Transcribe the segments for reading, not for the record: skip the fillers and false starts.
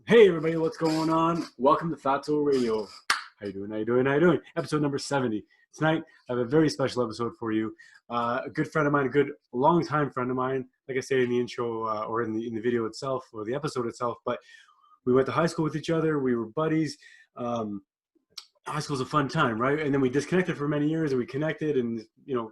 Hey everybody, what's going on? Welcome to Fatso Radio. How you doing? Episode number 70. Tonight, I have a very special episode for you. A good friend of mine, a good long-time friend of mine, like I say in the intro or in the video itself or the episode itself, but we went to high school with each other. We were buddies. High school's a fun time, right? And then we disconnected for many years and we connected and,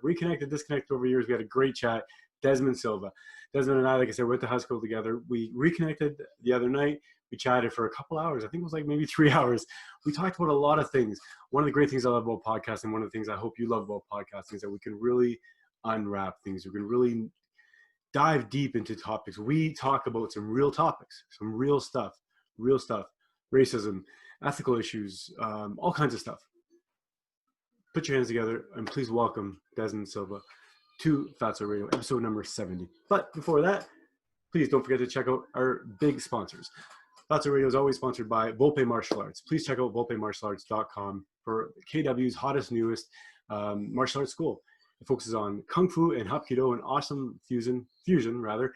reconnected, disconnected over years. We had a great chat. Desmond Silva. Desmond and I, like I said, went to high school together. We reconnected the other night. We chatted for a couple hours. I think it was like maybe 3 hours. We talked about a lot of things. One of the great things I love about podcasting, one of the things I hope you love about podcasting is that we can really unwrap things. We can really dive deep into topics. We talk about some real topics, some real stuff, racism, ethical issues, all kinds of stuff. Put your hands together and please welcome Desmond Silva to Fatso Radio, episode number 70. But before that, please don't forget to check out our big sponsors. Fatso Radio is always sponsored by Volpe Martial Arts. Please check out volpemartialarts.com for KW's hottest, newest martial arts school. It focuses on Kung Fu and Hapkido and awesome fusion. Sifu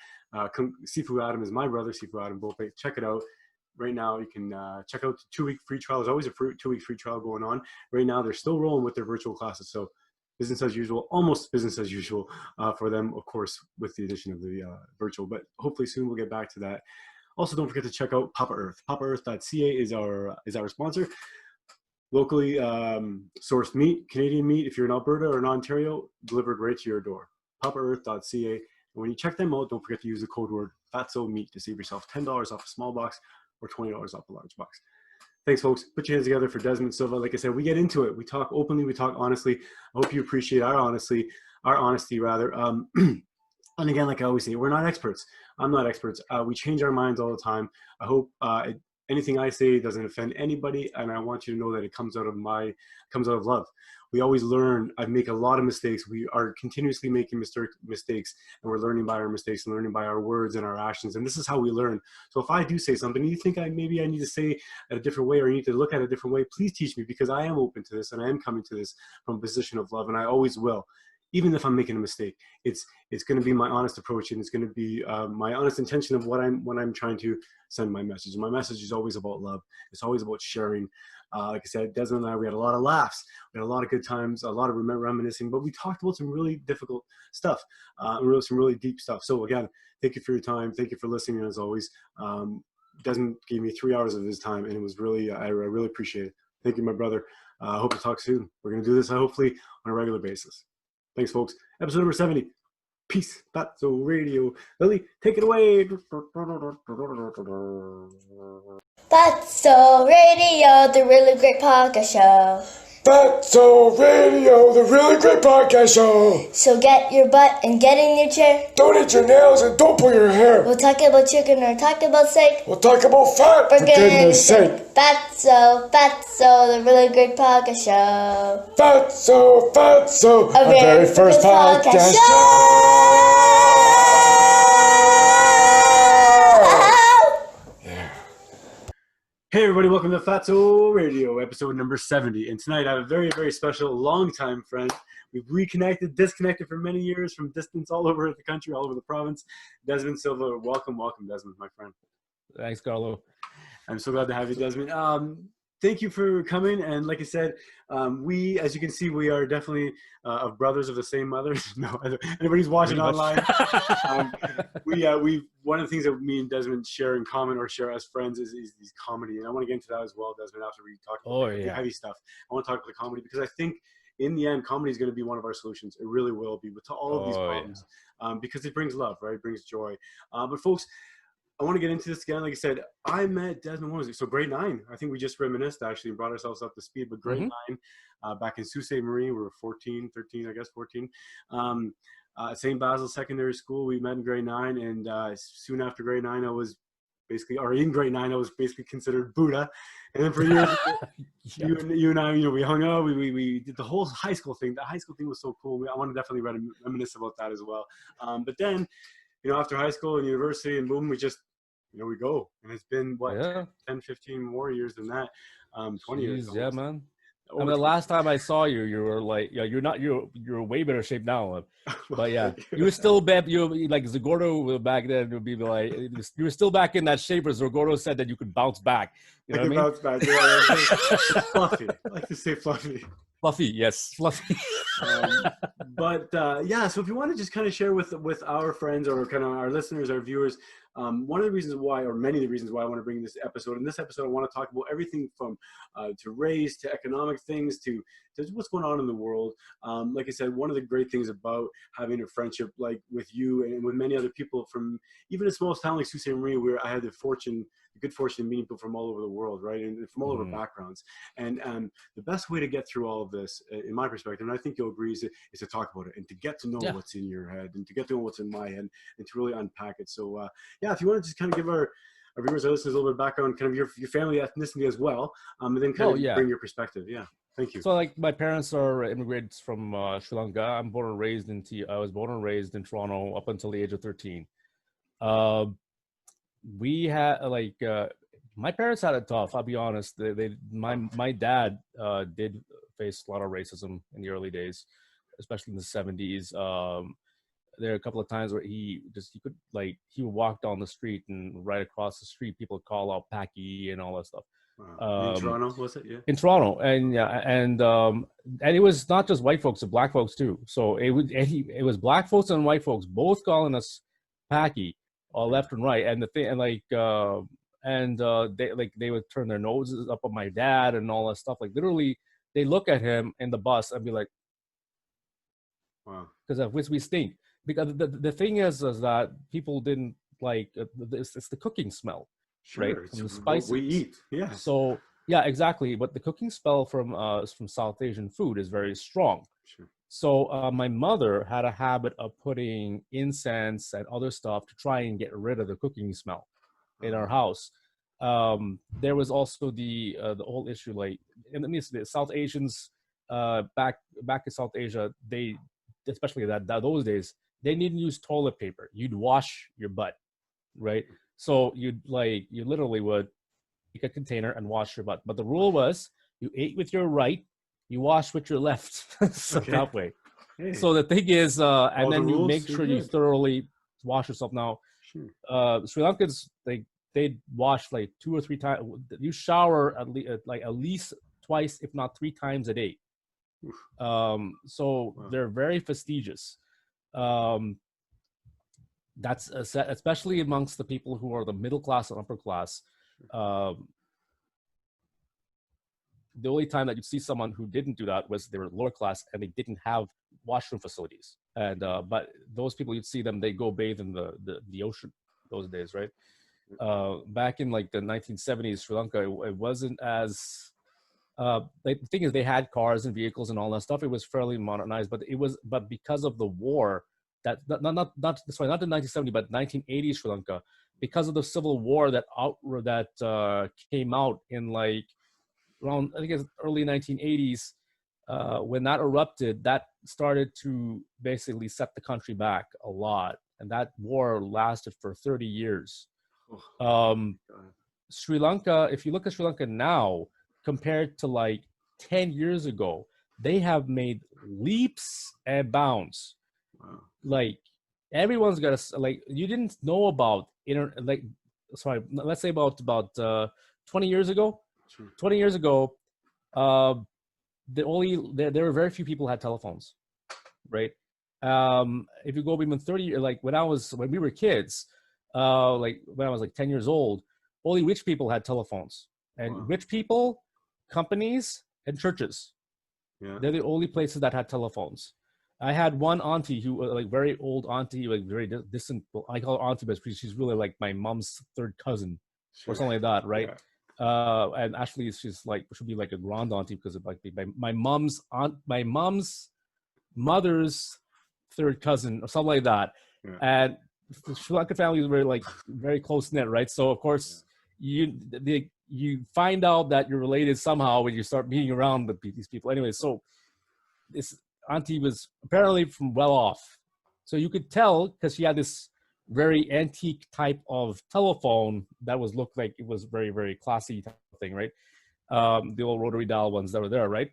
Adam is my brother, Sifu Adam Volpe. Check it out. Right now, you can check out the 2-week free trial. There's always a 2-week free trial going on. Right now, they're still rolling with their virtual classes. So business as usual, almost business as usual for them, of course, with the addition of the virtual. But hopefully soon we'll get back to that. Also, don't forget to check out Papa Earth. PapaEarth.ca is our sponsor. Locally sourced meat, Canadian meat, if you're in Alberta or in Ontario, delivered right to your door. PapaEarth.ca. And when you check them out, don't forget to use the code word FATSOMEAT to save yourself $10 off a small box or $20 off a large box. Thanks, folks. Put your hands together for Desmond Silva. Like I said, we get into it. We talk openly. We talk honestly. I hope you appreciate our honesty. And again, like I always say, we're not experts. I'm not experts. We change our minds all the time. I hope anything I say doesn't offend anybody, and I want you to know that it comes out of love. We always learn. I make a lot of mistakes. We are continuously making mistakes, and we're learning by our mistakes and learning by our words and our actions. And this is how we learn. So if I do say something, you think maybe I need to say it a different way or I need to look at it a different way, please teach me, because I am open to this and I am coming to this from a position of love, and I always will. Even if I'm making a mistake, it's going to be my honest approach, and it's going to be my honest intention of when I'm trying to send my message. And my message is always about love. It's always about sharing. Like I said, Desmond and I, we had a lot of laughs. We had a lot of good times, a lot of reminiscing, but we talked about some really difficult stuff, some really deep stuff. So again, thank you for your time. Thank you for listening, as always. Desmond gave me 3 hours of his time, and it was really, I really appreciate it. Thank you, my brother. I hope to talk soon. We're going to do this, hopefully, on a regular basis. Thanks, folks. Episode number 70. Peace. Fatso Radio. Lily, take it away. Fatso Radio, the really great podcast show. Fatso Radio, the really great podcast show. So get your butt and get in your chair. Don't eat your nails and don't pull your hair. We'll talk about chicken or talk about steak. We'll talk about fat, for goodness sake. Fatso, the really great podcast show. Fatso, our very first podcast show. Hey everybody, welcome to Fatso Radio, episode number 70. And tonight I have a very, very special, long-time friend. We've reconnected, disconnected for many years from distance all over the country, all over the province. Desmond Silva, welcome, Desmond, my friend. Thanks, Carlo. I'm so glad to have you, Desmond. Thank you for coming. And like I said, we, as you can see, we are definitely of brothers of the same mother. No, anybody's watching online. One of the things that me and Desmond share in common, or share as friends, is comedy. And I want to get into that as well, Desmond, after we talk about the heavy stuff. I want to talk about the comedy, because I think in the end, comedy is going to be one of our solutions. It really will be, to all of these problems, because it brings love, right? It brings joy. But folks, I want to get into this again. Like I said, I met Desmond, what was it? So grade 9. I think we just reminisced, actually, and brought ourselves up to speed. But grade 9, back in Sault Ste. Marie, we were 13, I guess, 14. St. Basil Secondary School, we met in grade 9. And soon after grade 9, in grade 9, I was basically considered Buddha. And then for years, you and I, we hung out. We did the whole high school thing. The high school thing was so cool. I want to definitely reminisce about that as well. But then, after high school and university and boom, we just, we go. And it's been, 10, 15 more years than that. 20 years. Yeah, man. Or the last time I saw you, you were like, yeah, you're way better shape now. But yeah, you were still bad. You like Zagordo back then would be like, you were still back in that shape where Zagordo said that you could bounce back. You know what I mean? bounce back. Yeah, it's fluffy. I like to say fluffy. Fluffy, yes, fluffy. But yeah, so if you want to just kind of share with our friends or kind of our listeners, our viewers, one of the reasons why, or many of the reasons why I want to bring this episode. In this episode, I want to talk about everything from to race, to economic things, to what's going on in the world. Like I said, one of the great things about having a friendship like with you and with many other people from even a small town like Sault Ste. Marie, where I had the good fortune of meeting people from all over the world, right, and from all over backgrounds. And the best way to get through all of this, in my perspective, and I think you'll agree, is to talk about it and to get to know what's in your head and to get to know what's in my head and to really unpack it. So yeah, if you want to just kind of give our viewers, our listeners, a little bit of background, kind of your family ethnicity as well, and then kind of bring your perspective. Yeah, thank you. So like my parents are immigrants from Sri Lanka. I was born and raised in Toronto up until the age of 13. We had my parents had it tough. I'll be honest. My dad did face a lot of racism in the early days, especially in the 70s. There are a couple of times where he would walk down the street and right across the street people would call out Packy and all that stuff. In Toronto, was it? Yeah. In Toronto, and it was not just white folks, but black folks too. So it was black folks and white folks both calling us Packy, left and right. And the thing, they would turn their noses up on my dad and all that stuff. Like literally, they look at him in the bus and be like, "Wow," because of which we stink. Because the thing is that people didn't like it's the cooking smell. Sure, right? It's from the spices we eat. Yeah. So yeah, exactly. But the cooking smell from South Asian food is very strong. Sure. So my mother had a habit of putting incense and other stuff to try and get rid of the cooking smell in our house. There was also the whole issue, like in the South Asians back in South Asia, they especially those days they didn't use toilet paper. You'd wash your butt, right? So you literally would take a container and wash your butt. But the rule was you ate with your right, you wash with your left. So that way. Hey. So the thing is, and then you make sure you thoroughly wash yourself. Now, Sri Lankans, they wash like 2 or 3 times. You shower at least twice, if not 3 times a day. So they're very fastidious. That's especially amongst the people who are the middle class and upper class. The only time that you'd see someone who didn't do that was they were lower class and they didn't have washroom facilities. And but those people, you'd see them, they go bathe in the ocean those days, right? Back in like the 1970s, Sri Lanka, it wasn't as the thing is they had cars and vehicles and all that stuff. It was fairly modernized, but because of the war. Not the 1970, but 1980 Sri Lanka, because of the civil war that came out in like around, I think it's early 1980s, when that erupted, that started to basically set the country back a lot, and that war lasted for 30 years. Sri Lanka, if you look at Sri Lanka now compared to like 10 years ago, they have made leaps and bounds. Wow. Like everyone's got you didn't know about let's say about 20 years ago. Sure. 20 years ago, there were very few people who had telephones, right? If you go even 30, like when we were kids, like when I was like 10 years old, only rich people had telephones, and rich people, companies, and churches. Yeah. They're the only places that had telephones. I had one auntie who, like very old auntie, like very distant. I call her auntie, but she's really like my mom's third cousin, or something like that, right? Yeah. And actually, she's like should be like a grand auntie because of like my mom's mother's third cousin or something like that. Yeah. And the Sri Lankan family is very close knit, right? So of course, you find out that you're related somehow when you start meeting around with these people. Anyway, so this auntie was apparently from well off, so you could tell because she had this very antique type of telephone that looked like it was very, very classy type of thing, right? the old rotary dial ones that were there, right?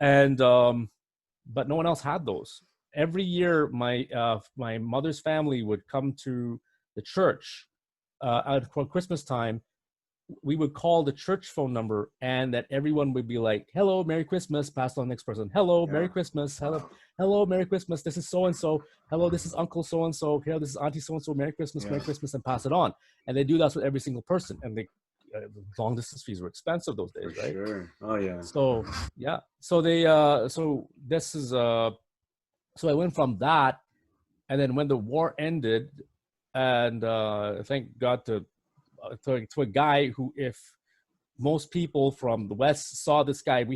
And but no one else had those. Every year, my mother's family would come to the church for Christmas time. We would call the church phone number, and that everyone would be like, "Hello, Merry Christmas." Pass on the next person. "Hello, Merry Christmas." Hello, Merry Christmas. This is so and so. Hello, this is Uncle so and so. Hello, this is Auntie so and so. Merry Christmas, Merry Christmas, and pass it on. And they do that with every single person. And they long distance fees were expensive those days, right? Sure. Oh yeah. So yeah. So they so this is so I went from that, and then when the war ended, and thank God to a guy who, if most people from the West saw this guy, if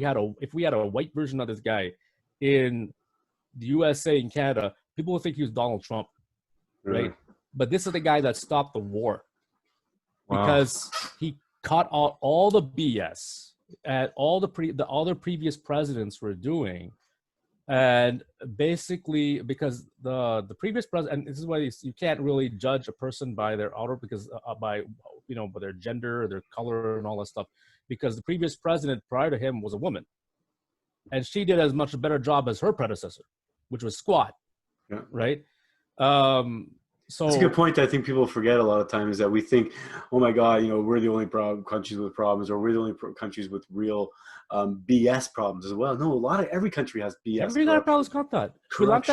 we had a white version of this guy in the USA and Canada, people would think he was Donald Trump, right? But this is the guy that stopped the war because he cut out all the BS at all the other previous presidents were doing. And basically, because the previous president, and this is why you can't really judge a person by their outer, because by their gender, their color, and all that stuff, because the previous president prior to him was a woman, and she did as much a better job as her predecessor, which was squat, right? So that's a good point. I think people forget a lot of times, is that we think, oh my God, we're the only countries with problems, or we're the only countries with real BS problems as well. No, every country has BS. Every problem's got that. Sri Lanka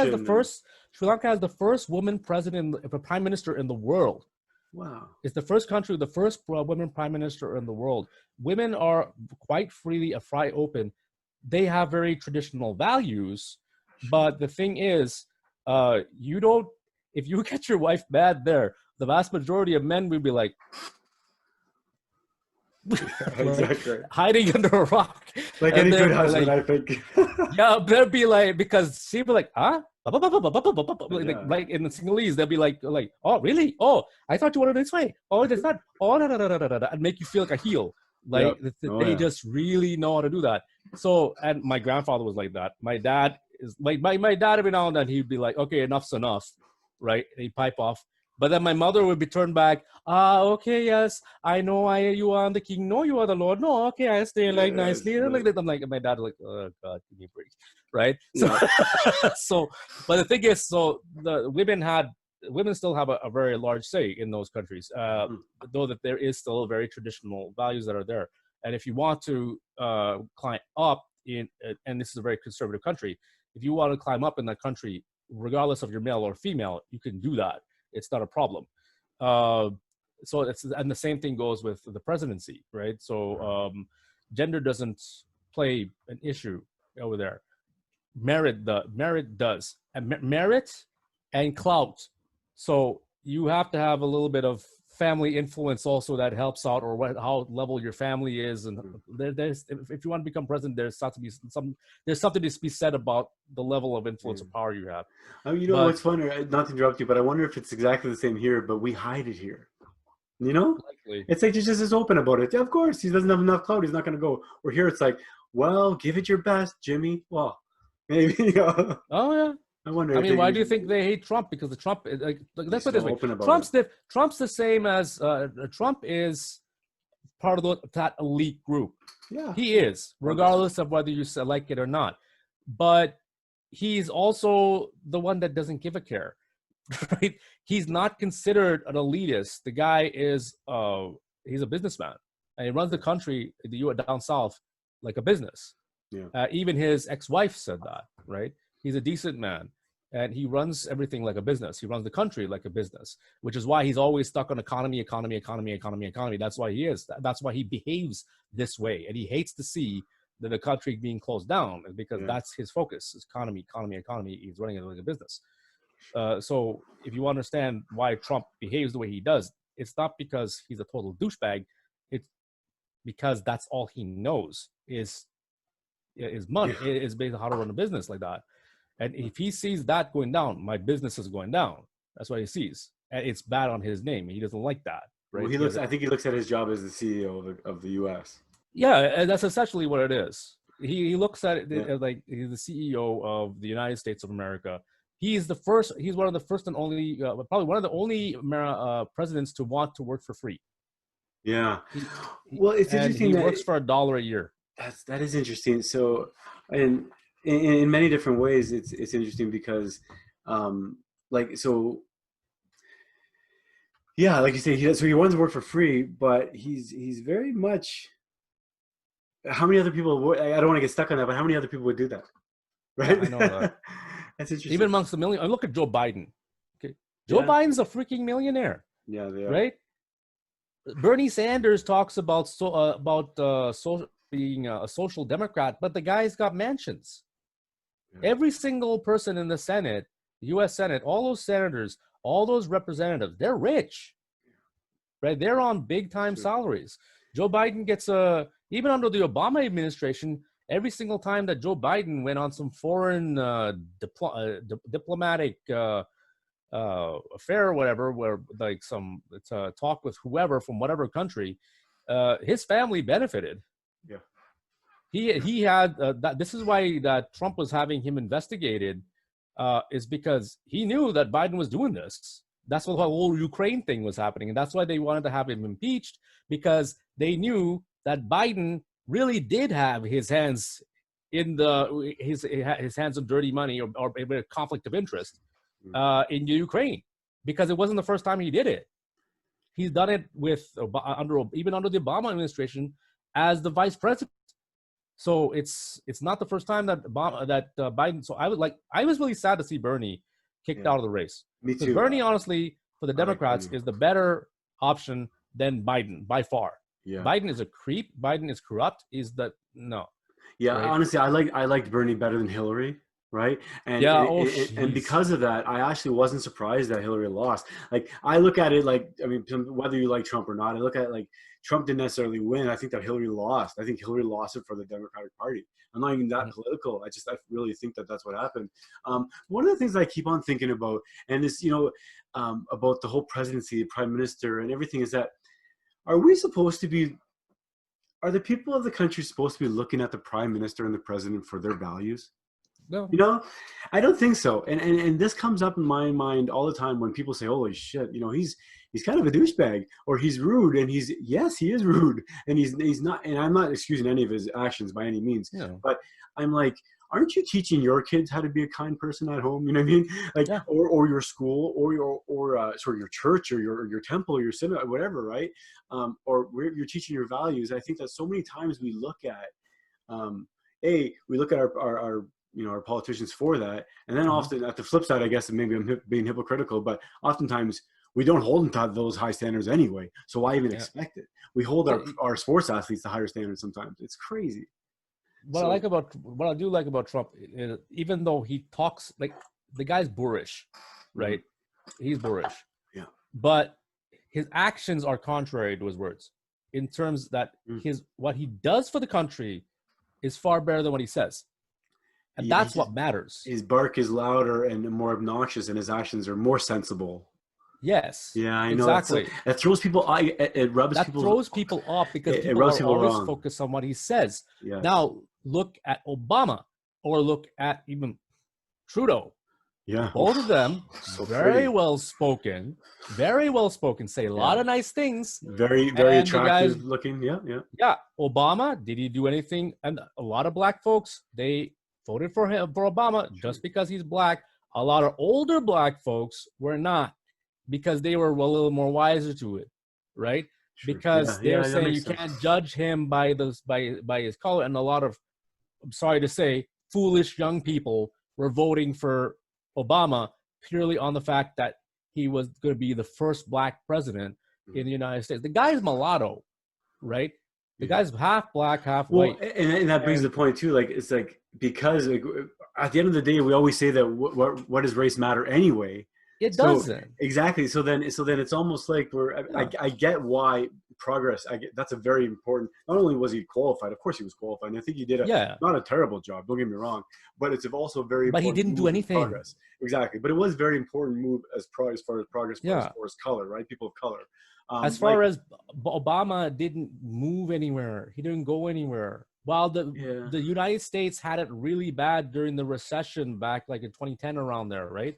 has the first woman president, prime minister in the world. Wow. It's the first country, the first women prime minister in the world. Women are quite freely a fry open. They have very traditional values, but the thing is, if you get your wife mad there, the vast majority of men will be like, exactly. hiding under a rock. Like any good husband, I think. Yeah, they'll be like, because she'll be like, huh? Like in the Sinhalese, they'll be like, oh, really? Oh, I thought you wanted it this way. Oh, that's not. Oh, no, and make you feel like a heel. Like they just really know how to do that. So, and my grandfather was like that. My dad is like, my dad every now and then he'd be like, okay, enough's enough, right? And he'd pipe off. But then my mother would be turned back. Okay, yes, I know you are the king. No, you are the Lord. No, okay, I stay like nicely. I'm like, my dad like, oh God, give me a break, right? So, but the thing is, so the women still have a very large say in those countries, though that there is still very traditional values that are there. And if you want to climb up and this is a very conservative country, if you want to climb up in that country, regardless of your male or female, you can do that. It's not a problem. So and the same thing goes with the presidency, right? So gender doesn't play an issue over there. Merit does, and merit and clout. So you have to have a little bit of family influence also that helps out, or how level your family is, and there's if you want to become president, there's something to be said about the level of influence or power you have. What's funny, not to interrupt you, but I wonder if it's exactly the same here, but we hide it here. Likely. It's like he's just as open about it. Yeah, of course, he doesn't have enough clout, he's not going to go. Or here it's like, well, give it your best, Jimmy. Well, maybe. Oh yeah. I wonder. I mean, why do you think they hate Trump? Because the Trump, let's put it this way: Trump's the same as Trump is part of that elite group. Yeah, he is, regardless of whether you like it or not. But he's also the one that doesn't give a care, right? He's not considered an elitist. The guy is, he's a businessman, and he runs the country, down south, like a business. Yeah. Even his ex-wife said that, right? He's a decent man, and he runs everything like a business. He runs the country like a business, which is why he's always stuck on economy. That's why he is. That's why he behaves this way, and he hates to see the country being closed down, because that's his focus. Is economy. He's running it like a business. So if you understand why Trump behaves the way he does, it's not because he's a total douchebag. It's because that's all he knows is money. Is based on how to run a business like that. And if he sees that going down, my business is going down. That's what he sees. And it's bad on his name. He doesn't like that. Right? Well, I think he looks at his job as the CEO of the U.S. Yeah, and that's essentially what it is. He looks at it like he's the CEO of the United States of America. He's one of the first and only, probably one of the only presidents to want to work for free. Yeah. He, Well, it's and interesting he that works for $1 a year. that is interesting. So, and in many different ways, it's interesting because, like, so yeah, like you say, so he wants to work for free, but he's very much. How many other people would? I don't want to get stuck on that, but how many other people would do that? Yeah, Right? I know that. That's Even interesting. amongst the million, look at Joe Biden. Okay, Joe Yeah, Biden's a freaking millionaire, yeah, they are. right? Bernie Sanders talks about being a social democrat, but the guy's got mansions. Yeah, Every single person in the Senate, U.S. Senate, all those senators, all those representatives, they're rich, right? They're on big time sure. salaries. Joe Biden gets even under the Obama administration. Every single time that Joe Biden went on some foreign diplomatic affair or whatever, where like it's a talk with whoever from whatever country, his family benefited. Yeah, He had that. This is why that Trump was having him investigated, is because he knew that Biden was doing this. That's what the whole Ukraine thing was happening, and that's why they wanted to have him impeached, because they knew that Biden really did have his hands in his hands of dirty money or a conflict of interest in Ukraine, because it wasn't the first time he did it. He's done it with even under the Obama administration as the vice president. So it's not the first time that Biden. So I was really sad to see Bernie kicked yeah. out of the race, Me because too. Bernie, honestly, for the I like Democrats, Bernie. is the better option than Biden by far. Yeah, Biden is a creep. Biden is corrupt. Is that no, yeah. right? Honestly, I liked Bernie better than Hillary, right? And Yeah. and, Oh, and and jeez. because of that, I actually wasn't surprised that Hillary lost. Like I look at it like, I mean, whether you like Trump or not, I look at it like Trump didn't necessarily win. I think that Hillary lost. I think Hillary lost it for the Democratic Party. I'm not even that Mhm. political. I really think that that's what happened. One of the things I keep on thinking about, and this, about the whole presidency, prime minister, and everything, is that are we supposed to be? Are the people of the country supposed to be looking at the prime minister and the president for their values? No. You know, I don't think so. And this comes up in my mind all the time when people say, "Holy shit!" He's kind of a douchebag, or he's rude, and yes, he is rude, and he's not. And I'm not excusing any of his actions by any means, No. but I'm like, aren't you teaching your kids how to be a kind person at home? You know what I mean? Like, Yeah. or your school, or sort of your church, or your temple, or your synagogue, whatever, right? Or where you're teaching your values. I think that so many times we look at um, we look at our our politicians for that, and then Mhm. often at the flip side, I guess, and maybe I'm being hypocritical, but oftentimes we don't hold them to those high standards anyway. So why even Yeah. expect it? We hold Yeah. our sports athletes to higher standards sometimes. It's crazy. So What I do like about Trump, even though he talks like the guy's boorish, mhm, right? He's boorish, yeah, but his actions are contrary to his words, in terms that mm, his what he does for the country is far better than what he says, and he that's just what matters. his bark is louder and more obnoxious, and his actions are more sensible. Yes, Yeah, I know exactly. that throws people. It rubs That people. throws people off because It people rubs are people always wrong. focused on what he says. Yes. Now look at Obama, or look at even Trudeau. Yeah. Both of them So pretty. very well spoken, say a lot Yeah. of nice things. Very, very And the guys, attractive looking. Yeah, yeah. yeah, Obama, did he do anything? And a lot of black folks, they voted for him, for Obama, Sure. just because he's black. A lot of older black folks were not, because they were a little more wiser to it, right? Sure. Because Yeah, they're yeah, that saying makes you sense. can't judge him by his color. And a lot of, I'm sorry to say, foolish young people were voting for Obama purely on the fact that he was going to be the first black president in the United States. The guy's mulatto, right? The Yeah. guy's half black, half Well, white. and that brings the And point too. Like it's like, because like, at the end of the day, we always say that what does race matter anyway? it So doesn't. exactly. So then it's almost like Yeah. I get why progress. I get that's a very important. Not only was he qualified, of course he was qualified, and I think he did Yeah. not a terrible job. Don't get me wrong, but it's also a very But he important didn't do move in anything. progress. Exactly, but it was a very important move as far as progress Yeah. for his color, right? People of color, As like far as Obama didn't move anywhere, he didn't go anywhere. While yeah, the United States had it really bad during the recession back like in 2010, around there, right?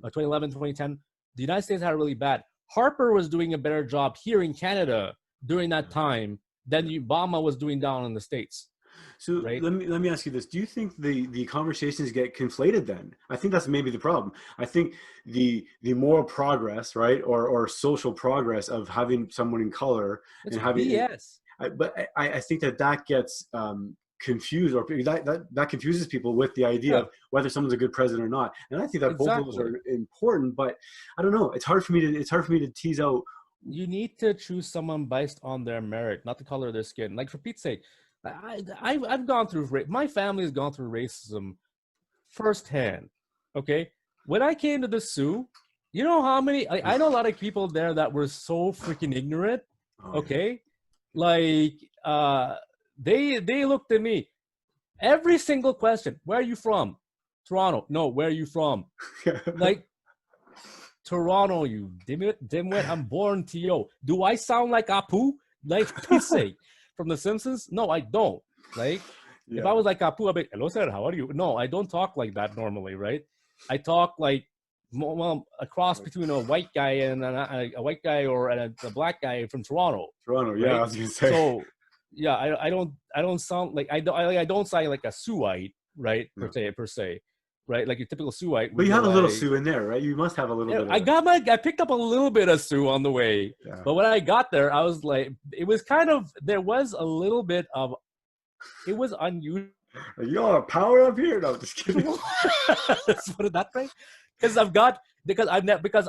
2011, 2010, the United States had it really bad. Harper was doing a better job here in Canada during that time than Obama was doing down in the States. So right? let me ask you this: do you think the conversations get conflated? Then I think that's maybe the problem. I think the moral progress, right, or social progress of having someone in color It's and having, BS. I think that gets confused, or that confuses people with the idea of whether someone's a good president or not. And I think that both of those are important, but I don't know. It's hard for me to tease out. You need to choose someone based on their merit, not the color of their skin. Like, for Pete's sake, I've gone through, my family has gone through racism firsthand. Okay, when I came to the Sioux, you know how many? I know a lot of people there that were so freaking ignorant. Okay, like they looked at me. Every single question: where are you from? Toronto. No, where are you from? Like, Toronto, you dimwit. I'm born T.O. Do I sound like Apu? Like, for Pete's sake, from The Simpsons? No, I don't. Like, if I was like Apu, I'd be, hello, sir, how are you? No, I don't talk like that normally, right? I talk like, well, a cross between a white guy and a white guy or a black guy from Toronto. Toronto, yeah, right? I was gonna say. So, yeah, I don't sound like I don't sound like a Siouxite, right? Per se. Right, like your typical Siouxite. But you have a little Sioux in there, right? You must have a little bit. I picked up a little bit of Sioux on the way, but when I got there, I was like, it was kind of, there was a little bit of, it was unusual. You all have power up here? No, I'm just kidding. Let's put it that way, because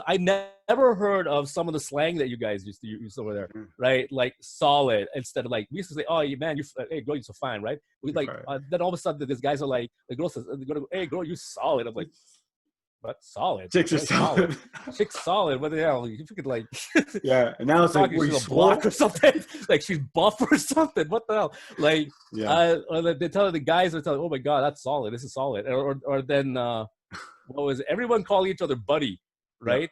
I never heard of some of the slang that you guys used to use over there, right? Like solid instead of like, we used to say, oh man, hey girl, you're so fine, right? We like then all of a sudden these guys are like, the girl says, hey girl, you solid. I'm like, what, solid? Chicks are solid. Chicks solid. What the hell? You could like, yeah. And now it's like, she's a block or something. Like she's buff or something. What the hell? Like, or they tell the guys are telling, oh my god, that's solid. This is solid. Or then what was it? Everyone call each other buddy, right?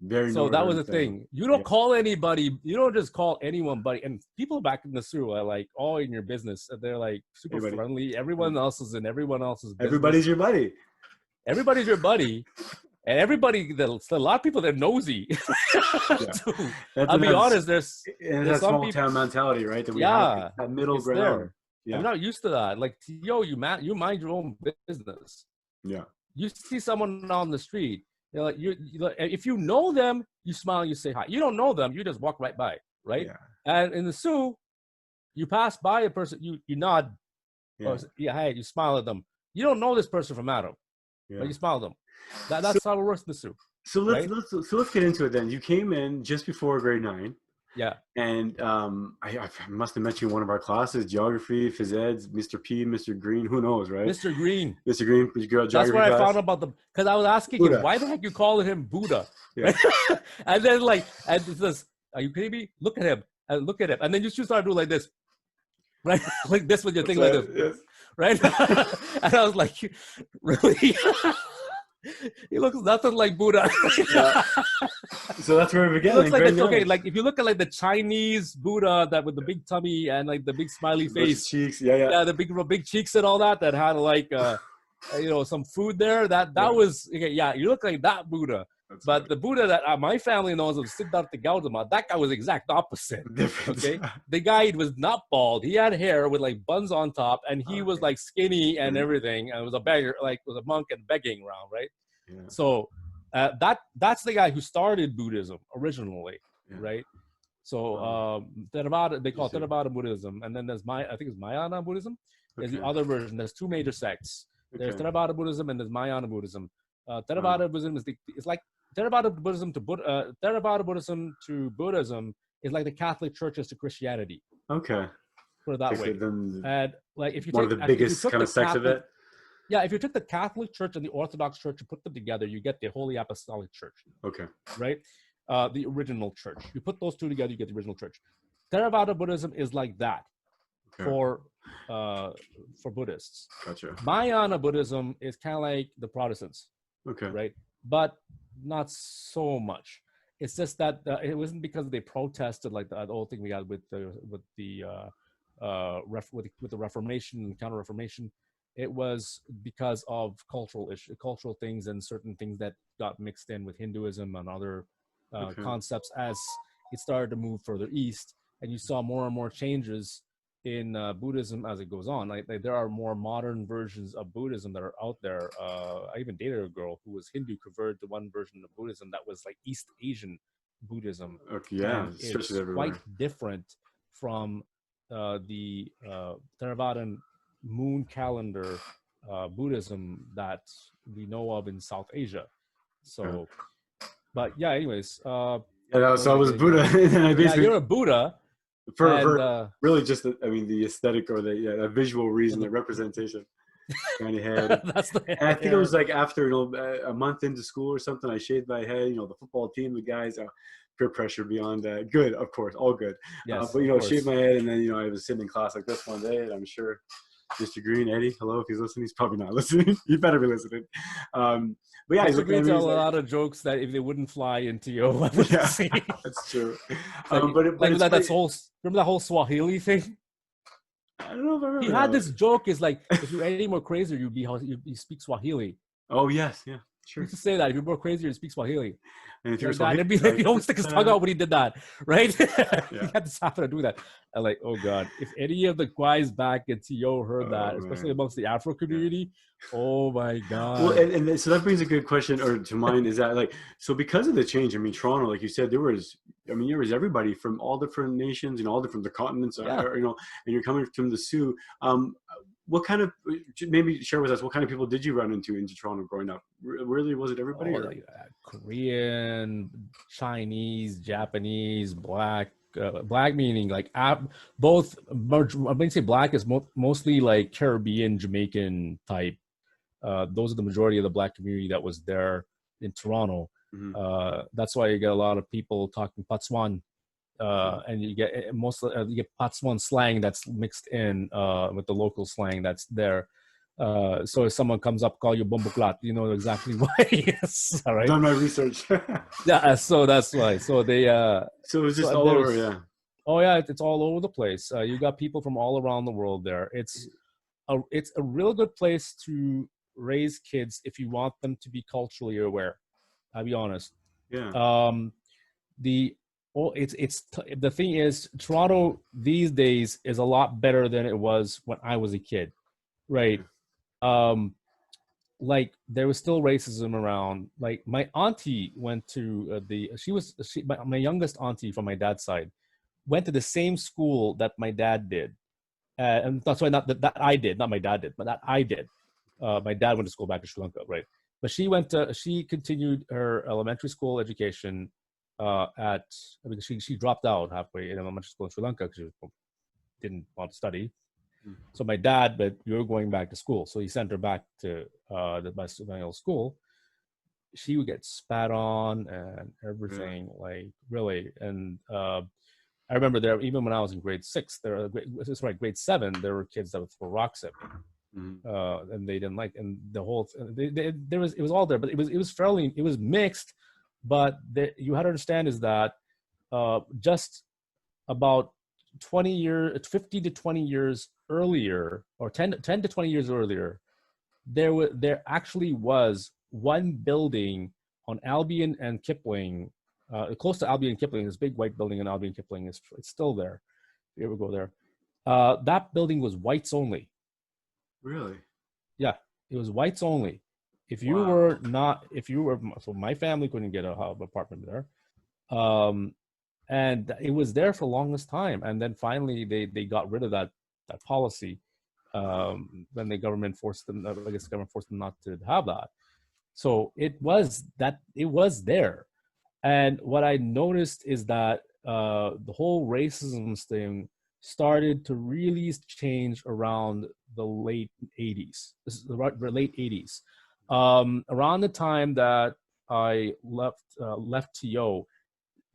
Very. So that was the thing. You don't call anybody. You don't just call anyone buddy. And people back in the Sioux are like all in your business. They're like super friendly. Everyone else is in everyone else's business. Everybody's your buddy. Everybody's your buddy. And everybody, a lot of people, they're nosy. I'll be honest, there's that some small town mentality, right? That we have, that middle ground. I'm not used to that. Like, yo, you mind your own business. Yeah. You see someone on the street, you're like, if you know them, you smile and you say hi. You don't know them, you just walk right by, right? Yeah. And in the Sioux, you pass by a person, you nod, hey, you smile at them. You don't know this person from Adam. But you smile at them. That's how it works in the Sioux. So let's get into it then. You came in just before grade 9. Yeah. And I must have met you in one of our classes, geography, phys eds, Mr. P, Mr. Green, who knows, right? Mr. Green. Mr. Green, you go that's where I found out about because I was asking him, why the heck you calling him Buddha? Yeah. Right? And then and it says, are you kidding me? Look at him. And look at him. And then you start doing like this. Right? Like this with your thing like this. Yes. Right? And I was like, really? He looks nothing like Buddha. So that's where we begin. Looks like okay, like if you look at like the Chinese Buddha that with the big tummy and like the big smiley face, cheeks, the big cheeks and all that had like some food there. That was you look like that Buddha. That's but funny. The Buddha that my family knows of Siddhartha Gautama, that guy was the exact opposite. Okay, the guy was not bald. He had hair with like buns on top, and he was like skinny and everything, and was a beggar, like was a monk and begging around, right? Yeah. So that's the guy who started Buddhism originally, right? So Theravada, they call it Theravada Buddhism, and then there's I think it's Mahayana Buddhism. There's the other version. There's two major sects. There's Theravada Buddhism and there's Mahayana Buddhism. Theravada Buddhism it's like Theravada Buddhism to Theravada Buddhism to Buddhism is like the Catholic Church is to Christianity. Okay. Put it that way. And like if you one of the biggest kind of sects of it. Yeah, if you took the Catholic Church and the Orthodox Church and put them together, you get the Holy Apostolic Church. Okay. Right? The original church. You put those two together, you get the original church. Theravada Buddhism is like that for Buddhists. Gotcha. Mahayana Buddhism is kind of like the Protestants. Okay. Right, but not so much. It's just that it wasn't because they protested like the old thing we had with the Reformation and Counter-Reformation. It was because of cultural things and certain things that got mixed in with Hinduism and other concepts as it started to move further east. and you saw more and more changes in Buddhism as it goes on. Like there are more modern versions of Buddhism that are out there. I even dated a girl who was Hindu, converted to one version of Buddhism that was like East Asian Buddhism. Okay, yeah, and it stretches it's quite everywhere. different from the Theravadan moon calendar Buddhism that we know of in South Asia. So, but yeah, anyways. Yeah, so I was Buddha, and I Yeah, basically you're a Buddha. for really just the aesthetic or the visual reason, the representation. Shiny head. That's the And I think it hair. was like after a month into school or something, I shaved my head. The football team, the guys, peer pressure beyond good, of course, all good. Yes, But of shaved course. my head, and then I was sitting in class like this one day, and I'm sure Mr. Green, Eddie, hello, if he's listening, he's probably not listening. He better be listening. But yeah, he's Mr. looking Green at me. tell He's a like, lot of jokes that if they wouldn't fly into your weapon. yeah, that's true. Like, But it's that funny. whole remember that whole Swahili thing? I don't know if I remember He that had one. this joke is like, if you're any more crazier, you speak Swahili. Oh yes, yeah, He sure. used to say that if you're more crazier, you speak Swahili. And if you're Like that, Swahili, and he almost stick his tongue out when he did that, right? He had to stop to do that. I'm like, oh god, if any of the guys back at TO heard that, especially amongst the Afro community, oh my god. Well, and so that brings a good question or to mind is that so because of the change, I mean, Toronto, like you said, there was everybody from all different nations, all different the continents, and you're coming from the Sioux. What kind of, maybe share with us, what kind of people did you run into Toronto growing up? Really, was it everybody? Like, Korean, Chinese, Japanese, black. Black meaning like both. When you say black, is mostly like Caribbean, Jamaican type. Those are the majority of the black community that was there in Toronto. Mm-hmm. That's why you get a lot of people talking Patsuan. And you get you get Patsuan slang that's mixed in with the local slang that's there. So if someone comes up, call you Bomboklat, you know exactly why. Yes, all right. Done my research. Yeah, so that's why. So they. So it's just all over, yeah. Oh yeah, it's all over the place. You got people from all around the world there. It's a real good place to raise kids if you want them to be culturally aware. I'll be honest. Yeah. The thing is, Toronto these days is a lot better than it was when I was a kid, right? Like there was still racism around. Like my auntie went to my youngest auntie from my dad's side went to the same school that my dad did, and that's why not that I did, not my dad did, but that I did. My dad went to school back in Sri Lanka, right? But she continued her elementary school education she dropped out halfway in elementary school in Sri Lanka because she didn't want to study. So my dad, but you're going back to school, so he sent her back to the bicentennial school. She would get spat on and everything, like really. And I remember there, even when I was in grade 6, grade 7, there were kids that would throw rocks at me. Mm-hmm. And they didn't like, and the whole it was all there, but it was mixed. But you had to understand is that just about 50 to 20 years earlier, or 10 to 20 years earlier, there actually was one building on Albion and Kipling, close to Albion and Kipling, this big white building in Albion and Kipling, it's still there. If you ever go there, that building was whites only. Really? Yeah, it was whites only. So my family couldn't get a apartment there. And it was there for the longest time. And then finally they got rid of that policy when the government forced them, not to have that. So it was there. And what I noticed is that the whole racism thing started to really change around the late 80s. This is the late 80s. Around the time that I left TO,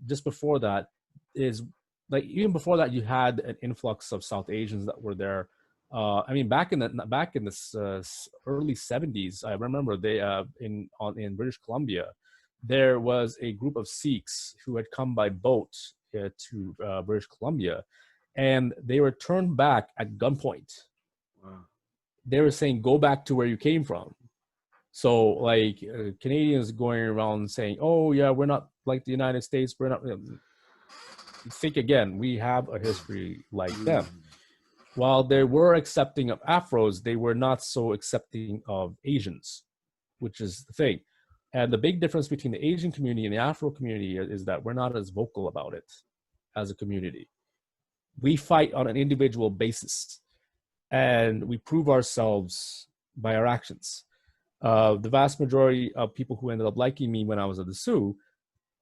just before that is like, even before that, you had an influx of South Asians that were there. I mean, back in the early 70s, I remember they in British Columbia, there was a group of Sikhs who had come by boat to British Columbia, and they were turned back at gunpoint. Wow. They were saying, "Go back to where you came from." So, like Canadians going around saying, "Oh yeah, we're not like the United States. We're not." think again, we have a history like them. While they were accepting of Afros, they were not so accepting of Asians, which is the thing. And the big difference between the Asian community and the Afro community is that we're not as vocal about it as a community. We fight on an individual basis, and we prove ourselves by our actions. The vast majority of people who ended up liking me when I was at the Sioux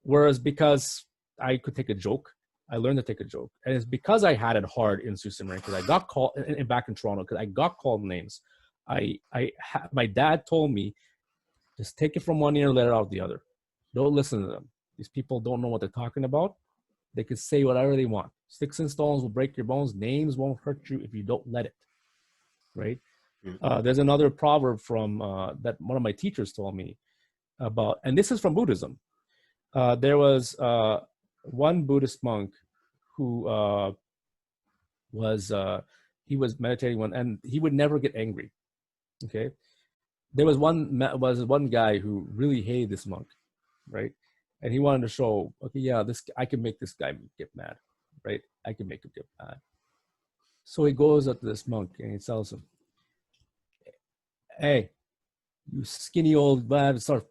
was because I could take a joke. I learned to take a joke. And it's because I had it hard in Sault Ste. Marie, because I got called, and back in Toronto, because I got called names. My dad told me, just take it from one ear and let it out the other. Don't listen to them. These people don't know what they're talking about. They can say whatever they want. Sticks and stones will break your bones. Names won't hurt you if you don't let it. Right? There's another proverb from that one of my teachers told me about, and this is from Buddhism. There was one Buddhist monk who he was meditating one, and he would never get angry. Okay, there was one guy who really hated this monk, right? And he wanted to show, okay, yeah, I can make this guy get mad, right? I can make him get mad. So he goes up to this monk and he tells him, "Hey, you skinny old man," start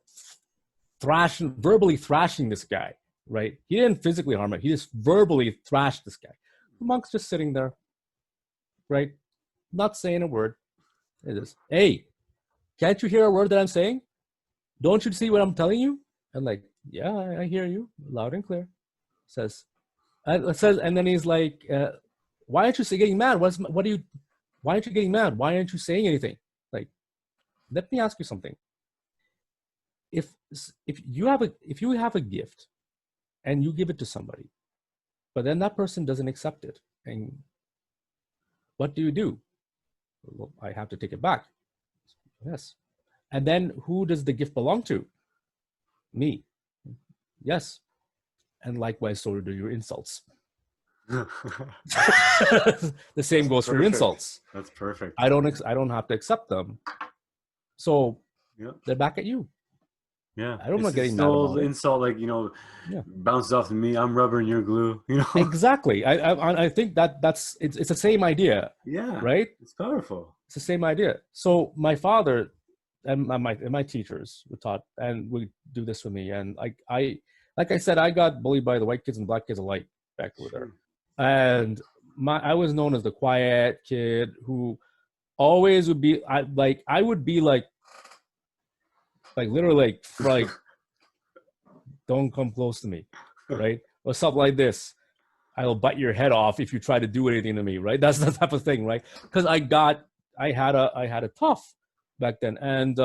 verbally thrashing this guy, right? He didn't physically harm him. He just verbally thrashed this guy. The monk's just sitting there, right? Not saying a word. It is, "Hey, can't you hear a word that I'm saying? Don't you see what I'm telling you?" I'm like, "Yeah, I hear you loud and clear." And then he's like, "Why aren't you getting mad? Why aren't you getting mad? Why aren't you saying anything?" Like, let me ask you something. If you have a gift and you give it to somebody, but then that person doesn't accept it, and what do? Well, I have to take it back. Yes. And then who does the gift belong to? Me. Yes. And likewise, so do your insults. The same goes for your insults. That's perfect. I don't have to accept them. So they're back at you. Yeah, I don't want getting mad about it. Insult, like, bounces off to me. I'm rubber and you're glue. Exactly. I think it's the same idea. Yeah. Right. It's powerful. It's the same idea. So my father and my teachers were taught, and would do this with me. And like I said, I got bullied by the white kids and black kids alike back over there. And I was known as the quiet kid who always would be. I would be like literally like don't come close to me, right? Or something like this. I'll bite your head off if you try to do anything to me, right? That's the type of thing, right? Because I had a tough back then, and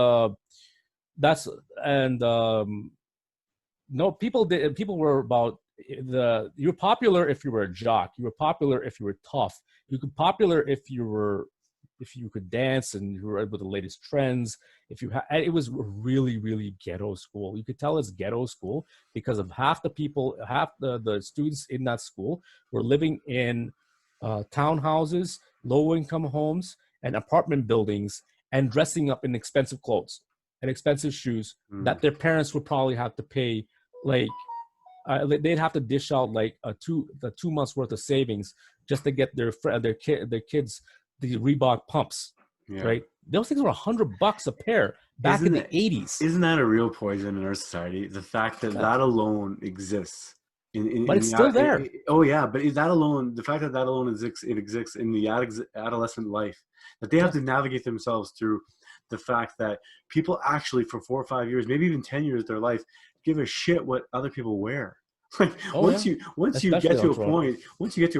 no, people were about you're popular if you were a jock. You were popular if you were tough. You could popular if you could dance and you were with the latest trends. It was really, really ghetto school. You could tell it's ghetto school because of half the students in that school were living in townhouses, low-income homes, and apartment buildings, and dressing up in expensive clothes and expensive shoes that their parents would probably have to pay. They'd have to dish out like the 2 months worth of savings just to get their kids the Reebok pumps, right? Those things were $100 a pair back in the 80s. Isn't that a real poison in our society? The fact that alone exists. But it's still there. But the fact that alone exists in the adolescent life, that they have to navigate themselves through the fact that people actually for 4 or 5 years, maybe even 10 years of their life, give a shit what other people wear. Like once you get to a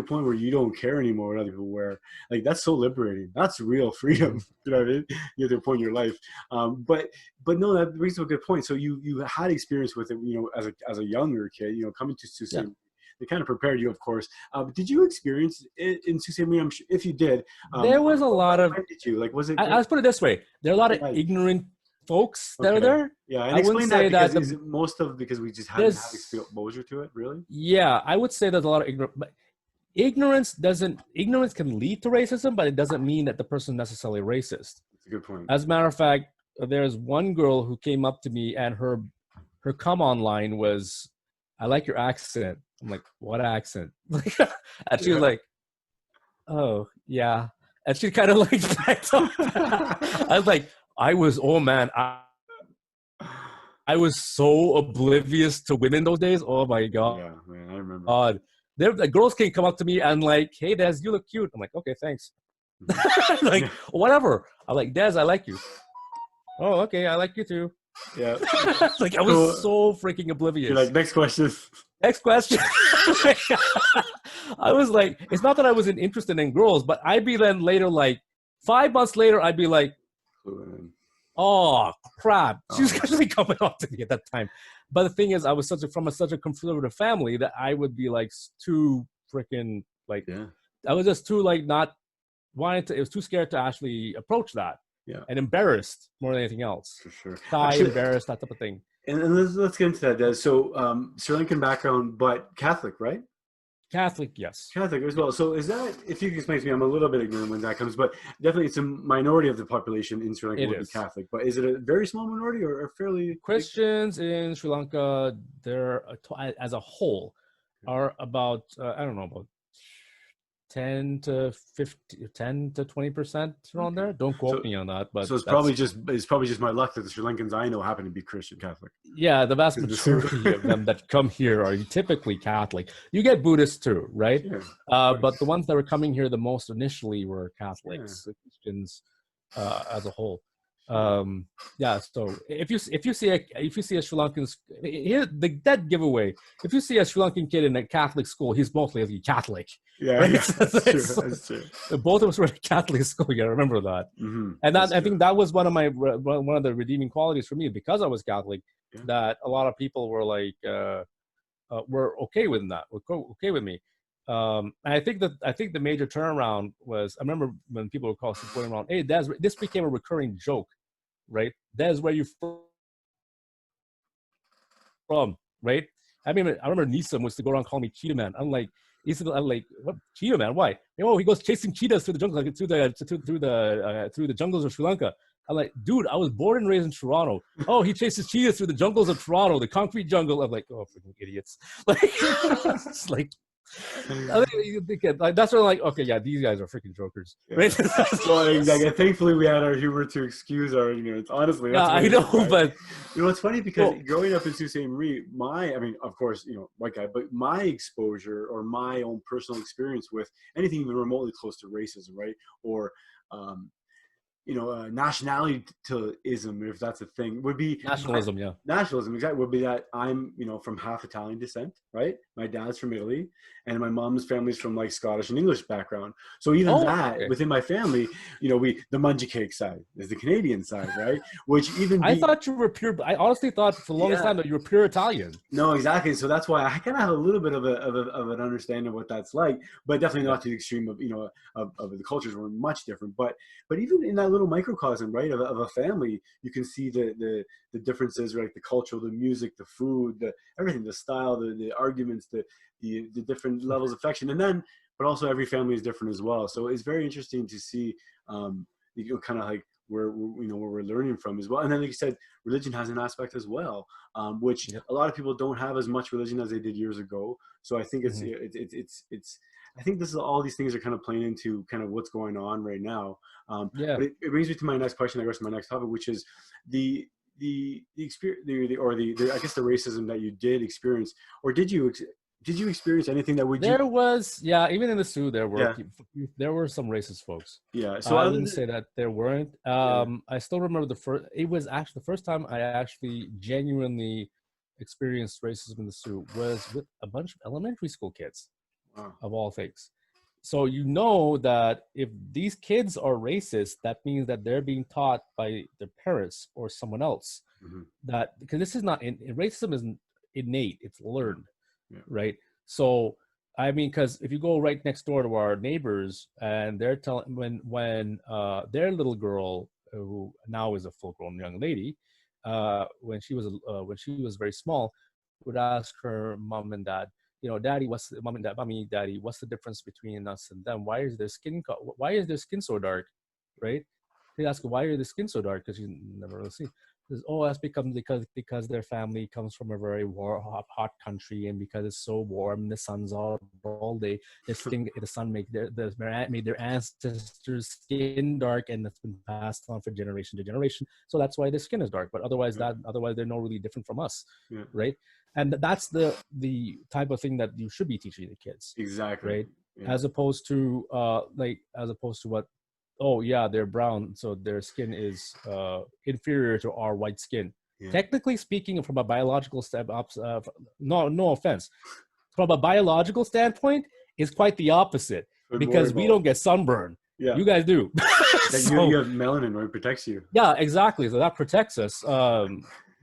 point where you don't care anymore what other people wear, like that's so liberating. That's real freedom. You know what I mean? You get to a point in your life. But no, that brings up a good point. So you had experience with it, as a younger kid, coming to Sault Ste. They kind of prepared you, of course. Did you experience it in Sault Ste. Marie? I'm sure, if you did, there was a lot of. Did you like? Was it? Let's put it this way: there are a lot of ignorant folks that are there. Yeah, and explain that because we just haven't had exposure to it, really. Yeah, I would say there's a lot of ignorance. But ignorance can lead to racism, but it doesn't mean that the person is necessarily racist. That's a good point. As a matter of fact, there's one girl who came up to me, and her come on line was, "I like your accent." I'm like, what accent? And she was like, oh yeah. And she kind of like backed up. I was like, oh man, I was so oblivious to women those days. Oh my god. Yeah, man, I remember. God. The girls can come up to me and like, hey Des, you look cute. I'm like, okay, thanks. Like, whatever. I'm like, Des, I like you. Oh, okay, I like you too. Yeah. Like, I was so freaking oblivious. You're like, next question. Next question. I was like, it's not that I wasn't interested in girls, but I'd be then later, like 5 months later, I'd be like, oh crap, she was going to be coming up to me at that time. But the thing is, I was from such a conservative family that I would be like too freaking like, I was just too like not wanting to. It was too scared to actually approach that. Yeah, and embarrassed more than anything else. For sure, Embarrassed, that type of thing. And let's get into that, Des. So, Sri Lankan background, but Catholic, right? Catholic, yes. Catholic as well. So is that, if you can explain to me, I'm a little bit ignorant when that comes, but definitely it's a minority of the population in Sri Lanka would be Catholic. But is it a very small minority or fairly? Christians in Sri Lanka, they're as a whole are about I don't know, about 10 to 20% around there. Don't quote me on that, but so it's probably just my luck that the Sri Lankans I know happen to be Christian Catholic. Yeah, the vast majority of them that come here are typically Catholic. You get Buddhists too, right? But the ones that were coming here the most initially were Catholics, Christians as a whole. So if you see a Sri Lankan, here the dead giveaway, if you see a Sri Lankan kid in a Catholic school, he's mostly Catholic. Right? That's true. Both of us were in Catholic school. You remember that. And I think that was one of the redeeming qualities for me, because I was Catholic, that a lot of people were like were okay with that, were okay with me. And I think the major turnaround was, I remember when people were going around, hey, this became a recurring joke, right? Des, where you from, right? I remember Nisam was to go around calling me Cheetah Man. I'm like, what Cheetah Man? Why? He goes chasing cheetahs through the jungle, like through the jungles of Sri Lanka. I'm like, dude, I was born and raised in Toronto. Oh, he chases cheetahs through the jungles of Toronto, the concrete jungle. I'm like, oh, freaking idiots! Like, it's like. That's sort of like, okay, yeah, these guys are freaking jokers, right? Well, exactly. Thankfully, we had our humor to excuse our ignorance. Honestly, that's I know, but it's funny because growing up in Sault Ste. Marie, of course, white guy, but my exposure or my own personal experience with anything even remotely close to racism, right, or nationalism, if that's a thing, would be nationalism. Nationalism, exactly, would be that I'm, from half Italian descent, right? My dad's from Italy, and my mom's family's from like Scottish and English background. So even within my family, the mungie cake side is the Canadian side, right? Which I thought you were pure. I honestly thought for the longest time that you were pure Italian. No, exactly. So that's why I kind of have a little bit of an understanding of what that's like, but definitely not to the extreme of of the cultures were much different. But even in that little microcosm, right, of a family, you can see the differences, right? The culture, the music, the food, everything, the style, the arguments, the different levels of affection, but also every family is different as well. So it's very interesting to see, kind of like where we're learning from as well. And then, like you said, religion has an aspect as well, which a lot of people don't have as much religion as they did years ago. So I think it's I think all these things are kind of playing into kind of what's going on right now. But it brings me to my next question. I guess my next topic, which is the experience, I guess the racism that you did experience, or did you experience anything that would? There was, even in the Sioux, there were some racist folks. Yeah, so I wouldn't say that there weren't. I still remember it was actually the first time I actually genuinely experienced racism in the Sioux was with a bunch of elementary school kids. Wow. Of all things. So that if these kids are racist, that means that they're being taught by their parents or someone else. That because this is not racism isn't innate; it's learned, right? So because if you go right next door to our neighbors and they're telling when their little girl, who now is a full-grown young lady, when she was very small, would ask her mom and dad, Daddy, mommy, Daddy, what's the difference between us and them? Why is their skin so dark, right? They ask her, why are their skin so dark? Because you never really see. that's because their family comes from a very hot country, and because it's so warm, the sun's out all day. The sun made their ancestors' skin dark, and that's been passed on from generation to generation. So that's why their skin is dark. But otherwise, they're not really different from us, right? And that's the type of thing that you should be teaching the kids, exactly, right? Yeah. As opposed to what, oh yeah, they're brown, so their skin is inferior to our white skin. Yeah. Technically speaking, from a biological no offense, from a biological standpoint, it's quite the opposite, because we don't get sunburn. You guys do. So, you have melanin, right? It protects you. Yeah, exactly. So that protects us.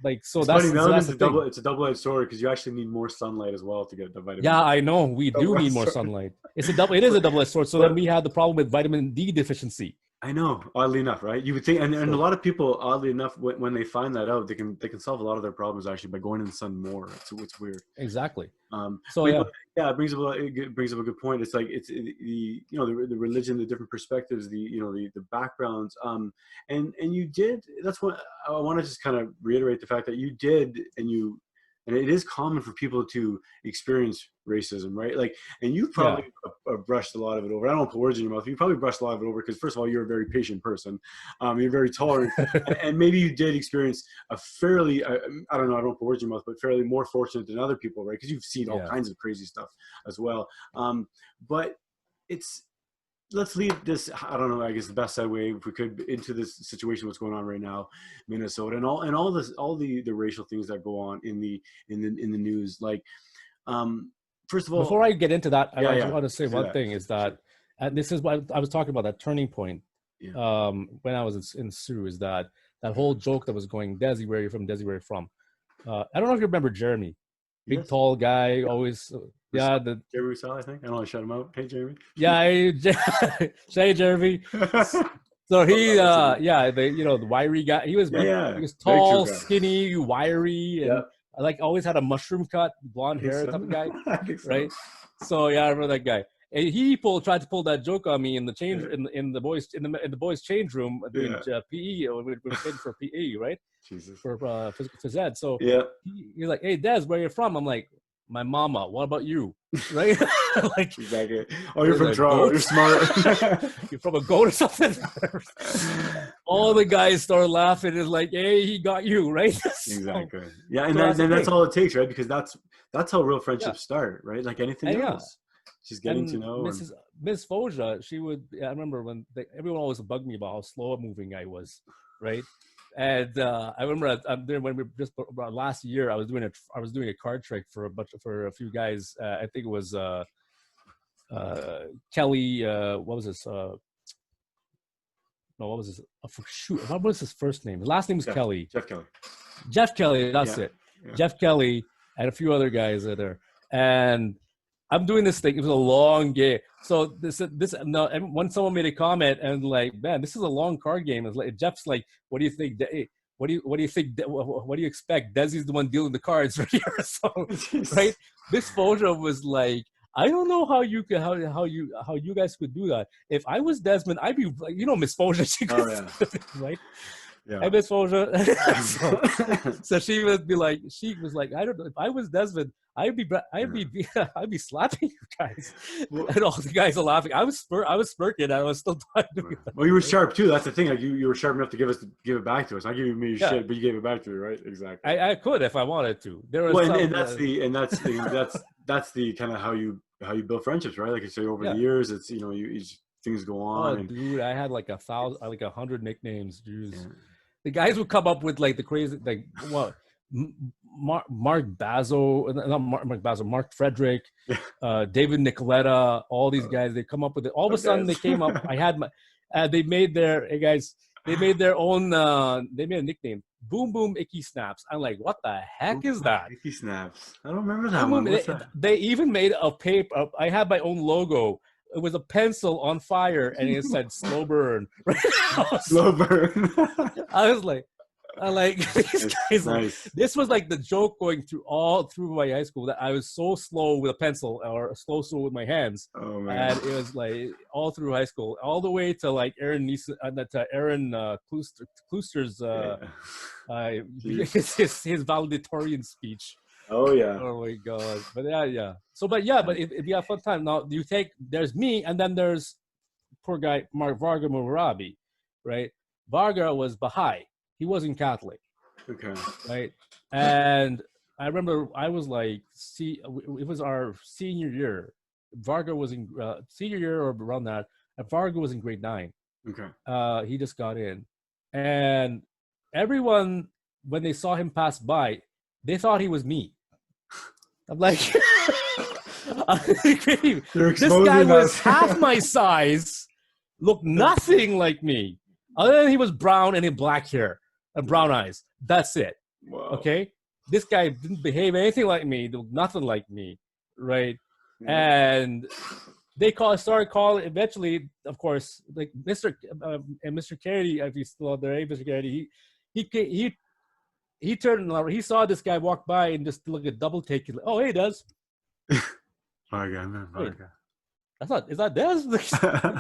It's funny, melanin's it's a double-edged sword, because you actually need more sunlight as well to get the vitamin. Yeah, I know, we do need more sunlight. It is a double-edged sword. So then we have the problem with vitamin D deficiency. I know, oddly enough, right? You would think, and a lot of people, oddly enough, when they find that out, they can solve a lot of their problems actually by going in the sun more. It's weird. Exactly. It brings up a good point. It's like it's the religion, the different perspectives, the backgrounds, and you did. That's what I want to just kind of reiterate, the fact that you did, and it is common for people to experience racism, right? Like, and you probably brushed a lot of it over. I don't want to put words in your mouth. You probably brushed a lot of it over because, first of all, you're a very patient person. You're very tolerant. And maybe you did experience a fairly, I don't know, I don't want to put words in your mouth, but fairly more fortunate than other people, right? Because you've seen all kinds of crazy stuff as well. But let's leave this, I don't know, I guess the best segue, if we could, into this situation, what's going on right now, Minnesota, and all the racial things that go on in the news. Like, first of all, before I get into that, I just want to say one thing is that, and this is what I was talking about, that turning point when I was in Sioux, is that whole joke that was going, Desi, where are you from? Desi, where are you from? I don't know if you remember Jeremy, big tall guy, always. Jeremy Roussel, I think. I don't want to shut him out. Hey, Jeremy. Hey, Jeremy. So he, the wiry guy. He was tall, skinny, wiry, and like always had a mushroom cut, blonde hair type of guy, right? So I remember that guy. And he tried to pull that joke on me in the change in the boys change room doing PE. We were waiting for PE, right? Jesus. For physical phys ed. So he's like, "Hey, Des, where you from?" I'm like, "My mama. What about you?" Right? Like, exactly. Oh, you're from Toronto. You're smart. You're from a goat or something. All the guys start laughing. It's like, "Hey, he got you," right? Exactly. Yeah, and then that's all it takes, right? Because that's how real friendships start, right? Like anything else. She's getting to know. Miss Foja, she would. I remember when everyone always bugged me about how slow moving I was, right? And I remember when we just last year, I was doing a card trick for a few guys. I think it was Kelly. What was this? No, what was this? Shoot, what was his first name? His last name was Kelly. Jeff Kelly. That's it. Yeah. Jeff Kelly and a few other guys there. And I'm doing this thing. It was a long game. So and when someone made a comment and like, "Man, this is a long card game," it's like Jeff's like, "What do you think? What do you think? What do you expect? Desi's the one dealing the cards right here." So, right? This photo was like, I don't know how you guys could do that. If I was Desmond, I'd be like, Miss Foja, she could, right? Yeah. I Miss Foja. So she was like, I don't know. If I was Desmond, I'd be slapping you guys. And all the guys are laughing. I was smirking. I was still trying to do that. Well, you were sharp too. That's the thing. Like you were sharp enough to give it back to us. I gave me shit, but you gave it back to me, right? Exactly. I could if I wanted to. That's the kind of how you build friendships, right? Like you say, over the years, it's things go on. Oh, dude, I had like 100 nicknames. Jeez. Yeah. The guys would come up with like the crazy, like what? Mark Bazo, not Mark Bazo, Mark Frederick, David Nicoletta, all these guys, they come up with it. All of a sudden they came up, they made their own, they made a nickname, Boom Boom Icky Snaps. I'm like, what the heck is that? Icky Snaps. I don't remember that one. What's that? They even made a paper, I had my own logo. It was a pencil on fire and it said slow burn. Right? Slow burn. I was like, Like these guys, Nice. this was like the joke going all through my high school that I was so slow with a pencil or slow with my hands, Oh man. and it was like all through high school, all the way to like Aaron Klooster's his valedictorian speech. Oh yeah. Oh my god! But yeah. So, but if you have fun time now, you take there's me, and then there's poor guy Mark Varga Murabi, right? Varga was Baha'i. He wasn't Catholic. Okay. Right. And I remember I was like, it was our senior year. Varga was in senior year or around that. And Varga was in grade 9. Okay. He just got in. And everyone, when they saw him pass by, they thought he was me. I'm like, this guy was half my size, looked nothing like me. Other than he was brown and had black hair and brown eyes. That's it. Wow. Okay? This guy didn't behave anything like me, looked nothing like me, right? Yeah. And they started calling, eventually, of course, like Mr. Kennedy, if he's still out there, hey, Mr. Kennedy, he turned around, he saw this guy walk by and just look at double take. Like, oh, hey, Des. Varga, man, Varga. Is that Des?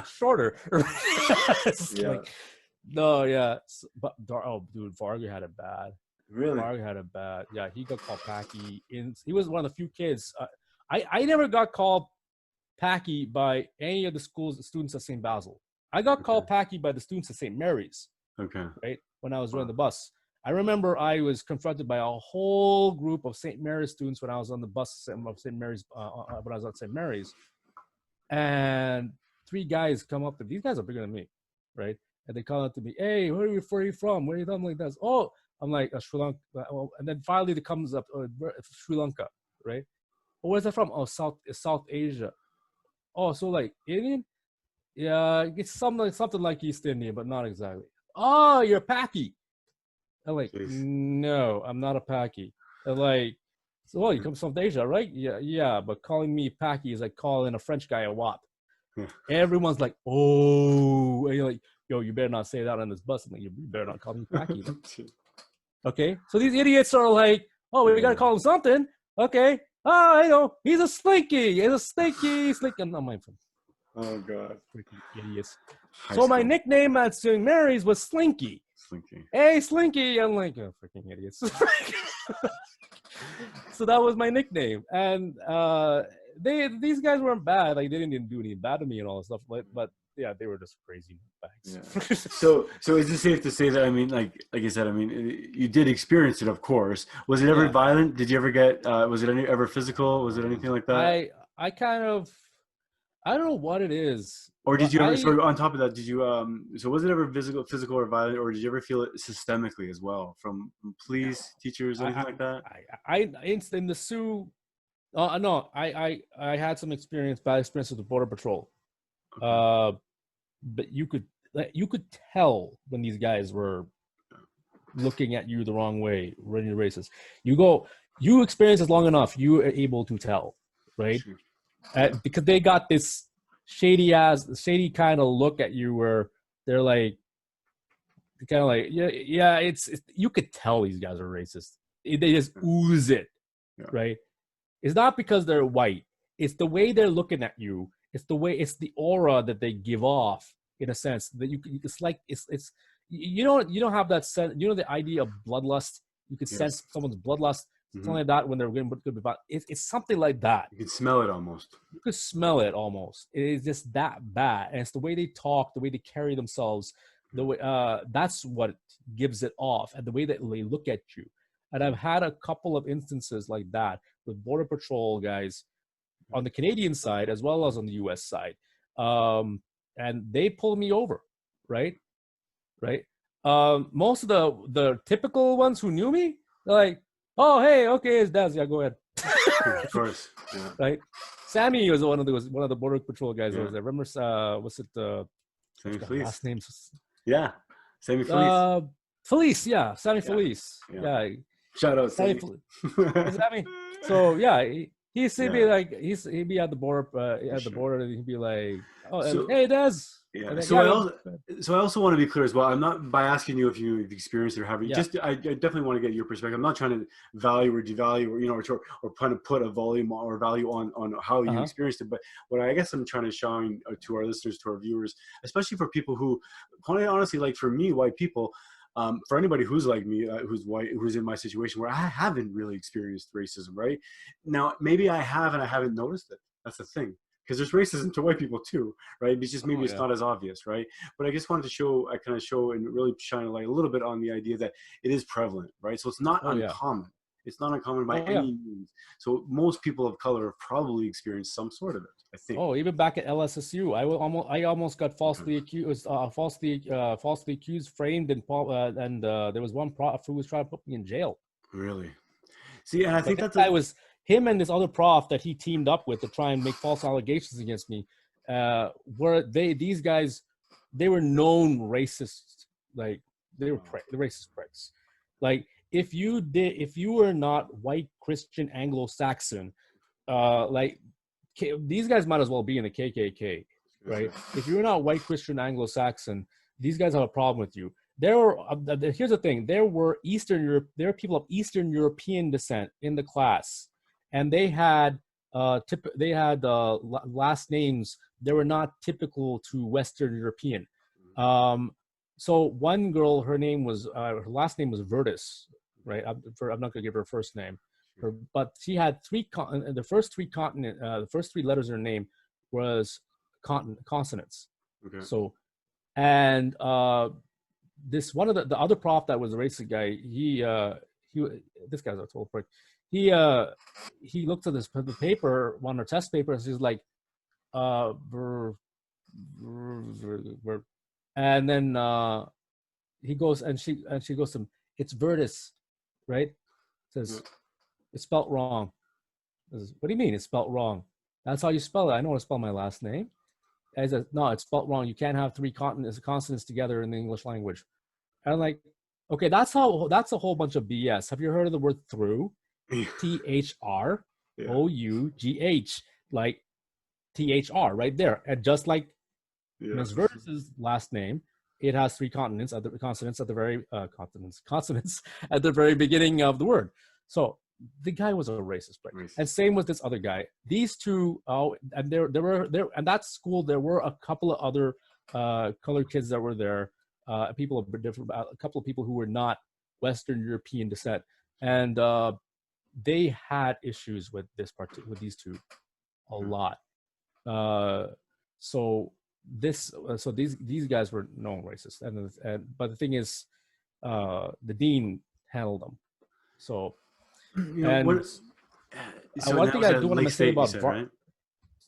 Shorter. Yeah. Like, no, yeah. But, oh, dude, Varga had it bad. Really? Varga had it bad. Yeah, he got called Packy. He was one of the few kids. I never got called Packy by any of the students at St. Basil. I got called Packy by the students at St. Mary's. Okay. Right? When I was running the bus. I remember I was confronted by a whole group of St. Mary's students when I was on the bus of St. Mary's, when I was at St. Mary's. And 3 guys come up to these guys are bigger than me, right? And they call out to me, hey, where are you from? Where are you from? Like this. Oh, I'm like, Sri Lanka. And then finally it comes up, Sri Lanka, right? Oh, where's that from? Oh, South Asia. Oh, so like Indian? Yeah, it's something like East Indian, but not exactly. Oh, you're Packy. I'm like, no, I'm not a Packy. They're like, so well, you come from South Asia, right? Yeah, but calling me Packy is like calling a French guy a wop. Everyone's like, oh, and you're like, yo, you better not say that on this bus. I'm like, you better not call me Packy. Okay, so these idiots are like, oh, we gotta call him something. Okay, oh, I know, he's a slinky. He's a slinky. I'm not my friend. Oh god, freaking idiots. So my nickname at St. Mary's was Slinky. Slinky. Hey, Slinky. I'm like, oh, freaking idiots. So that was my nickname, and these guys weren't bad. Like they didn't do any bad to me and all that stuff. But yeah, they were just crazy bags. Yeah. So is it safe to say that, I mean, like I said, I mean, you did experience it, of course. Was it ever violent? Did you ever get? Was it ever physical? Was it anything like that? I kind of, I don't know what it is. Or did you ever? So on top of that, did you? So was it ever physical or violent, or did you ever feel it systemically as well from police, teachers, anything like that? In the Sioux. No, I had some bad experience with the Border Patrol. Okay. But you could tell when these guys were looking at you the wrong way, running your races. You experience this long enough, you are able to tell, right? Sure. Because they got this shady kind of look at you where they're like, kind of like, yeah, it's you could tell these guys are racist. They just ooze it, right? It's not because they're white. It's the way they're looking at you. It's the aura that they give off, in a sense that it's like it's you don't have that sense. You know the idea of bloodlust. You can sense someone's bloodlust, something like that when they're going to be bad. It's something like that. You can smell it almost. You can smell it almost. It is just that bad, and it's the way they talk, the way they carry themselves, the way that's what gives it off, and the way that they look at you. And I've had a couple of instances like that with Border Patrol guys on the Canadian side as well as on the U.S. side, and they pull me over, right? Most of the typical ones who knew me, they're like, "Oh, hey, okay, it's Daz. Yeah, go ahead." Of course, yeah. Right? Sammy was one of the Border Patrol guys. Yeah. I remember, what's it? Sammy Felice. Last names. Yeah, Sammy Felice. Felice, yeah, Sammy Felice. Yeah. Shout out Sammy. Sammy. So yeah, he'd be like, he'd be at the border, and he'd be like, "Oh, hey, Des." Yeah. So So I also want to be clear as well. I'm not by asking you if you've experienced it or have you. Yeah. Just I definitely want to get your perspective. I'm not trying to value or devalue or or trying to put a volume or value on how you Uh-huh. experienced it. But what I guess I'm trying to show to our listeners, to our viewers, especially for people who, quite honestly, like for me, white people. For anybody who's like me, who's white, who's in my situation where I haven't really experienced racism, right? Now, maybe I have and I haven't noticed it. That's the thing. Because there's racism to white people too, right? It's just maybe Oh it's yeah. not as obvious, right? But I just wanted to show and really shine a light a little bit on the idea that it is prevalent, right? So it's not Oh yeah. uncommon. It's not uncommon by Oh yeah. any means. So most people of color have probably experienced some sort of it, I think. Oh, even back at LSSU, I almost got falsely accused, falsely accused, framed, and there was one prof who was trying to put me in jail. Really? See, and I But think this that's guy was him and this other prof that he teamed up with to try and make false allegations against me. These guys, they were known racists. Like they were the racist pricks. Like if you were not white Christian Anglo-Saxon, like these guys might as well be in the KKK, right? If you're not white Christian Anglo-Saxon, these guys have a problem with you. Here's the thing: there were people of Eastern European descent in the class, and they had last names that were not typical to Western European. So one girl, her last name was Vertis, right? I'm not gonna give her a first name. But she had the first three letters of her name was consonants. okay. So, and this one of the other prof that was a racist guy, this guy's a total prick. He looked at the paper, one of her test papers, he's like, and then he goes and she goes to him, it's Vertis, right? Says, it's spelt wrong. Says, what do you mean it's spelt wrong? That's how you spell it. I know how to spell my last name. And he says, no, it's spelt wrong. You can't have three consonants together in the English language. And I'm like, okay, that's a whole bunch of BS. Have you heard of the word through? THROUGH, like THR right there. And just like Ms. Vertis's last name, it has three consonants at the very consonants at the very beginning of the word. So the guy was a racist, right? And same with this other guy. These two, and there were and that school there were a couple of other colored kids that were there, a couple of people who were not Western European descent, and they had issues with these two a lot. So these guys were known racist, but the thing is, the dean handled them. So, one thing I do want to say about right?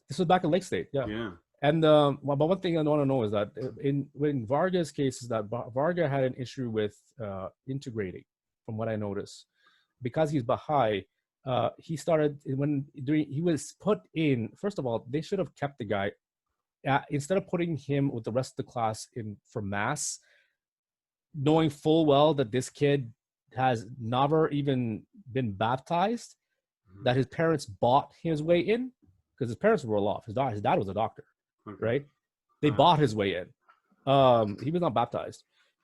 This was back in Lake State, yeah. And but one thing I want to know is that in Varga's case is that Varga had an issue with integrating, from what I noticed, because he's Baha'i. He started he was put in. First of all, they should have kept the guy instead of putting him with the rest of the class in for mass, knowing full well that this kid has never even been baptized, that his parents bought his way in, because his parents were well off. His dad was a doctor, right? They bought his way in. He was not baptized.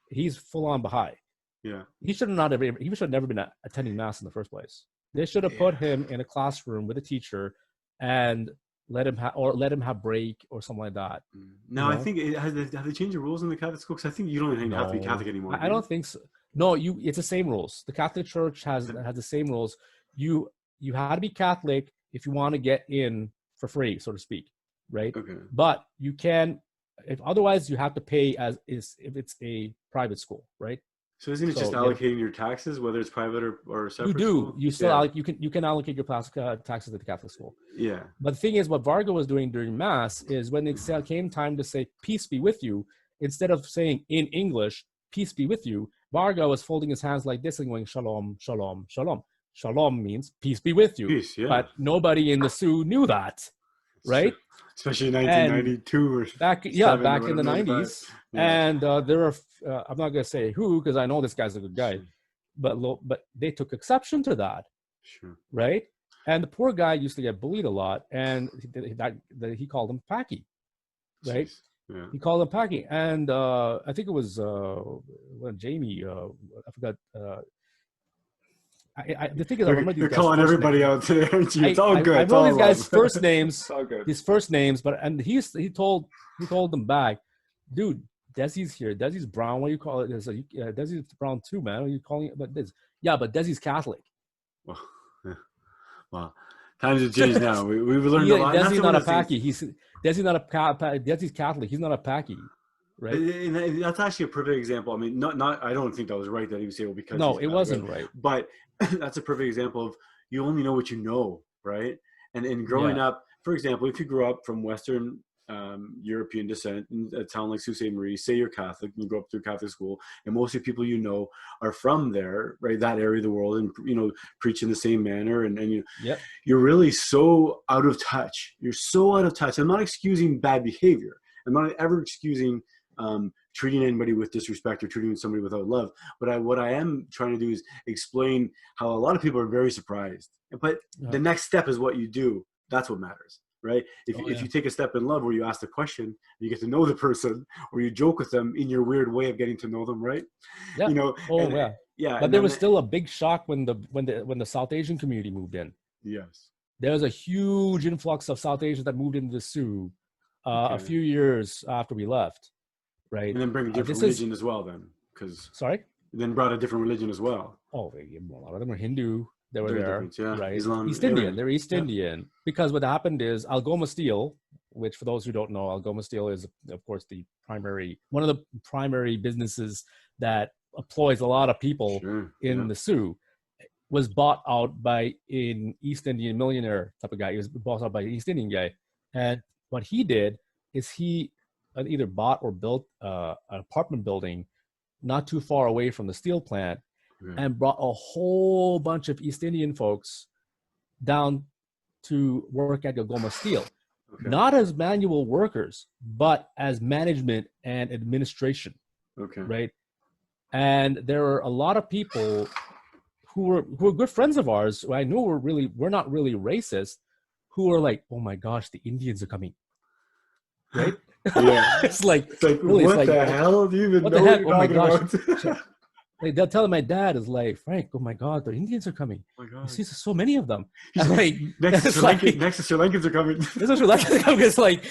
He's full on Baha'i. Yeah. He should have never been attending mass in the first place. They should have put him in a classroom with a teacher and let him have break or something like that. No, I think have they changed the rules in the Catholic school? Because I think you don't even have to be Catholic anymore. I don't think so. No, it's the same rules. The Catholic Church has the same rules. You have to be Catholic if you want to get in for free, so to speak, right? Okay. But you can, if otherwise you have to pay if it's a private school, right? So isn't it just allocating your taxes, whether it's private or separate? You do. School? You still you can allocate your taxes at the Catholic school. Yeah. But the thing is, what Varga was doing during Mass is when it came time to say "Peace be with you," instead of saying in English "Peace be with you," Varga was folding his hands like this and going "Shalom, shalom, shalom." Shalom means peace be with you. Peace, yeah. But nobody in the Sioux knew that, right? Especially in 1992 or back in the 90s. Yeah. And there are, I'm not going to say who, because I know this guy's a good guy, but they took exception to that, right? And the poor guy used to get bullied a lot, and he called him Packy, right? Yeah. He called them packing, and I think it was Jamie. I forgot. The thing is, I remember these You're guys' calling first everybody names. out today, aren't you? It's all good. I It's know all these guys' love. first names. It's all good. His first names, but he told them back, dude. Desi's here. Desi's brown. What do you call it? Desi's brown too, man. What are you calling it? But this, yeah, but Desi's Catholic. Well, yeah. Well, times have changed now. We've learned a lot. Desi's not a Paki. Desi's not a Desi's Catholic. He's not a Paki, right? And that's actually a perfect example. I mean, not. I don't think that was right that he was able because no, it wasn't right. But that's a perfect example of you only know what you know, right? And growing up, for example, if you grew up from Western European descent in a town like Sault Ste. Marie, say you're Catholic, and you grow up through Catholic school, and most of the people you know are from there, right? That area of the world, and preach in the same manner, and you're really so out of touch. You're so out of touch. I'm not excusing bad behavior. I'm not ever excusing treating anybody with disrespect or treating somebody without love. But what I am trying to do is explain how a lot of people are very surprised. But the next step is what you do. That's what matters. Right? If you take a step in love where you ask the question, you get to know the person, or you joke with them in your weird way of getting to know them, right? Yeah. Yeah. But there was still a big shock when the South Asian community moved in. Yes. There was a huge influx of South Asians that moved into the Sioux a few years after we left, right? And then bring a different religion as well, then, then brought a different religion as well. Oh, a lot of them are Hindu. They were there, right? Islam, East Indian. They're East Indian. Because what happened is Algoma Steel, which for those who don't know, Algoma Steel is, of course, one of the primary businesses that employs a lot of people in the Sioux, was bought out by an East Indian millionaire type of guy. He was bought out by an East Indian guy. And what he did is he either bought or built an apartment building not too far away from the steel plant, and brought a whole bunch of East Indian folks down to work at Algoma Steel. Not as manual workers, but as management and administration. Right? And there were a lot of people who were good friends of ours, who I know we're not really racist, who were like, oh my gosh, the Indians are coming. Right? It's like really, what the hell? Do you even know what you're talking about? Like they'll tell my dad is like, Frank, oh my God, the Indians are coming. Oh my God. You see so many of them. Like, next to Sri Lankans are coming. Next to Sri Lankans are coming. It's like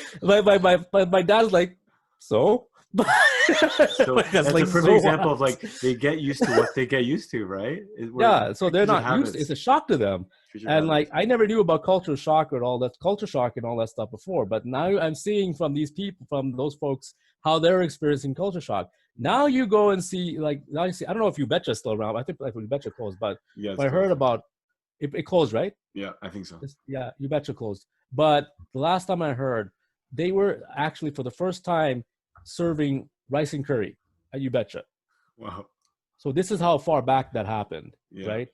my dad's like, so? That's like a perfect example of like they get used to what they get used to, right? So they're not used. It's a shock to them. And like I never knew about culture shock and all that stuff before, but now I'm seeing from those folks how they're experiencing culture shock. Now you go and see, I don't know if You Betcha is still around. I think You Betcha closed, but I heard about it closed, right? Yeah, I think so. You Betcha closed. But the last time I heard, they were actually for the first time serving rice and curry at You Betcha. Wow. So this is how far back that happened, right?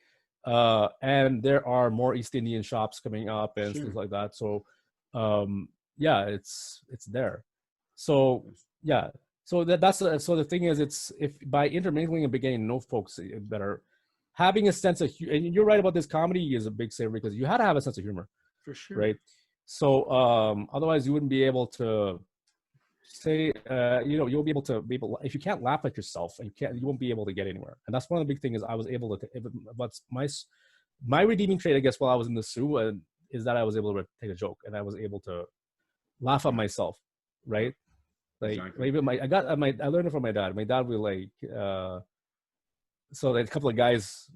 And there are more East Indian shops coming up and things like that. So, it's there. So, So so the thing is, if by intermingling and beginning, no folks better having a sense of, and you're right about this, comedy is a big saver because you had to have a sense of humor, for sure, right? So otherwise you wouldn't be able to say, you won't be able to if you can't laugh at yourself, you won't be able to get anywhere. And that's one of the big things is I was able to. What's my redeeming trait, I guess, while I was in the Sioux, is that I was able to take a joke and I was able to laugh at myself, right? Like maybe I learned it from my dad. My dad would like so a couple of guys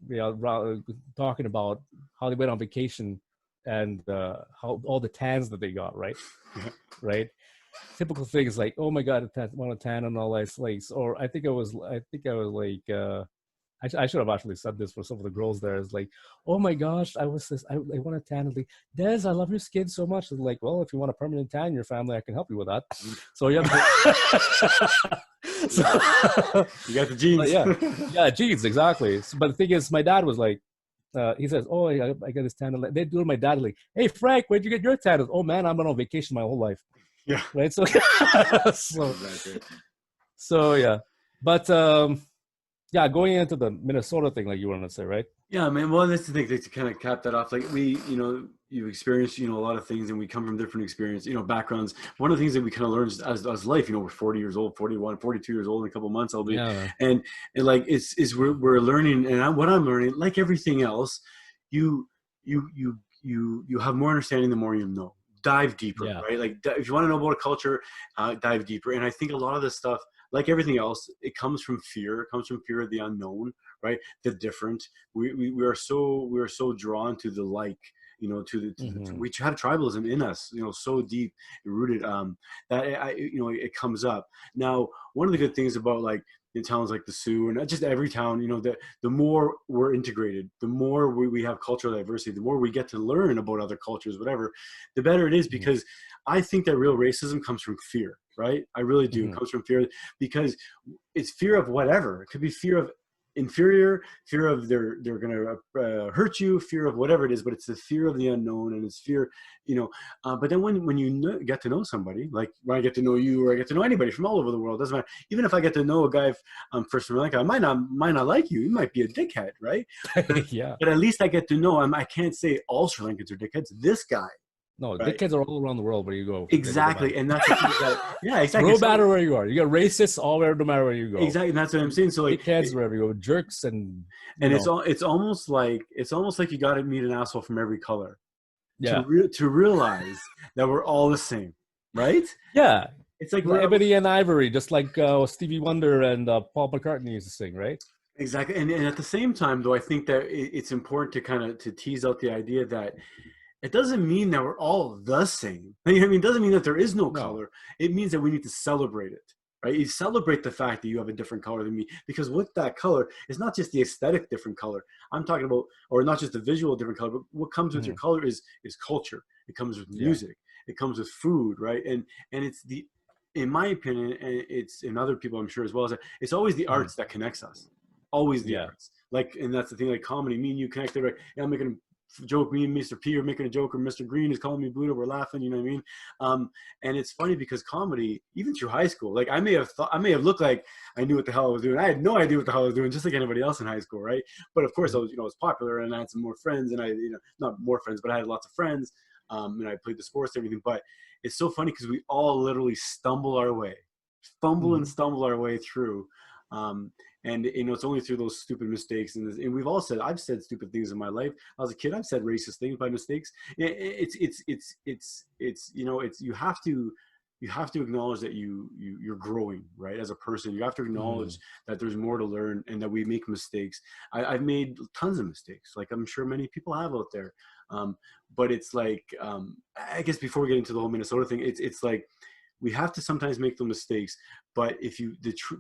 talking about how they went on vacation and how all the tans that they got, right? Right? Typical things like, oh my God, I want a tan and all that, like, or I think I was like I should have actually said this for some of the girls there. It's like, oh my gosh, I want a tan. Like, Des, I love your skin so much. It's like, well, if you want a permanent tan in your family, I can help you with that. So yeah, you got the genes. Yeah, genes, exactly. But the thing is, my dad was like, he says, oh, I got this tan. They do my dad like, hey Frank, where'd you get your tan? Oh man, I've been on vacation my whole life. Yeah. Right. So yeah, but. Yeah, going into the Minnesota thing, like you want to say, right? Yeah, man. Well, that's the thing, to kind of cap that off. Like you've experienced, a lot of things, and we come from different experience, backgrounds. One of the things that we kind of learn as life, we're 40 years old, 41, 42 years old in a couple of months, I'll be. Yeah. And like, we're learning, and what I'm learning, like everything else, you, you have more understanding the more you know. Dive deeper, Yeah. right? Like, if you want to know about a culture, dive deeper. And I think a lot of this stuff, like everything else, it comes from fear. It comes from fear of the unknown, right? The different. We are so drawn to the like, we have tribalism in us, so deep rooted, that it comes up. Now, one of the good things about, like, in towns like the Sioux, and not just every town, the more we're integrated, the more we have cultural diversity, the more we get to learn about other cultures, whatever, the better it is. Because I think that real racism comes from fear, right? I really do. It comes from fear, because it's fear of whatever. It could be fear of inferior, fear of they're gonna hurt you, fear of whatever it is, but it's the fear of the unknown, and it's fear, but then when you get to know somebody, like when I get to know you, or I get to know anybody from all over the world, doesn't matter. Even if I get to know a guy from Sri Lanka, I might not like you. You might be a dickhead, right? Yeah. But at least I get to know him. I can't say all Sri Lankans are dickheads. This guy. No, right? dickheads are all around the world where you go. Exactly, and that's the thing yeah, exactly. No matter where you are, you got racists all over, no matter where you go. Exactly, and that's what I'm saying. So, like, dickheads wherever you go, jerks, and it's almost like you got to meet an asshole from every color, yeah, to realize that we're all the same, right? Yeah, it's like ebony and ivory, just like Stevie Wonder and Paul McCartney used to sing, right? Exactly, and at the same time, though, I think that it's important to kind of tease out the idea that it doesn't mean that we're all the same. I mean, it doesn't mean that there is no color. It means that we need to celebrate it, right? You celebrate the fact that you have a different color than me, because with that color, it's not just the aesthetic different color. I'm talking about, or not just the visual different color, but what comes with your color is culture. It comes with music. It comes with food, right? And it's in my opinion, and it's in other people, I'm sure as well, is that it's always the arts that connects us. Always the arts. Like, and that's the thing, like comedy, me and you connected, right? Yeah, I'm making a joke, me and Mr. P are making a joke, or Mr. Green is calling me Buddha, we're laughing, you know what I mean? And it's funny because comedy, even through high school, like I may have looked like I knew what the hell I was doing. I had no idea what the hell I was doing, just like anybody else in high school, right? But of course I was popular, and I had some more friends, and I, not more friends, but I had lots of friends, and I played the sports and everything. But it's so funny because we all literally fumble and stumble our way through. And it's only through those stupid mistakes, and I've said stupid things in my life. I was a kid, I've said racist things by mistakes. You have to acknowledge that you're growing, right? As a person, you have to acknowledge that there's more to learn, and that we make mistakes. I've made tons of mistakes, like I'm sure many people have out there. But it's like, I guess before we get into the whole Minnesota thing, it's like, we have to sometimes make the mistakes, but if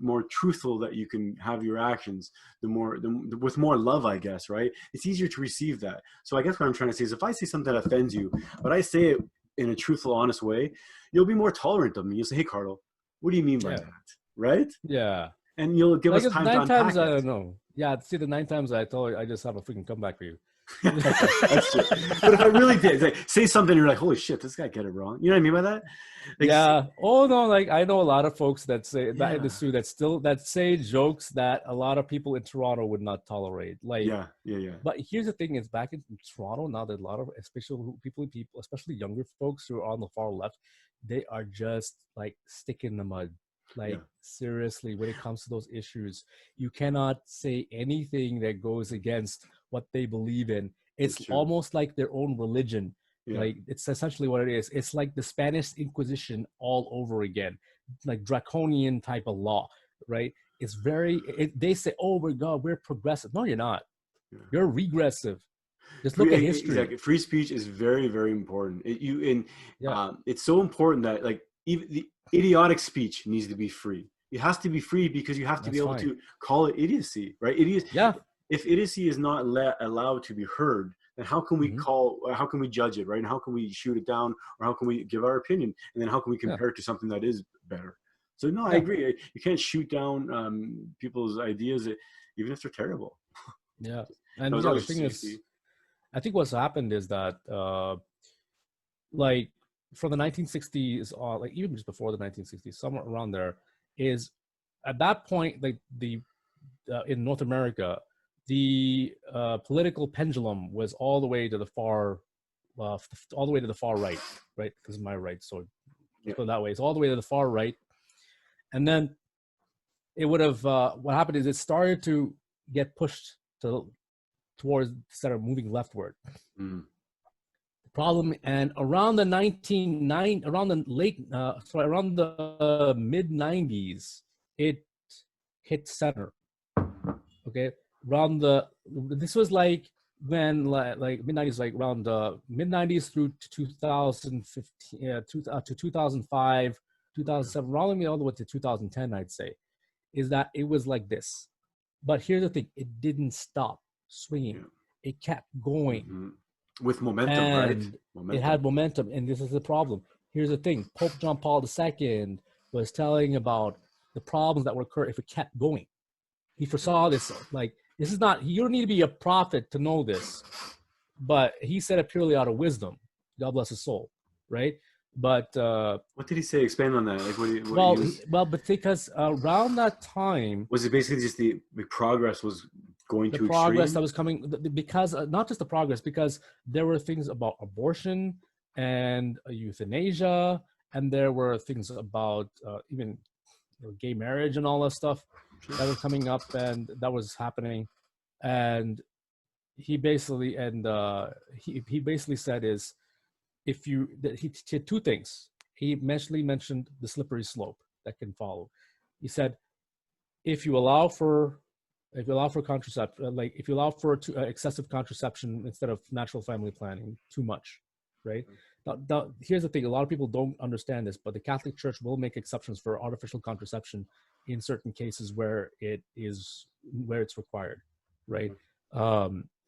more truthful that you can have your actions, with more love, I guess, right? It's easier to receive that. So I guess what I'm trying to say is, if I say something that offends you, but I say it in a truthful, honest way, you'll be more tolerant of me. You'll say, "Hey, Carlo, what do you mean by that?" Right? Yeah. And you'll give us time to unpack 9 times, it. I don't know. Yeah, see, the 9 times I told you, I just have a freaking comeback for you. That's true. But if I really did, like, say something, you're like, "Holy shit, this guy get it wrong." You know what I mean by that? Like, yeah. Oh no, like I know a lot of folks that say that in the Sioux that say jokes that a lot of people in Toronto would not tolerate. Like, yeah. But here's the thing: is back in Toronto now, that a lot of especially people, especially younger folks who are on the far left, they are just like stick in the mud. Like, seriously, when it comes to those issues, you cannot say anything that goes against what they believe in. It's almost like their own religion. Like, it's essentially what it is. It's like the Spanish Inquisition all over again, like draconian type of law, right? It's they say, "Oh my God, we're progressive." No, you're not. You're regressive. Just look at history. Exactly. Free speech is very, very important. It's so important that, like, even the idiotic speech needs to be free. It has to be free, because you have to be able to call it idiocy, right? If idiocy is not allowed to be heard, then how can we how can we judge it, right? And how can we shoot it down, or how can we give our opinion, and then how can we compare it to something that is better? So no, I agree. You can't shoot down people's ideas, even if they're terrible. Yeah, and the thing is, I think what's happened is that, like, from the 1960s on, like even just before the 1960s, somewhere around there, is at that point, like in North America, the political pendulum was all the way to the far, all the way to the far right, right? Because my right, so Yeah. put it that way. It's all the way to the far right, and then it would have. What happened is it started to get pushed towards instead of moving leftward. Mm. The problem, and around the around the mid 90s, it hit center. Okay, this was like when like mid 90s, like around mid 90s through 2015 to 2005, 2007, rolling all the way to 2010, I'd say, is that it was like this. But here's the thing, it didn't stop swinging. Yeah. It kept going. Mm-hmm. With momentum, and right? It had momentum, and this is the problem. Here's the thing, Pope John Paul II was telling about the problems that would occur if it kept going. He foresaw this, like, this is not, you don't need to be a prophet to know this, but he said it purely out of wisdom. God bless his soul, right? But what did he say? Expand on that. Like, but because around that time, was it basically just the progress was going to progress extreme? that was coming, because not just the progress, because there were things about abortion and euthanasia, and there were things about even gay marriage and all that stuff that was coming up and that was happening. And he basically he basically said is, if you, he had two things. He mentioned the slippery slope that can follow. He said, if you allow for contraception, like if you allow for excessive contraception instead of natural family planning, too much, right? Now, here's the thing, a lot of people don't understand this, but the Catholic Church will make exceptions for artificial contraception in certain cases where it's required, right?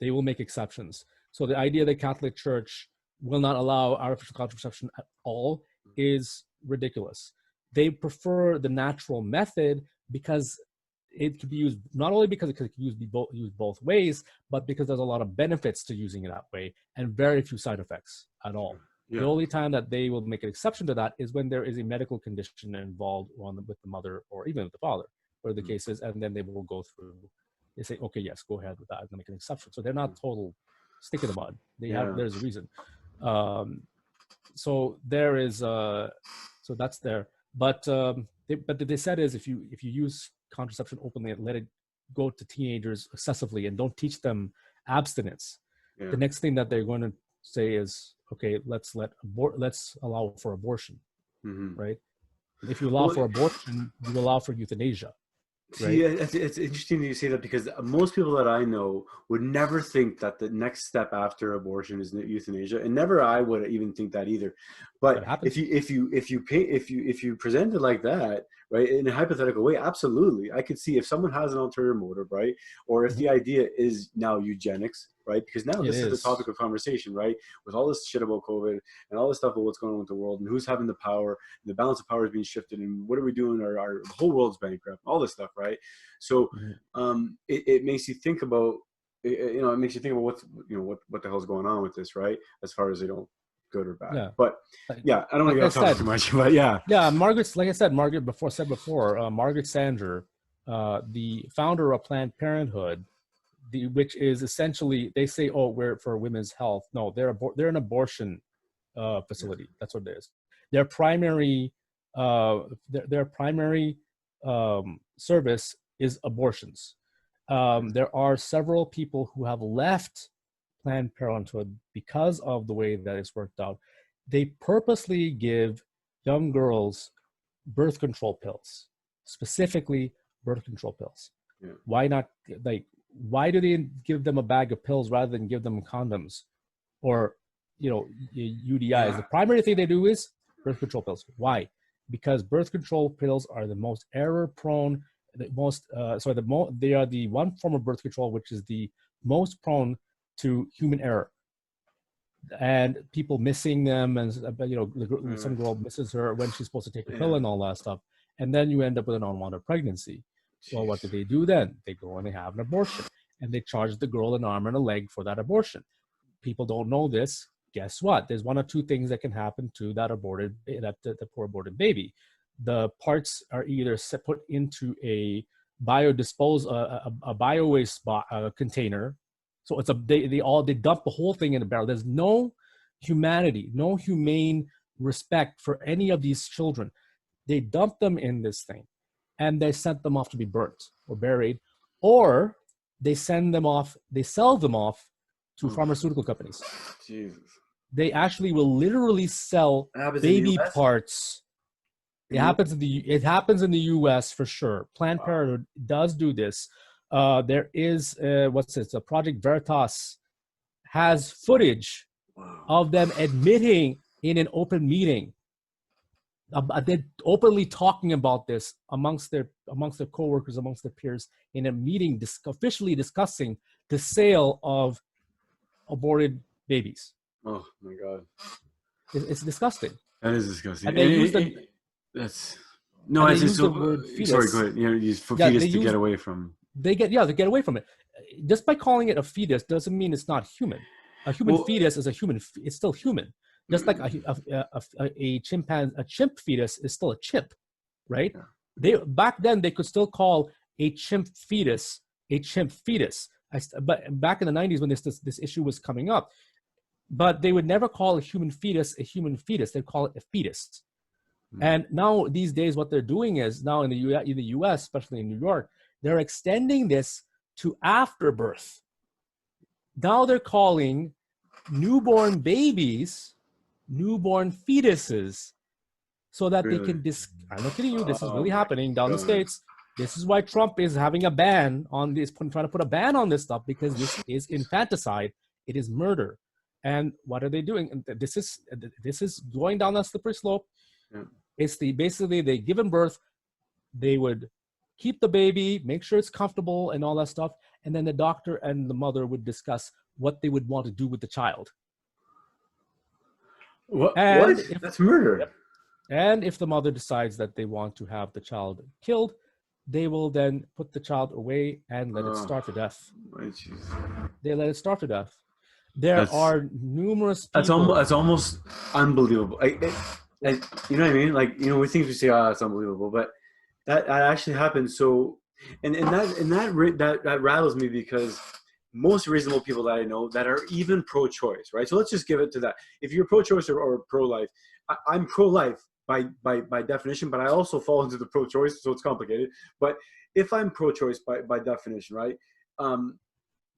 They will make exceptions. So the idea that Catholic Church will not allow artificial contraception at all is ridiculous. They prefer the natural method because it could be used, not only because it could be used both ways, but because there's a lot of benefits to using it that way and very few side effects at all. Yeah. The only time that they will make an exception to that is when there is a medical condition involved with the mother or even with the father, where the case is, and then they will go through. They say, okay, yes, go ahead with that, and make an exception. So they're not total stick in the mud. There's a reason. So there is, so that's there. But they said is, if you use contraception openly and let it go to teenagers excessively and don't teach them abstinence, the next thing that they're going to say is, okay, let's allow for abortion, right? If you allow for abortion, you allow for euthanasia. See, right? it's interesting that you say that, because most people that I know would never think that the next step after abortion is euthanasia, and never I would even think that either. But if you present it like that, right, in a hypothetical way, absolutely, I could see if someone has an ulterior motive, right, or if the idea is now eugenics, right, because now this is the topic of conversation, right, with all this shit about COVID and all this stuff about what's going on with the world and who's having the power, and the balance of power is being shifted, and what are we doing? Our the whole world's bankrupt, all this stuff, right? So it makes you think about, it makes you think about what the hell's going on with this, right, as far as good or bad. But I don't want to get off too much, but Margaret's, like I said, Margaret said before, Margaret Sanger, the founder of Planned Parenthood, which is essentially, they say, oh, we're for women's health. No, they're an abortion facility. That's what it is. Their primary service is abortions. There are several people who have left Planned Parenthood because of the way that it's worked out. They purposely give young girls birth control pills, specifically birth control pills. Why not? Why do they give them a bag of pills rather than give them condoms or UDIs? The primary thing they do is birth control pills. Why? Because birth control pills are the most error-prone, they are the one form of birth control which is the most prone to human error, and people missing them, and some girl misses her when she's supposed to take a pill and all that stuff, and then you end up with an unwanted pregnancy. Well, what do they do then? They go and they have an abortion, and they charge the girl an arm and a leg for that abortion. People don't know this. Guess what? There's one or two things that can happen to that the poor aborted baby. The parts are either put into a a bio waste container. So it's they dump the whole thing in a barrel. There's no humanity, no humane respect for any of these children. They dump them in this thing, and they sent them off to be burnt or buried, or they sell them off to pharmaceutical companies. Jesus. They actually will literally sell baby parts. It happens in the U.S. for sure. Planned Parenthood does do this. There is Project Veritas has footage of them admitting in an open meeting. They're openly talking about this amongst their coworkers, amongst their peers, in a meeting, officially discussing the sale of aborted babies. Oh my God, it's disgusting. That is disgusting. And they use the word fetus. Sorry, go ahead. Use fetus to get away from. They get away from it. Just by calling it a fetus doesn't mean it's not human. A human fetus is a human. It's still human. Just like a chimp fetus is still a chimp, right? Yeah. Back then they could still call a chimp fetus a chimp fetus. But back in the 90s when this issue was coming up, but they would never call a human fetus a human fetus. They'd call it a fetus. Mm-hmm. And now these days, what they're doing is now in the U.S., especially in New York, they're extending this to afterbirth. Now they're calling newborn babies newborn fetuses, so that they can I'm not kidding you, this is really happening down the States. This is why Trump is having a ban on this, trying to put a ban on this stuff, because this is infanticide. It is murder. And what are they doing? This is going down that slippery slope. Yeah. It's basically they give him birth, they would keep the baby, make sure it's comfortable and all that stuff, and then the doctor and the mother would discuss what they would want to do with the child. What? That's murder. Yep. And if the mother decides that they want to have the child killed, they will then put the child away and let it starve to death. They let it starve to death. There are numerous people. That's almost unbelievable. You know what I mean? Like, we think we say, it's unbelievable, but that actually happens. So, and that rattles me, because most reasonable people that I know that are even pro-choice, right? So let's just give it to that. If you're pro-choice or pro-life, I'm pro-life by definition, but I also fall into the pro-choice, so it's complicated. But if I'm pro-choice by definition, right,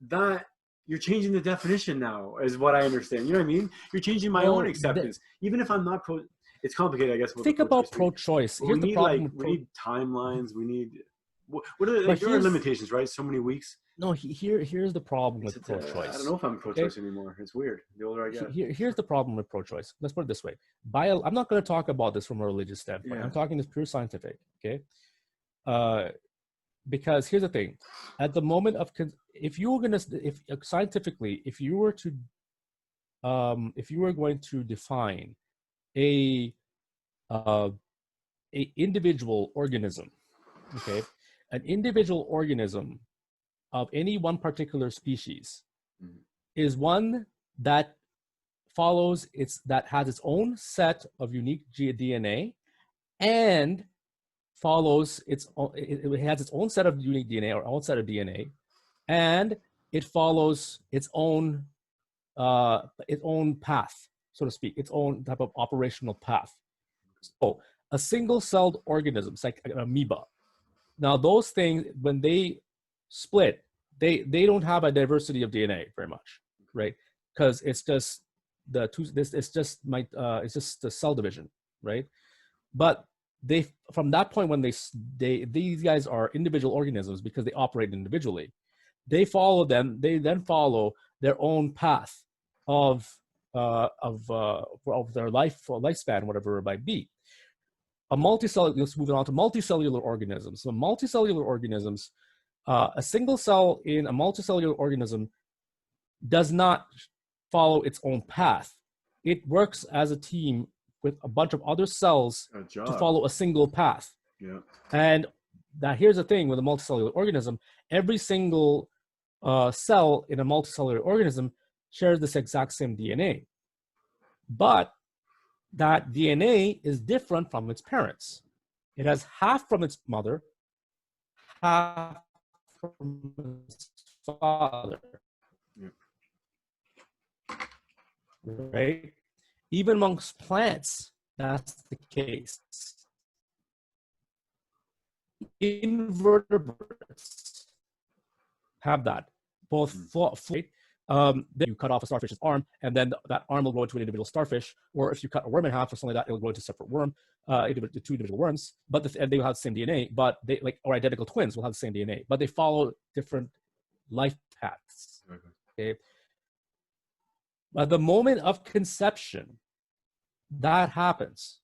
that you're changing the definition now, is what I understand. You know what I mean? You're changing my own acceptance. Even if I'm not pro, it's complicated, I guess. Think about pro-choice. Here's the problem. We need timelines. We need. What are there are limitations, right? So many weeks. No, here's the problem with pro-choice. I don't know if I'm pro-choice anymore. It's weird. The older I get. Here's the problem with pro-choice. Let's put it this way. I'm not going to talk about this from a religious standpoint. Yeah. I'm talking this pure scientific. Okay. Because here's the thing. At the moment of, if you were going to define a individual organism, okay, an individual organism of any one particular species is one that has its own set of unique DNA and it has its own set of unique DNA or own set of DNA, and it follows its own path, so to speak, its own type of operational path. So a single-celled organism, it's like an amoeba. Now those things, when they split, they don't have a diversity of DNA very much, right? Because it's just it's just the cell division, right? But from that point when these guys are individual organisms because they operate individually, they then follow their own path of their lifespan, whatever it might be. Let's move on to multicellular organisms. So multicellular organisms, a single cell in a multicellular organism does not follow its own path. It works as a team with a bunch of other cells to follow a single path. Yeah. And here's the thing with a multicellular organism: every single cell in a multicellular organism shares this exact same DNA, but that DNA is different from its parents. It has half from its mother, half from his father. Yeah. Right? Even amongst plants, that's the case. Invertebrates have that. Both then you cut off a starfish's arm, and then that arm will grow into an individual starfish. Or if you cut a worm in half or something like that, it'll grow into a separate worm, two individual worms. But and they will have the same DNA, but they or identical twins will have the same DNA, but they follow different life paths. Okay. At the moment of conception, that happens.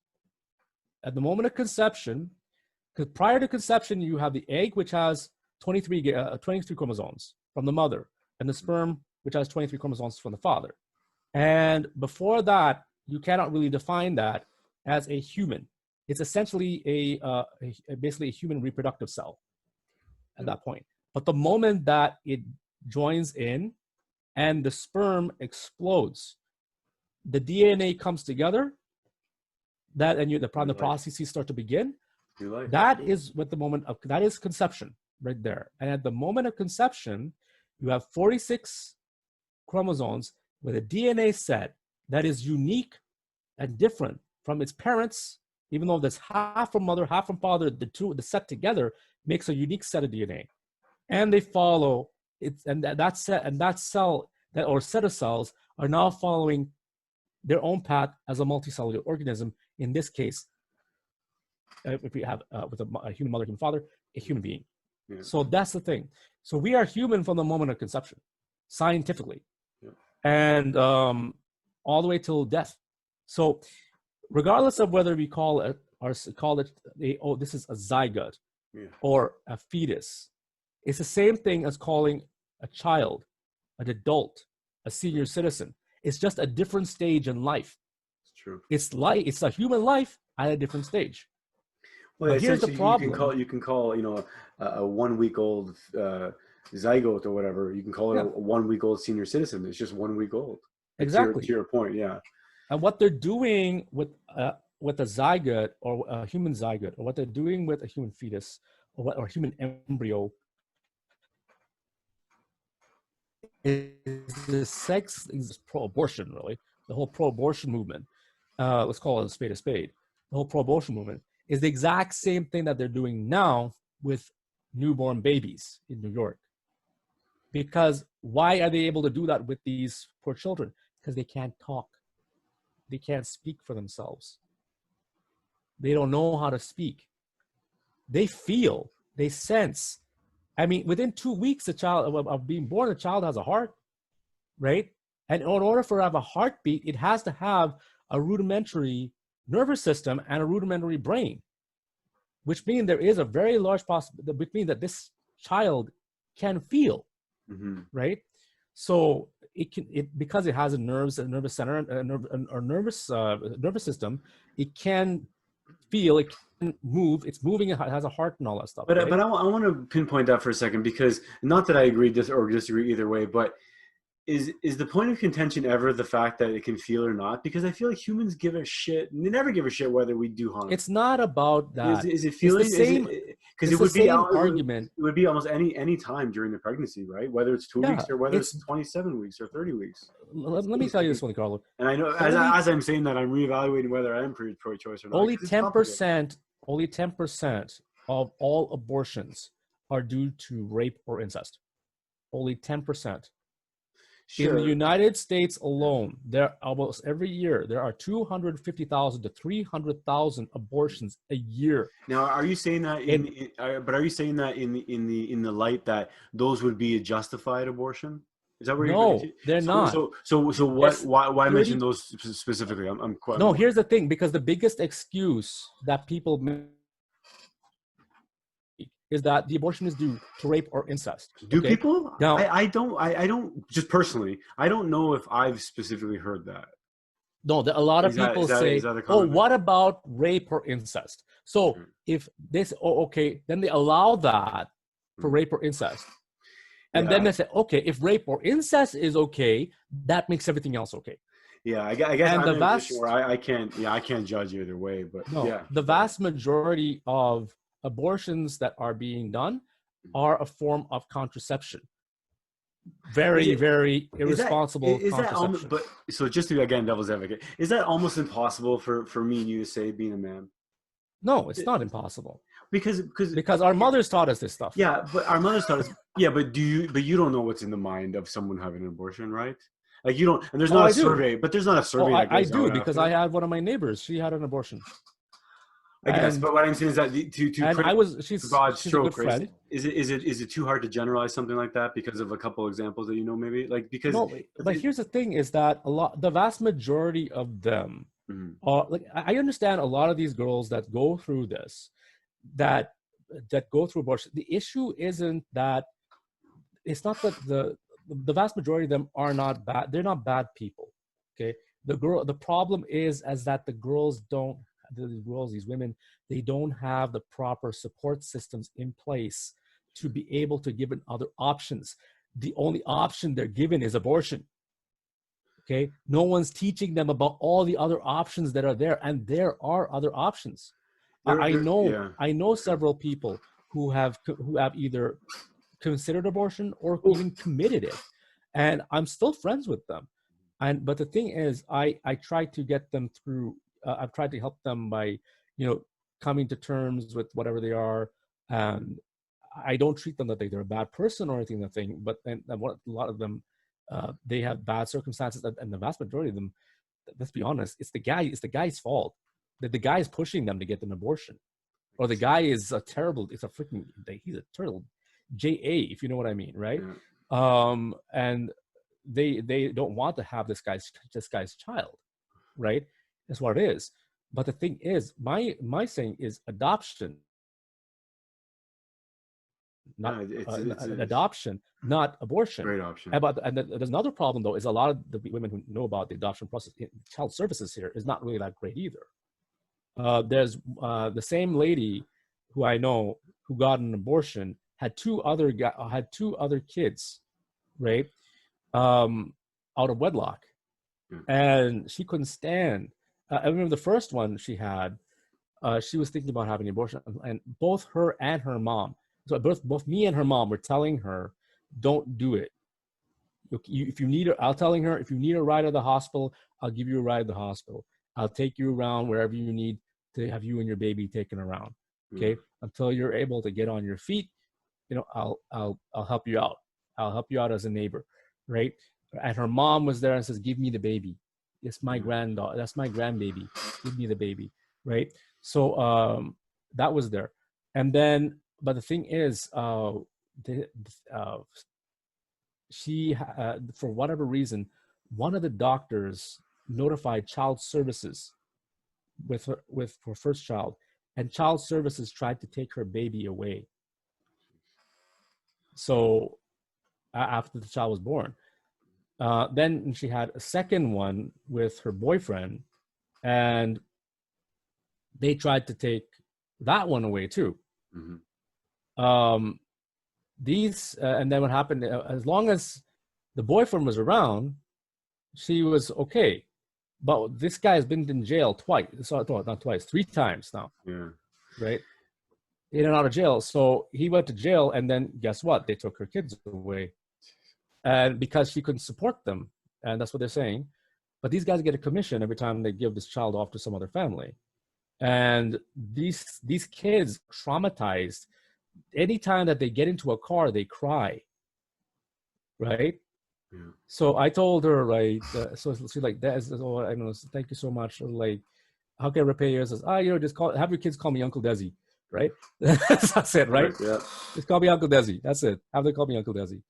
At the moment of conception, because prior to conception, you have the egg, which has 23 chromosomes from the mother, and the sperm, which has 23 chromosomes from the father. And before that, you cannot really define that as a human. It's essentially basically a human reproductive cell at that point. But the moment that it joins in and the sperm explodes, the DNA comes together, and the processes start to begin. That is what the moment of, that is conception right there. And at the moment of conception, you have 46 chromosomes with a DNA set that is unique and different from its parents, even though there's half from mother, half from father, the set together makes a unique set of DNA. And they follow it, and that set of cells are now following their own path as a multicellular organism. In this case, if we have with a human mother, human father, a human being. Yeah. So that's the thing. So we are human from the moment of conception, scientifically, and all the way till death. So regardless of whether we call it this is a zygote or a fetus, it's the same thing as calling a child, an adult, a senior citizen. It's just a different stage in life. It's true. It's a human life at a different stage. Well, but here's the problem. You can call a 1 week old zygote or whatever. You can call it a 1 week old senior citizen. It's just 1 week old. Exactly. To your point, yeah. And what they're doing with a zygote or a human zygote, or what they're doing with a human fetus or human embryo, is pro-abortion, really. The whole pro-abortion movement. Let's call it a spade a spade. The whole pro-abortion movement is the exact same thing that they're doing now with newborn babies in New York. Because why are they able to do that with these poor children? Because they can't talk. They can't speak for themselves. They don't know how to speak. They feel, they sense. I mean, within 2 weeks of being born, the child has a heart, right? And in order for it to have a heartbeat, it has to have a rudimentary nervous system and a rudimentary brain, which means there is a very large possibility, which means that this child can feel, right? So because it has a nervous center, a nervous system, it can feel, it can move, it's moving, it has a heart and all that stuff. But right? but I want to pinpoint that for a second, because not that I agree or disagree either way, but is the point of contention ever the fact that it can feel or not? Because I feel like humans give a shit. They never give a shit whether we do harm. It's not about that. Is it feeling? It's the same. Because it would be argument. It would be almost any time during the pregnancy, right? Whether it's 2 weeks or whether it's 27 weeks or 30 weeks. Let me tell you this one, Carlo. And I know as I'm saying that, I'm reevaluating whether I am pro-choice or not. Only 10% of all abortions are due to rape or incest. Only 10%. Sure. In the United States alone, there almost every year there are 250,000 to 300,000 abortions a year. Now, are you saying that are you saying that in the light that those would be a justified abortion? Is that where no, they're not. So what? Why mention those specifically? I'm quite. No, here's the thing, because the biggest excuse that people make is that the abortion is due to rape or incest. Do people? Now, I don't just personally. I don't know if I've specifically heard that. No, a lot of people say, "Oh, what about rape or incest?" So if this, then they allow that for rape or incest, and then they say, "Okay, if rape or incest is okay, that makes everything else okay." Yeah, I guess I'm in a position where I can't judge either way, but the vast majority of abortions that are being done are a form of contraception. Very, very irresponsible is that contraception. but so just to again devil's advocate, is that almost impossible for me and you to say being a man? No, it's not impossible. Because our mothers taught us this stuff. Yeah, but our mothers taught us. Yeah, but you don't know what's in the mind of someone having an abortion, right? Like you don't, and there's not a survey, but there's not a survey that I goes do out because after. I had one of my neighbors. She had an abortion. I guess, but what I'm saying is that she's broad a stroke, good friend. Is it too hard to generalize something like that because of a couple examples that you know maybe like because no, but here's the thing: is that the vast majority of them are like I understand a lot of these girls that go through this, that go through abortion. The issue isn't that it's not that the vast majority of them are not bad. They're not bad people. Okay, the problem is as that the girls don't. These women, they don't have the proper support systems in place to be able to give them other options. The only option they're given is abortion. Okay, no one's teaching them about all the other options that are there, and there are other options. I know several people who have either considered abortion or even committed it, and I'm still friends with them. But the thing is, I try to get them through. I've tried to help them by, coming to terms with whatever they are. And I don't treat them that they're a bad person or anything. But a lot of them, they have bad circumstances, and the vast majority of them, let's be honest, it's the guy's fault. That the guy is pushing them to get an abortion, or the guy is he's a terrible JA, if you know what I mean, right? Yeah. And they don't want to have this guy's child, right? That's what it is. But the thing is, my saying is adoption, not adoption, not abortion. Great option. And there's another problem though, is a lot of the women who know about the adoption process, child services here is not really that great either. There's the same lady who I know who got an abortion had two other kids, right, out of wedlock, and she couldn't stand. I remember the first one she had. She was thinking about having an abortion, and both her and her mom. So both me and her mom were telling her, "Don't do it. If you need her," I'll telling her, "If you need a ride to the hospital, I'll give you a ride to the hospital. I'll take you around wherever you need to have you and your baby taken around. Okay, until you're able to get on your feet, I'll help you out. I'll help you out as a neighbor, right?" And her mom was there and says, "Give me the baby. It's my granddaughter. That's my grandbaby. Give me the baby," right? So that was there, and then, but the thing is, she for whatever reason, one of the doctors notified child services with her first child, and child services tried to take her baby away. So after the child was born, then she had a second one with her boyfriend, and they tried to take that one away too. And then what happened? As long as the boyfriend was around, she was okay. But this guy has been in jail twice. So not twice, 3 times now. Yeah. Right? In and out of jail. So he went to jail, and then guess what? They took her kids away. And because she couldn't support them. And that's what they're saying. But these guys get a commission every time they give this child off to some other family. And these kids traumatized. Anytime that they get into a car, they cry. Right? Yeah. So I told her, right, so she's like, I know, thank you so much. Like, how can I repay you? I says, just have your kids call me Uncle Desi, right? That's it, right? Yeah. Just call me Uncle Desi. That's it. Have them call me Uncle Desi.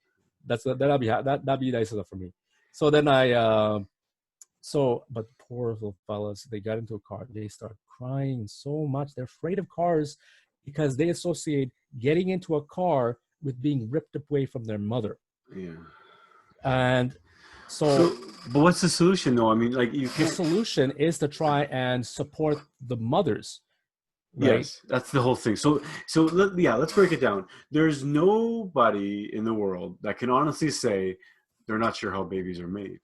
That'd be nice enough for me. So then but poor little fellas, they got into a car. They start crying so much. They're afraid of cars because they associate getting into a car with being ripped away from their mother. Yeah. And so but what's the solution though? I mean, like the solution is to try and support the mothers. Right? Yes, that's the whole thing. So let's break it down. There's nobody in the world that can honestly say they're not sure how babies are made.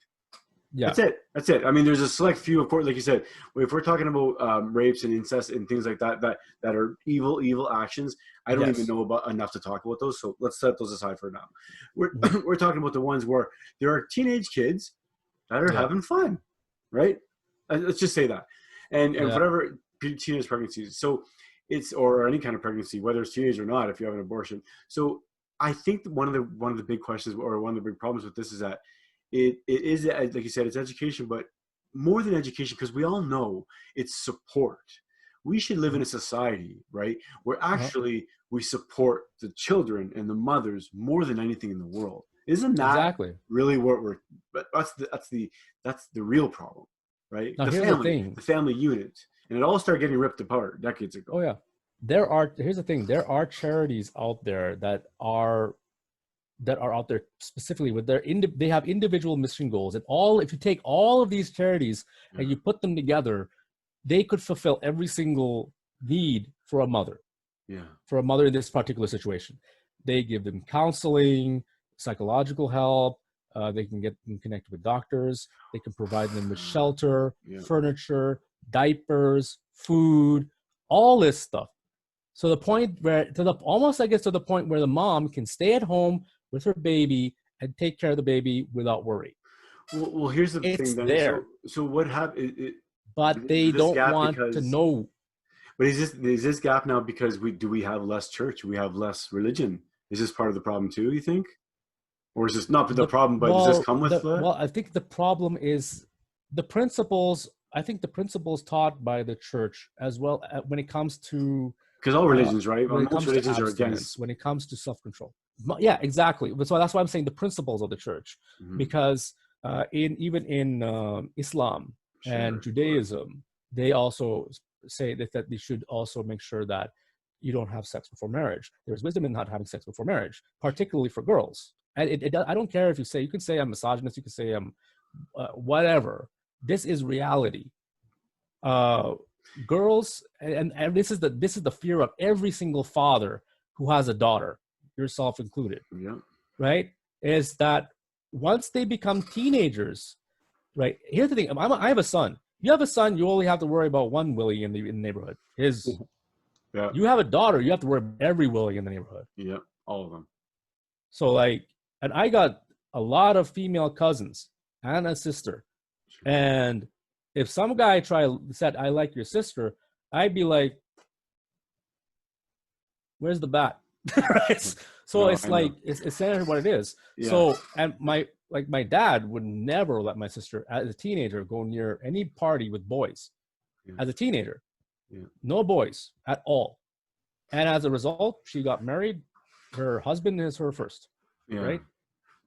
Yeah. That's it. I mean, there's a select few, of course, like you said, if we're talking about rapes and incest and things like that are evil actions. I don't even Yes. know about enough to talk about those. So let's set those aside for now. We're Mhm. we're talking about the ones where there are teenage kids that are Yeah. having fun, right? Let's just say that, and Yeah. whatever teenage pregnancies. So it's or any kind of pregnancy, whether it's teenage or not, if you have an abortion. So I think that one of the big questions or one of the big problems with this is that it is, like you said, it's education, but more than education, because we all know it's support. We should live in Mhm. a society, right, where Uh-huh. actually we support the children and the mothers more than anything in the world. Isn't that Exactly. really what we're? But that's the real problem, right? Now here's the thing. The family unit, and it all started getting ripped apart decades ago. Oh yeah. Here's the thing. There are charities out there that are out there specifically with they have individual mission goals, and all if you take all of these charities Yeah. and you put them together, they could fulfill every single need for a mother in this particular situation. They give them counseling, psychological help, they can get them connected with doctors, they can provide them with shelter, furniture, diapers, food, all this stuff. So the point where almost I guess to the point where the mom can stay at home with her baby and take care of the baby without worry. Well, here's the It's thing then. there, So what happened? but they This don't gap want to because, know. but is this gap now because we have less church, we have less religion? Is this part of the problem too? You think, or is this not the problem? But does this come with that? I think the problem is the principles. I think the principles taught by the church as well when it comes to Because all religions, right? Well, most religions are abstinence, against. when it comes to self-control. Yeah, exactly. So that's why I'm saying the principles of the church, Mhm. because in Islam and Judaism, they also say that they should also make sure that you don't have sex before marriage. There's wisdom in not having sex before marriage, particularly for girls. And I don't care if you can say I'm misogynist, you can say I'm whatever. This is reality. Girls, and this is the fear of every single father who has a daughter, yourself included, Yeah. right? Is that once they become teenagers, right? Here's the thing: I have a son. You have a son, you only have to worry about one Willie in the neighborhood. Yeah. You have a daughter, you have to worry about every Willie in the neighborhood. Yeah. All of them. So like, and I got a lot of female cousins and a sister, and if some guy said I like your sister, I'd be like, where's the bat? Right? So No, it's I know. like it's essentially what it is. Yeah. So and my dad would never let my sister as a teenager go near any party with boys. As a teenager, no boys at all. And as a result, she got married. Her husband is her first, right?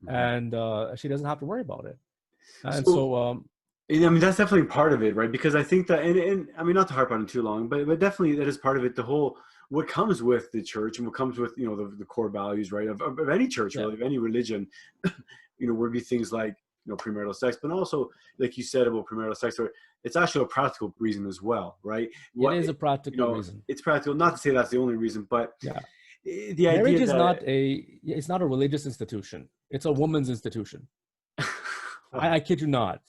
And she doesn't have to worry about it. And so I mean, that's definitely part of it, right? Because I think that, and I mean, not to harp on it too long, but definitely that is part of it. The whole, what comes with the church and what comes with, the core values, right? Of any church, really, of any religion, would be things like, premarital sex, but also, like you said about premarital sex, or it's actually a practical reason as well, right? It is a practical reason. It's practical, not to say that's the only reason, but the idea marriage is that it's not a religious institution. It's a woman's institution. I kid you not.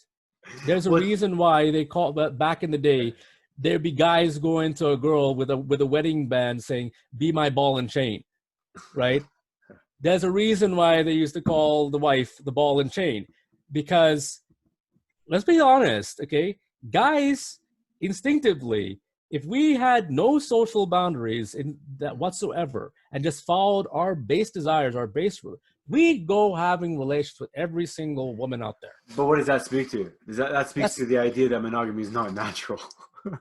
There's a reason why they call that back in the day. There'd be guys going to a girl with a wedding band saying, "Be my ball and chain," right? There's a reason why they used to call the wife the ball and chain, because let's be honest, okay? Guys, instinctively, if we had no social boundaries in that whatsoever and just followed our base desires, our base rule, we'd go having relations with every single woman out there. But what does that speak to? That speaks to the idea that monogamy is not natural.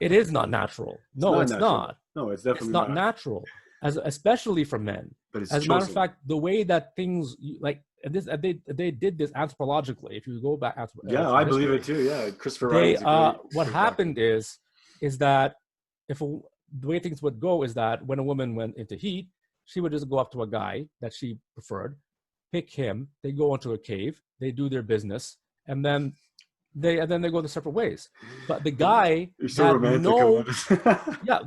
It is not natural. No, it's not. No, it's definitely not natural, especially for men. But it's as a matter of fact, the way that things like this, they did this anthropologically. If you go back, I believe it too. Yeah, Christopher Ryan. What happened is that the way things would go is that when a woman went into heat, she would just go up to a guy that she preferred, pick him. They go into a cave, they do their business, and then they go their separate ways. But the guy You're so romantic.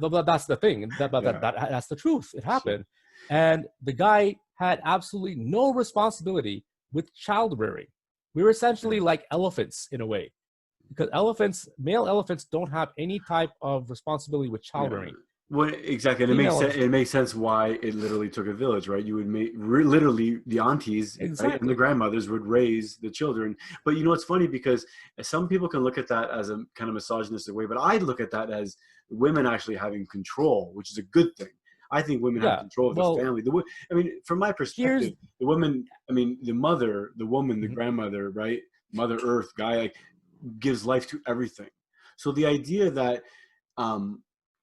but that's the thing. That's the truth. It happened, and the guy had absolutely no responsibility with child rearing. We were essentially like elephants in a way, because male elephants don't have any type of responsibility with childbearing. Well, exactly, and Female it makes sense why it literally took a village, right? You would make literally the aunties, right, and the Exactly. grandmothers would raise the children. But you know, it's funny because some people can look at that as a kind of misogynistic way, but I look at that as women actually having control, which is a good thing. I think women have control of the family. I mean, from my perspective, the woman, I mean, the mother, the woman, the grandmother, right? Mother Earth, guy, like, gives life to everything. So the idea that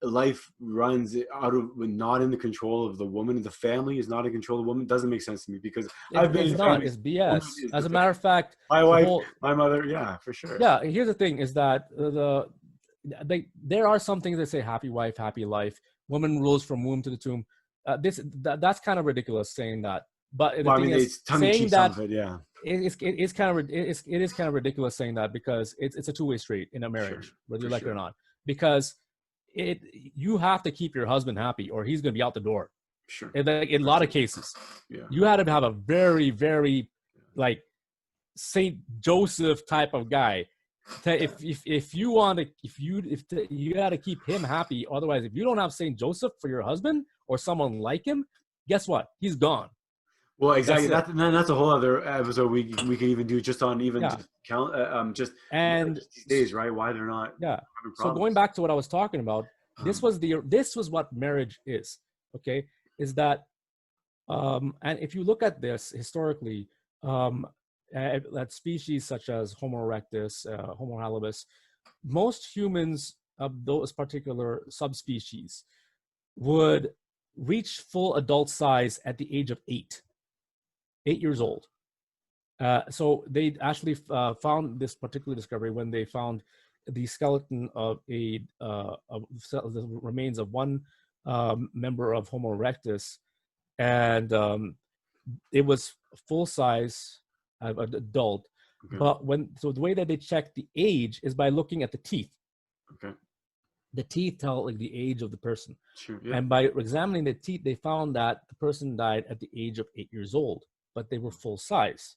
life runs out of not in the control of the woman, the family is not in control of the woman, doesn't make sense to me, because I've been in families. It's BS. As a matter of fact, my wife, my mother, yeah, for sure. Yeah, here's the thing: is that there are some things that say "happy wife, happy life." Woman rules from womb to the tomb. That's kind of ridiculous saying that. But the thing is, saying that it is kind of ridiculous saying that, because it's a two-way street in a marriage, whether you like it or not. Because you have to keep your husband happy, or he's going to be out the door. Sure. In a lot of cases, you had to have a very, very like Saint Joseph type of guy. If you got to keep him happy. Otherwise, if you don't have Saint Joseph for your husband or someone like him, guess what? He's gone. Well, exactly. That's a whole other episode we can even do just on just count just these days, right? Why they're not. Yeah. So going back to what I was talking about, this was what marriage is. Okay, is that and if you look at this historically, that species such as Homo erectus, Homo habilis, most humans of those particular subspecies would reach full adult size at the age of 8 years old. So they actually found this particular discovery when they found the skeleton of the remains of one member of Homo erectus, and it was full size adult. Okay. But the way that they check the age is by looking at the teeth. Okay. The teeth tell like the age of the person. Sure. Yeah. And by examining the teeth, they found that the person died at the age of 8 years old, but they were full size.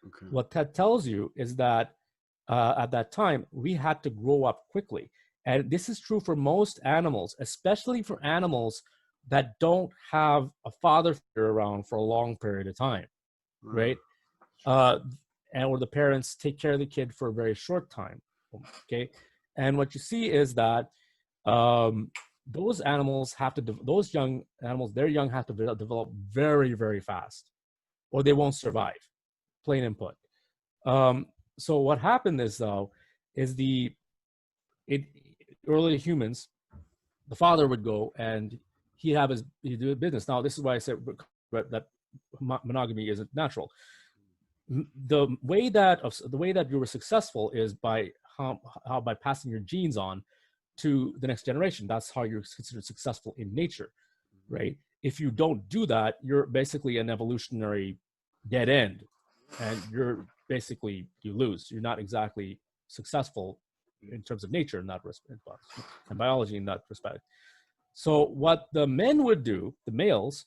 Okay. What that tells you is that at that time we had to grow up quickly, and this is true for most animals, especially for animals that don't have a father figure around for a long period of time, right? And or the parents take care of the kid for a very short time, okay? And what you see is that those animals those young animals, their young have to develop very, very fast, or they won't survive, plain and put. So what happened is, though, is early humans, the father would go and he'd do a business. Now, this is why I said that monogamy isn't natural. The way that you were successful is by by passing your genes on to the next generation. That's how you're considered successful in nature, right? If you don't do that, you're basically an evolutionary dead end, and you lose. You're not exactly successful in terms of nature in that respect, and biology in that respect. So what the men would do, the males,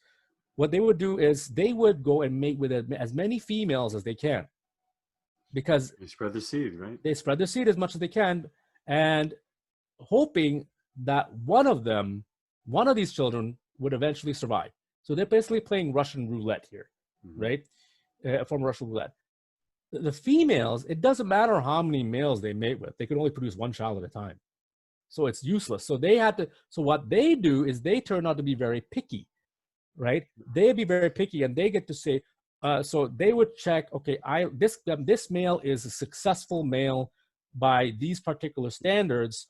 what they would do is they would go and mate with as many females as they can, because they spread their seed, right? They spread their seed as much as they can, and hoping that one of these children would eventually survive. So they're basically playing Russian roulette here, right? From Russian roulette. The females, it doesn't matter how many males they mate with; they can only produce one child at a time. So it's useless. So what they do is they turn out to be very picky, right? They'd be very picky, and they get to say, so they would check, okay, this male is a successful male by these particular standards,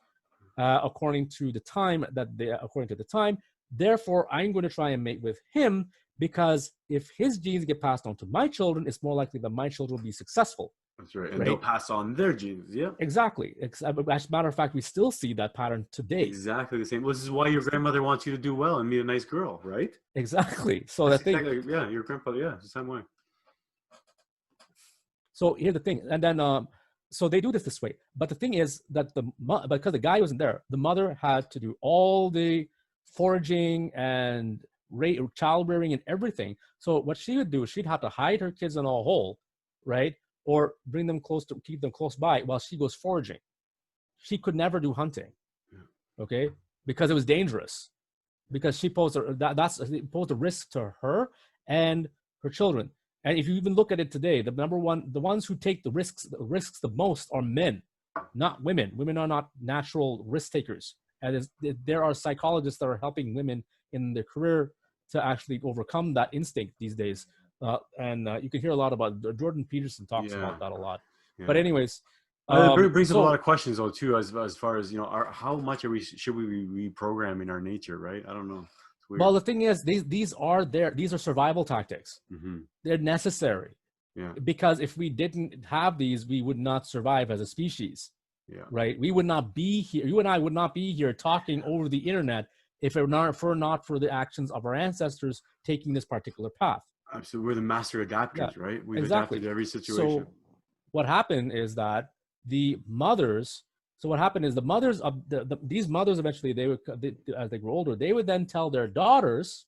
according to the time. Therefore, I'm going to try and mate with him, because if his genes get passed on to my children, it's more likely that my children will be successful. That's right. And they'll pass on their genes. Yeah. Exactly. As a matter of fact, we still see that pattern today. Exactly the same. Well, this is why your grandmother wants you to do well and meet a nice girl, right? Exactly. So your grandfather, it's the same way. So here's the thing. And then, so they do this way. But the thing is that because the guy wasn't there, the mother had to do all the foraging and childbearing and everything. So what she would do, she'd have to hide her kids in a hole, right? or bring them close to keep them close by while she goes foraging. She could never do hunting, okay, because it was dangerous. Because she posed it posed a risk to her and her children. And if you even look at it today, the ones who take the risks the most are men, not women. Women are not natural risk takers. And there are psychologists that are helping women in their career to actually overcome that instinct these days. And you can hear a lot about Jordan Peterson talks about that a lot. Yeah. But anyways, it brings up a lot of questions though too, as far as how much should we be reprogramming our nature, right? I don't know. Well, the thing is, these are survival tactics. Mm-hmm. They're necessary. Yeah. Because if we didn't have these, we would not survive as a species. Yeah. Right. We would not be here. You and I would not be here talking over the internet if it were not for the actions of our ancestors taking this particular path. Absolutely. We're the master adapters, right? We've exactly. adapted to every situation. So what happened is that the mothers these mothers eventually as they grow older, they would then tell their daughters,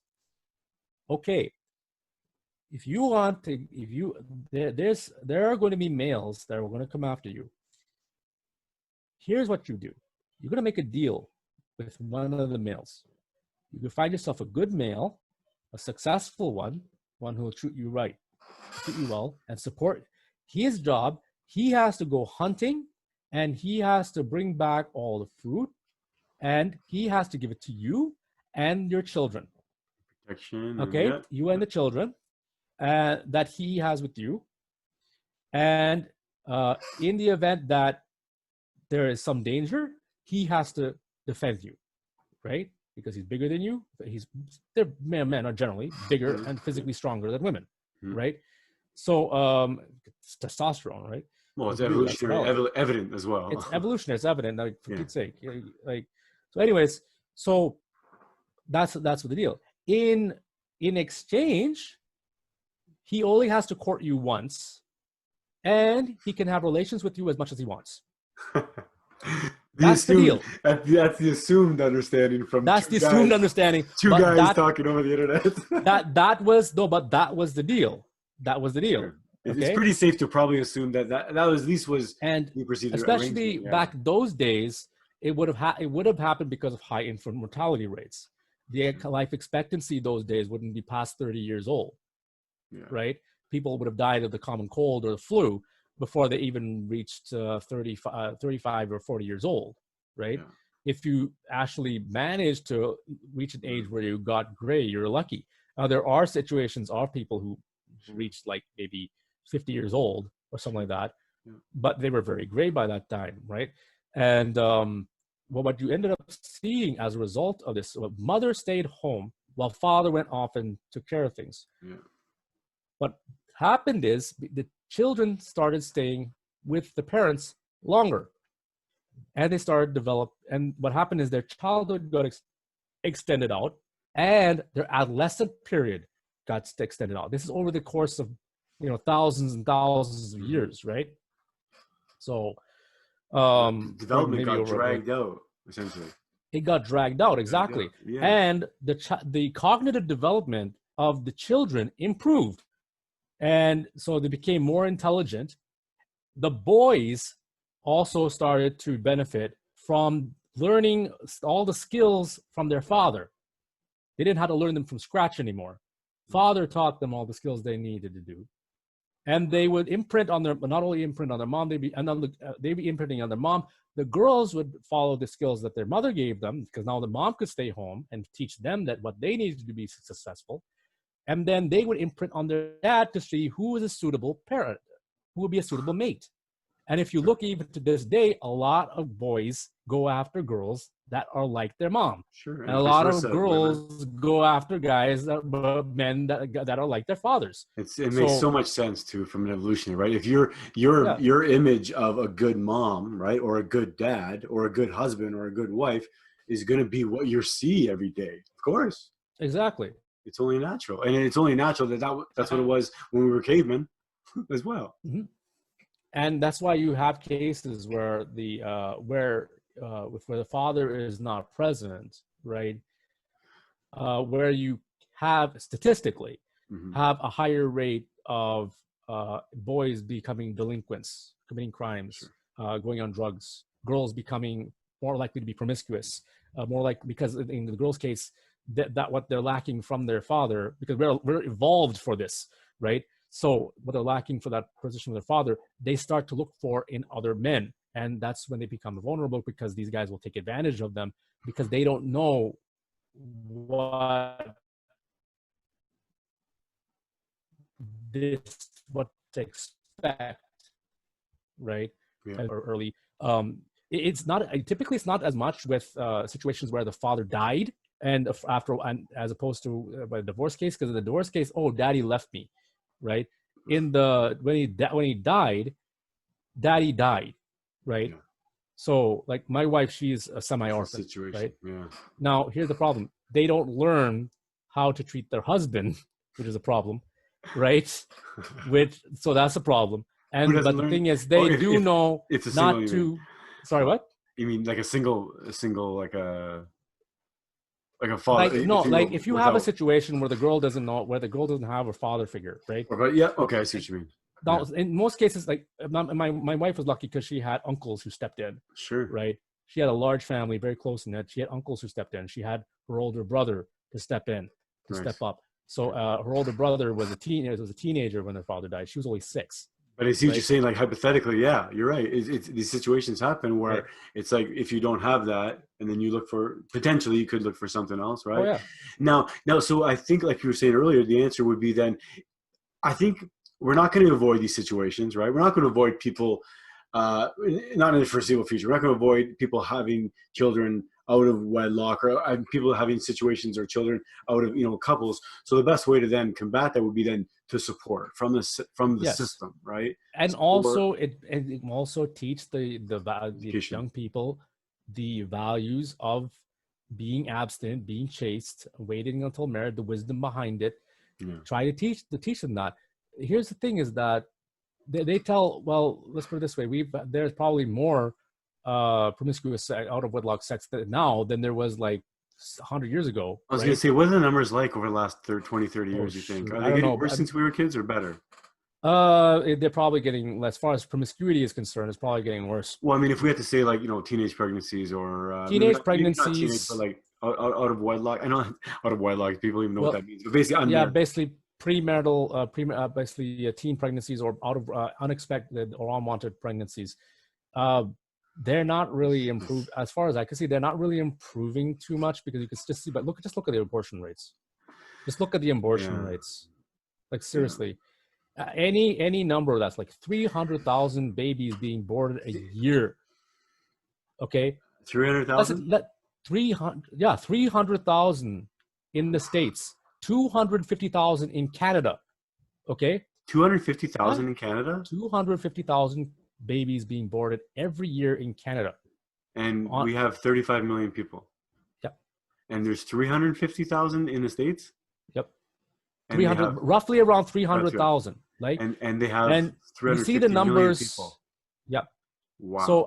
okay, there are going to be males that are going to come after you. Here's what you do. You're going to make a deal with one of the males. You can find yourself a good male, a successful one who will treat you right, treat you well, and support his job. He has to go hunting, and he has to bring back all the food, and he has to give it to you and your children. Protection. Okay, you and the children that he has with you. And in the event that there is some danger, he has to defend you, right? Because he's bigger than you. Men are generally bigger and physically stronger than women, right? So it's testosterone, right? Well, it's evolutionary evident as well. It's evolutionary. It's evident. Like, for Pete's sake, like. So, anyways, so that's what the deal. In exchange, he only has to court you once, and he can have relations with you as much as he wants. That's the deal. That's the assumed understanding from. That's the assumed understanding. Two guys talking over the internet. that was the deal. That was the deal. Sure. Okay? It's pretty safe to probably assume that was at least was. And especially back those days, it would have happened because of high infant mortality rates. The life expectancy those days wouldn't be past 30 years old, right? People would have died of the common cold or the flu before they even reached 35 or 40 years old, right? Yeah. If you actually manage to reach an age where you got gray, you're lucky. There are situations of people who reached like maybe 50 years old or something like that, but they were very gray by that time, right? And what you ended up seeing as a result of this, mother stayed home while father went off and took care of things. Yeah. What happened is the children started staying with the parents longer, and they started and what happened is their childhood got extended out, and their adolescent period got extended out. This is over the course of thousands and thousands of years, right? So development got dragged out, essentially. It got dragged out, exactly. Yeah. And the cognitive development of the children improved. And so they became more intelligent. The boys also started to benefit from learning all the skills from their father. They didn't have to learn them from scratch anymore. Father taught them all the skills they needed to do. And they would imprint on not only imprint on their mom, they'd be imprinting on their mom. The girls would follow the skills that their mother gave them, because now the mom could stay home and teach them that what they needed to be successful. And then they would imprint on their dad to see who was a suitable parent, who would be a suitable mate. And if you look even to this day, a lot of boys go after girls that are like their mom. Sure. And a lot of girls go after men that are like their fathers. It makes so much sense too, from an evolutionary, right? If your image of a good mom, right, or a good dad, or a good husband, or a good wife, is going to be what you see every day. Of course. Exactly. It's only natural, and it's only natural that's what it was when we were cavemen, as well. Mm-hmm. And that's why you have cases where where the father is not present, right? Where you have statistically have a higher rate of boys becoming delinquents, committing crimes, going on drugs, girls becoming more likely to be promiscuous, more like, because in the girls' case, that what they're lacking from their father, because we're evolved for this, right? So what they're lacking for that position of their father, they start to look for in other men. And that's when they become vulnerable, because these guys will take advantage of them because they don't know what to expect, right? Or early. It's not typically, it's not as much with situations where the father died and as opposed to a divorce case, because in the divorce case, oh, daddy left me, right? In the when he died, daddy died, right? Yeah. So like my wife, she's a semi-orphan, right? Yeah. Now here's the problem: they don't learn how to treat their husband, which is a problem, right? So that's a problem. And but the thing is, they do know it's a not to. Sorry, what? You mean like a single like a father? Like no, like if you have a situation where the girl doesn't have a father figure, right? Yeah, okay, I see what you mean. Now, in most cases, like my wife was lucky because she had uncles who stepped in. Sure. Right. She had a large family, very close knit. She had uncles who stepped in. She had her older brother to step in, step up. So her older brother was a teenager when her father died. She was only 6. But I see what you're saying. Like hypothetically, yeah, you're right. It's these situations happen where it's like if you don't have that, and then you look for potentially you could look for something else, right? Oh, yeah. Now, so I think like you were saying earlier, the answer would be then. I think we're not going to avoid these situations, right? We're not going to avoid people, not in the foreseeable future. We're not going to avoid people having children out of wedlock, or people having situations or children out of couples. So the best way to then combat that would be then to support from the system, right? And support. Also it also teach the young people the values of being abstinent, being chaste, waiting until married, the wisdom behind it. Yeah. Try to teach them that. Here's the thing: is that they tell. Well, let's put it this way: there's probably more promiscuous out of wedlock sex now than there was like 100 years ago. I was going to say, what are the numbers like over the last 20, 30 years? You think are they getting worse since we were kids, or better? They're probably getting, as far as promiscuity is concerned, it's probably getting worse. Well, I mean, if we had to say like teenage pregnancies or teenage pregnancies, not teenage, but like out of wedlock. I know out of wedlock, people even know what that means. But basically, basically premarital, basically teen pregnancies or out of unexpected or unwanted pregnancies. They're not really improved, as far as I can see. They're not really improving too much, because you can just see. But just look at the abortion rates. Just look at the abortion rates. Like seriously, any number that's like 300,000 babies being aborted a year. Okay, 300,000. 300,000 in the States, 250,000 in Canada. Okay, 250,000 in Canada. 250,000 babies being aborted every year in Canada. And we have 35 million people. Yep. And there's 350,000 in the States. Yep. 300, roughly around 300,000. Like, and they have, and you see the numbers. People. Yep. Wow.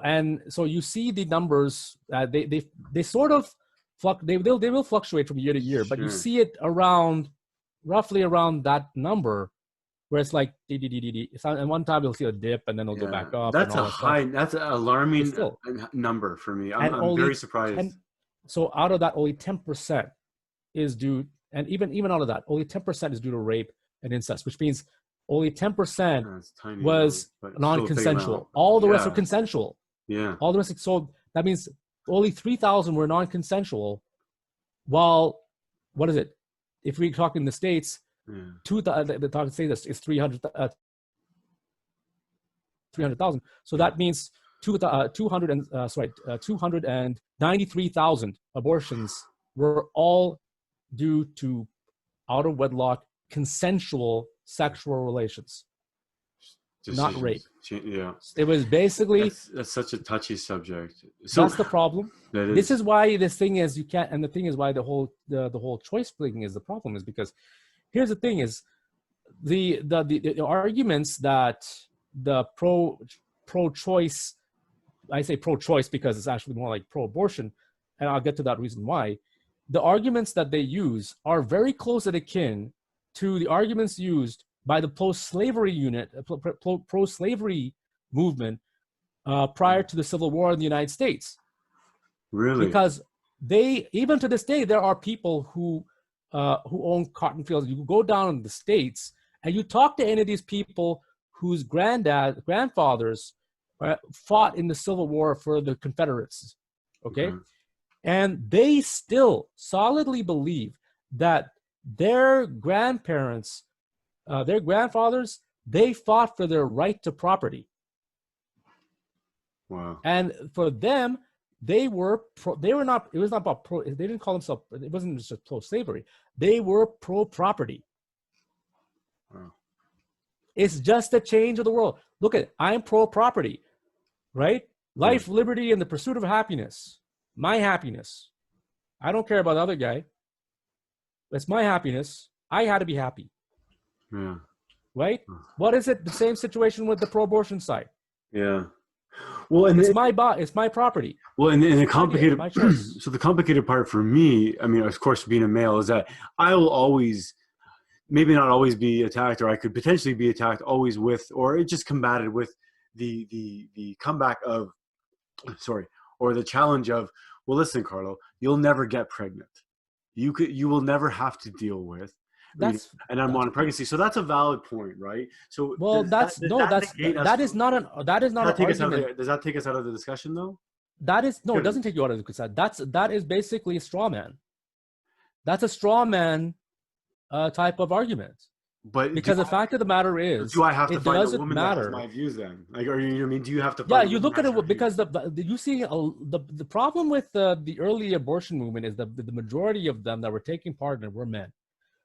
So you see the numbers. They sort of they will fluctuate from year to year, but you see it roughly around that number, where it's like and one time you'll see a dip and then it'll go back up. That's that's an alarming number for me. I'm very surprised. So out of that, only 10% is due, and even out of that, only 10% is due to rape and incest, which means only 10% was non-consensual. All the rest are consensual. Yeah. All the rest. So that means only 3,000 were non-consensual. While, what is it? If we talk in the States, the talk say this is 300,000. So that means 293,000 abortions were all due to out of wedlock consensual sexual relations, not rape. Yeah, it was basically that's such a touchy subject. So that's the problem. This is why this thing is you can't, and the thing is why the whole choice thing is the problem, is because here's the thing: is the arguments that the pro-choice, I say pro-choice because it's actually more like pro-abortion, and I'll get to that reason why. The arguments that they use are very close and akin to the arguments used by the pro-slavery unit, pro-slavery movement prior to the Civil War in the United States. Really? Because even to this day, there are people who own cotton fields. You go down in the States and you talk to any of these people whose grandfathers fought in the Civil War for the Confederates, okay? And they still solidly believe that their grandparents, their grandfathers, they fought for their right to property. Wow. And for them, they were not, it was not about they didn't call themselves, it wasn't just pro-slavery. They were pro-property. Wow. It's just a change of the world. Look at it. I'm pro-property, right? Life, liberty, and the pursuit of happiness. My happiness. I don't care about the other guy. It's my happiness. I had to be happy. Yeah. Right? What is it? The same situation with the pro-abortion side. Yeah. Well, and it's my property. Well, and the complicated, my choice. So the complicated part for me, I mean, of course, being a male, is that I will always, maybe not always be attacked, or I could potentially be attacked always with, or it just combated with the comeback of, or the challenge of, well, listen, Carlo, you'll never get pregnant. You will never have to deal with an unwanted pregnancy. So that's a valid point, right? So well, that is not an argument. Does that take us out of the discussion though? That is no, it doesn't take you out of the discussion. That is basically a straw man. That's a straw man type of argument. But because the fact of the matter is, do I have to find a woman that has my views then? Like, or you know, I mean, do you have to? Yeah, you look at it because you see the problem with the early abortion movement is the majority of them that were taking part in it were men,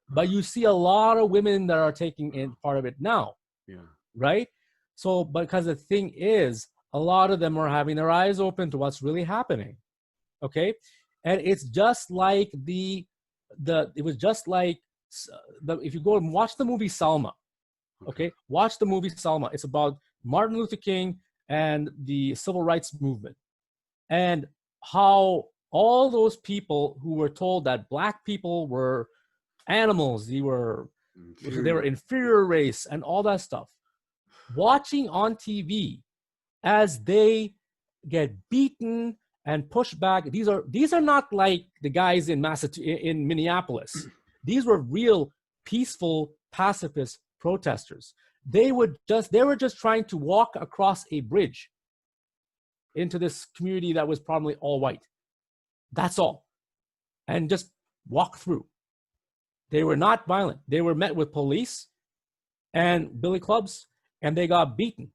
but you see a lot of women that are taking in part of it now. Yeah. Right. So, because the thing is, a lot of them are having their eyes open to what's really happening. Okay, and it's just like it was just like. If you go and watch the movie Selma, okay, watch the movie Selma. It's about Martin Luther King and the civil rights movement, and how all those people who were told that black people were animals, they were inferior race, and all that stuff, watching on TV as they get beaten and pushed back. These are not like the guys in Minneapolis. These were real peaceful pacifist protesters. They were just trying to walk across a bridge into this community that was probably all white. That's all. And just walk through. They were not violent. They were met with police and billy clubs, and they got beaten.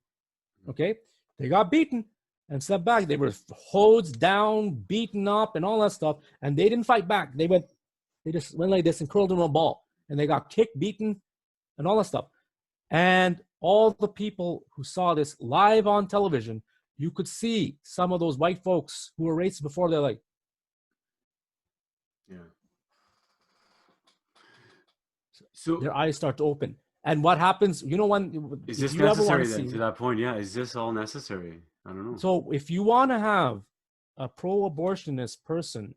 Okay? They got beaten and stepped back. They were hosed down, beaten up, and all that stuff. And they didn't fight back. They just went like this and curled in a ball. And they got kicked, beaten, and all that stuff. And all the people who saw this live on television, you could see some of those white folks who were racist before, they're like, yeah. So their eyes start to open. And what happens, when is this necessary then to that point? Yeah, is this all necessary? I don't know. So if you want to have a pro-abortionist person,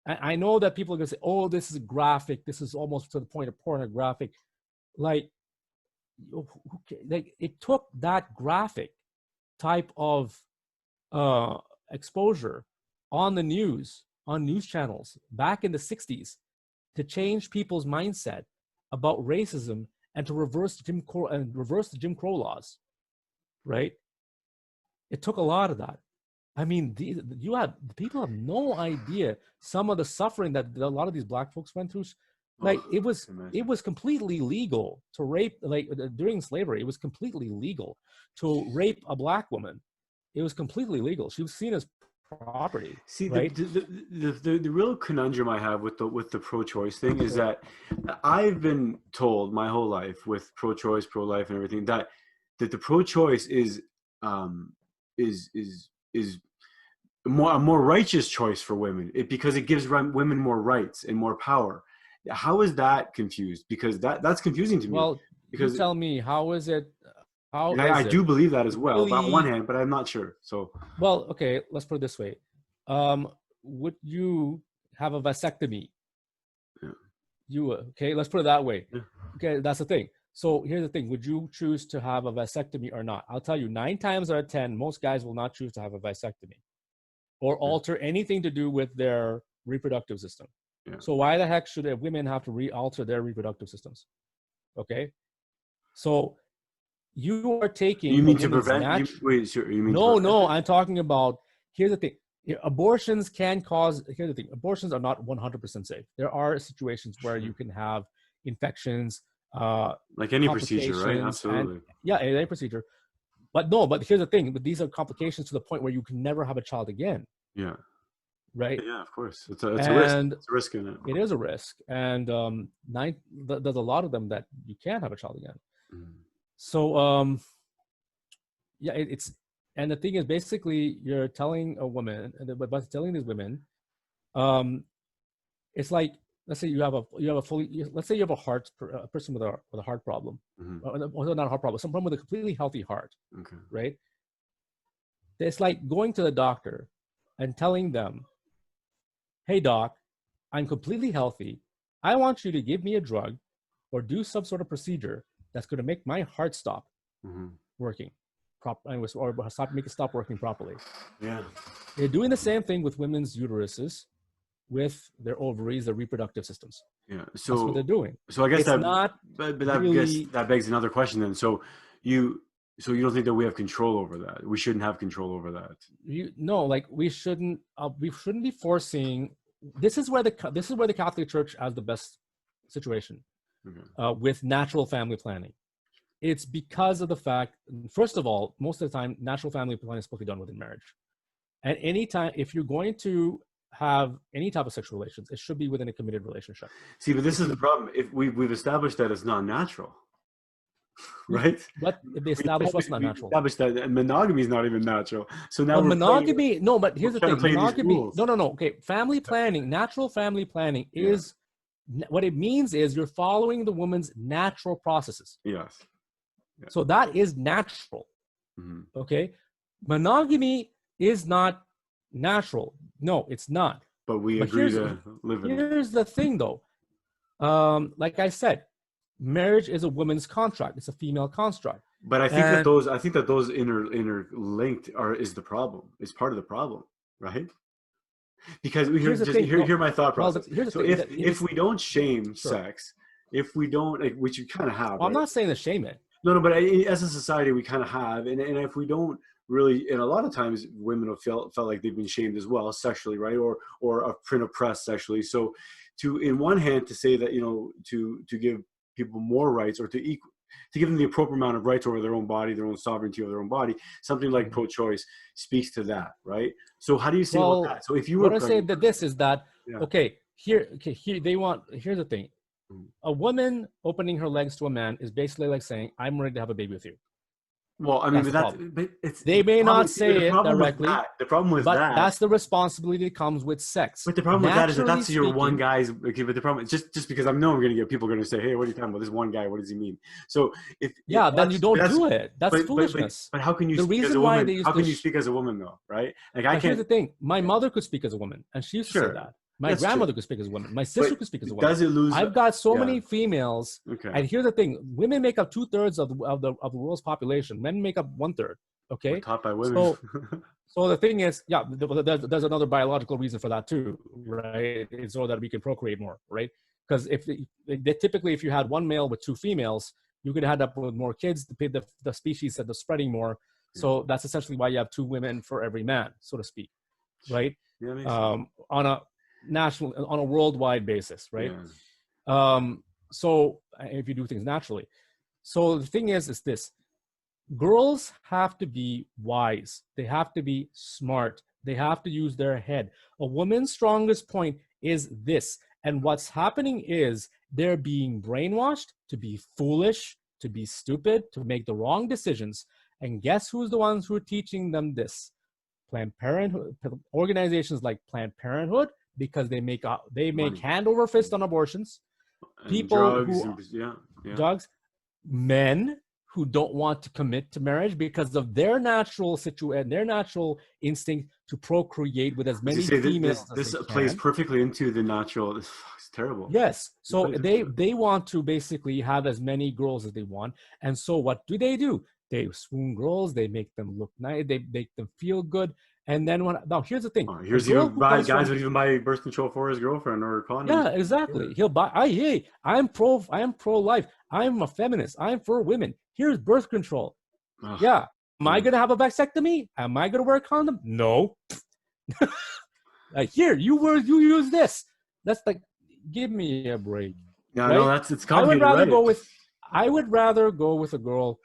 I know that people are going to say, oh, this is graphic. This is almost to the point of pornographic. Like it took that graphic type of exposure on the news, on news channels back in the 60s to change people's mindset about racism and to reverse the Jim Crow laws, right? It took a lot of that. I mean, people have no idea some of the suffering that a lot of these black folks went through. Like it was completely legal to rape, like during slavery, it was completely legal to rape a black woman. It was completely legal. She was seen as property. See, right? the real conundrum I have with the pro-choice thing is that I've been told my whole life with pro-choice, pro-life, and everything that the pro-choice is a more righteous choice for women because it gives women more rights and more power. How is that confused? Because that's confusing to me. Well, because you tell me, how is it? I do believe that as well, really? On one hand, but I'm not sure. So, well, okay, let's put it this way: would you have a vasectomy? Yeah. Okay, let's put it that way. Yeah. Okay, that's the thing. So here's the thing: would you choose to have a vasectomy or not? I'll tell you, 9 times out of 10, most guys will not choose to have a vasectomy or alter anything to do with their reproductive system. Yeah. So why the heck should women have to alter their reproductive systems? Okay, so you are taking. You mean to prevent? Wait, sure. You mean no? I'm talking about. Here's the thing: abortions can cause. Here's the thing: abortions are not 100% safe. There are situations where you can have infections, like any procedure, right? Absolutely. Any procedure. But no. But here's the thing: but these are complications to the point where you can never have a child again. Yeah. Right. Yeah, of course. It's a risk. It's a risk in it. It is a risk, and there's a lot of them that you can't have a child again. Mm. So it's and the thing is, basically, you're telling a woman, by telling these women, it's like, let's say you have a person with a heart problem, or not a heart problem, someone with a completely healthy heart, okay, right? It's like going to the doctor and telling them, "Hey doc, I'm completely healthy. I want you to give me a drug or do some sort of procedure that's going to make my heart stop working properly, or stop working properly." Yeah. They're doing the same thing with women's uteruses, with their ovaries, their reproductive systems. Yeah. So that's what they're doing. So I guess it's that begs another question then. So you don't think that we have control over that? We shouldn't have control over that. We shouldn't be forcing. This is where the Catholic Church has the best situation with natural family planning. It's because of the fact, first of all, most of the time, natural family planning is supposed to be done within marriage. And anytime, if you're going to have any type of sexual relations, it should be within a committed relationship. See, but this is the problem. If we've established that it's not natural, right? But they established what's not natural. Established that monogamy is not even natural. So now monogamy. But here's the thing: monogamy. No. Okay, family planning, natural family planning is what it means is you're following the woman's natural processes. Yes. Yeah. So that is natural. Okay, monogamy is not natural. No, it's not. But we agree to live in it. Here's the thing, though. Like I said, marriage is a woman's contract. It's a female construct. But I think that those interlinked is the problem. Is part of the problem, right? Because hear my thought process. So if we don't shame sex, if we don't, which you kind of have. Well, I'm not saying to shame it. No, but as a society, we kind of have, and if we don't really, and a lot of times women have felt like they've been shamed as well sexually, right, or been oppressed sexually. So, in one hand, to say that to give people more rights, or to give them the appropriate amount of rights over their own body, their own sovereignty over their own body, something like pro-choice speaks to that, right? So how do you say about that? So if you were, what I say that this is that here's the thing. A woman opening her legs to a man is basically like saying, "I'm ready to have a baby with you." Well, I mean, they may not say it directly. The problem with that, that's the responsibility that comes with sex. But the problem with that is that's your one guy's. Okay, but the problem is just because I know I'm going to get people going to say, "Hey, what are you talking about? This one guy, what does he mean?" So then you don't do it. That's foolishness. But how can you? Speak as a woman? How can you speak as a woman though? Right? Like I can't. Here's the thing: my mother could speak as a woman, and she used to say that. My grandmother could speak as a woman. My sister could speak as a woman. Does it lose? I've got so many females. Okay. And here's the thing: women make up 2/3 of the world's population. Men make up 1/3. Okay. We're taught by women. So the thing is, there's another biological reason for that too, right? It's so that we can procreate more, right? Because typically, if you had one male with 2 females, you could end up with more kids. The species that are spreading more. So that's essentially why you have 2 women for every man, so to speak, right? Yeah, on a worldwide basis, right? So if you do things naturally. So the thing is this: girls have to be wise. They have to be smart. They have to use their head. A woman's strongest point is this. And what's happening is they're being brainwashed to be foolish, to be stupid, to make the wrong decisions. And guess who's the ones who are teaching them this? Planned Parenthood, organizations like Planned Parenthood, because they make hand over fist on abortions. And People drugs, drugs, men who don't want to commit to marriage because of their natural situation, their natural instinct to procreate with as many females as this they plays can. perfectly into the natural. It's terrible. Yes. So they want to basically have as many girls as they want. And so what do? They swoon girls, they make them look nice, they make them feel good. And then now here's the thing. Here's even guys would even buy birth control for his girlfriend or condoms. Yeah, exactly. He'll buy. I'm pro-life. I'm a feminist. I'm for women. Here's birth control. Yeah. Am I gonna have a vasectomy? Am I gonna wear a condom? No. Here, you use this. That's like, give me a break. Yeah, right? No, it's complicated. I would rather go with a girl.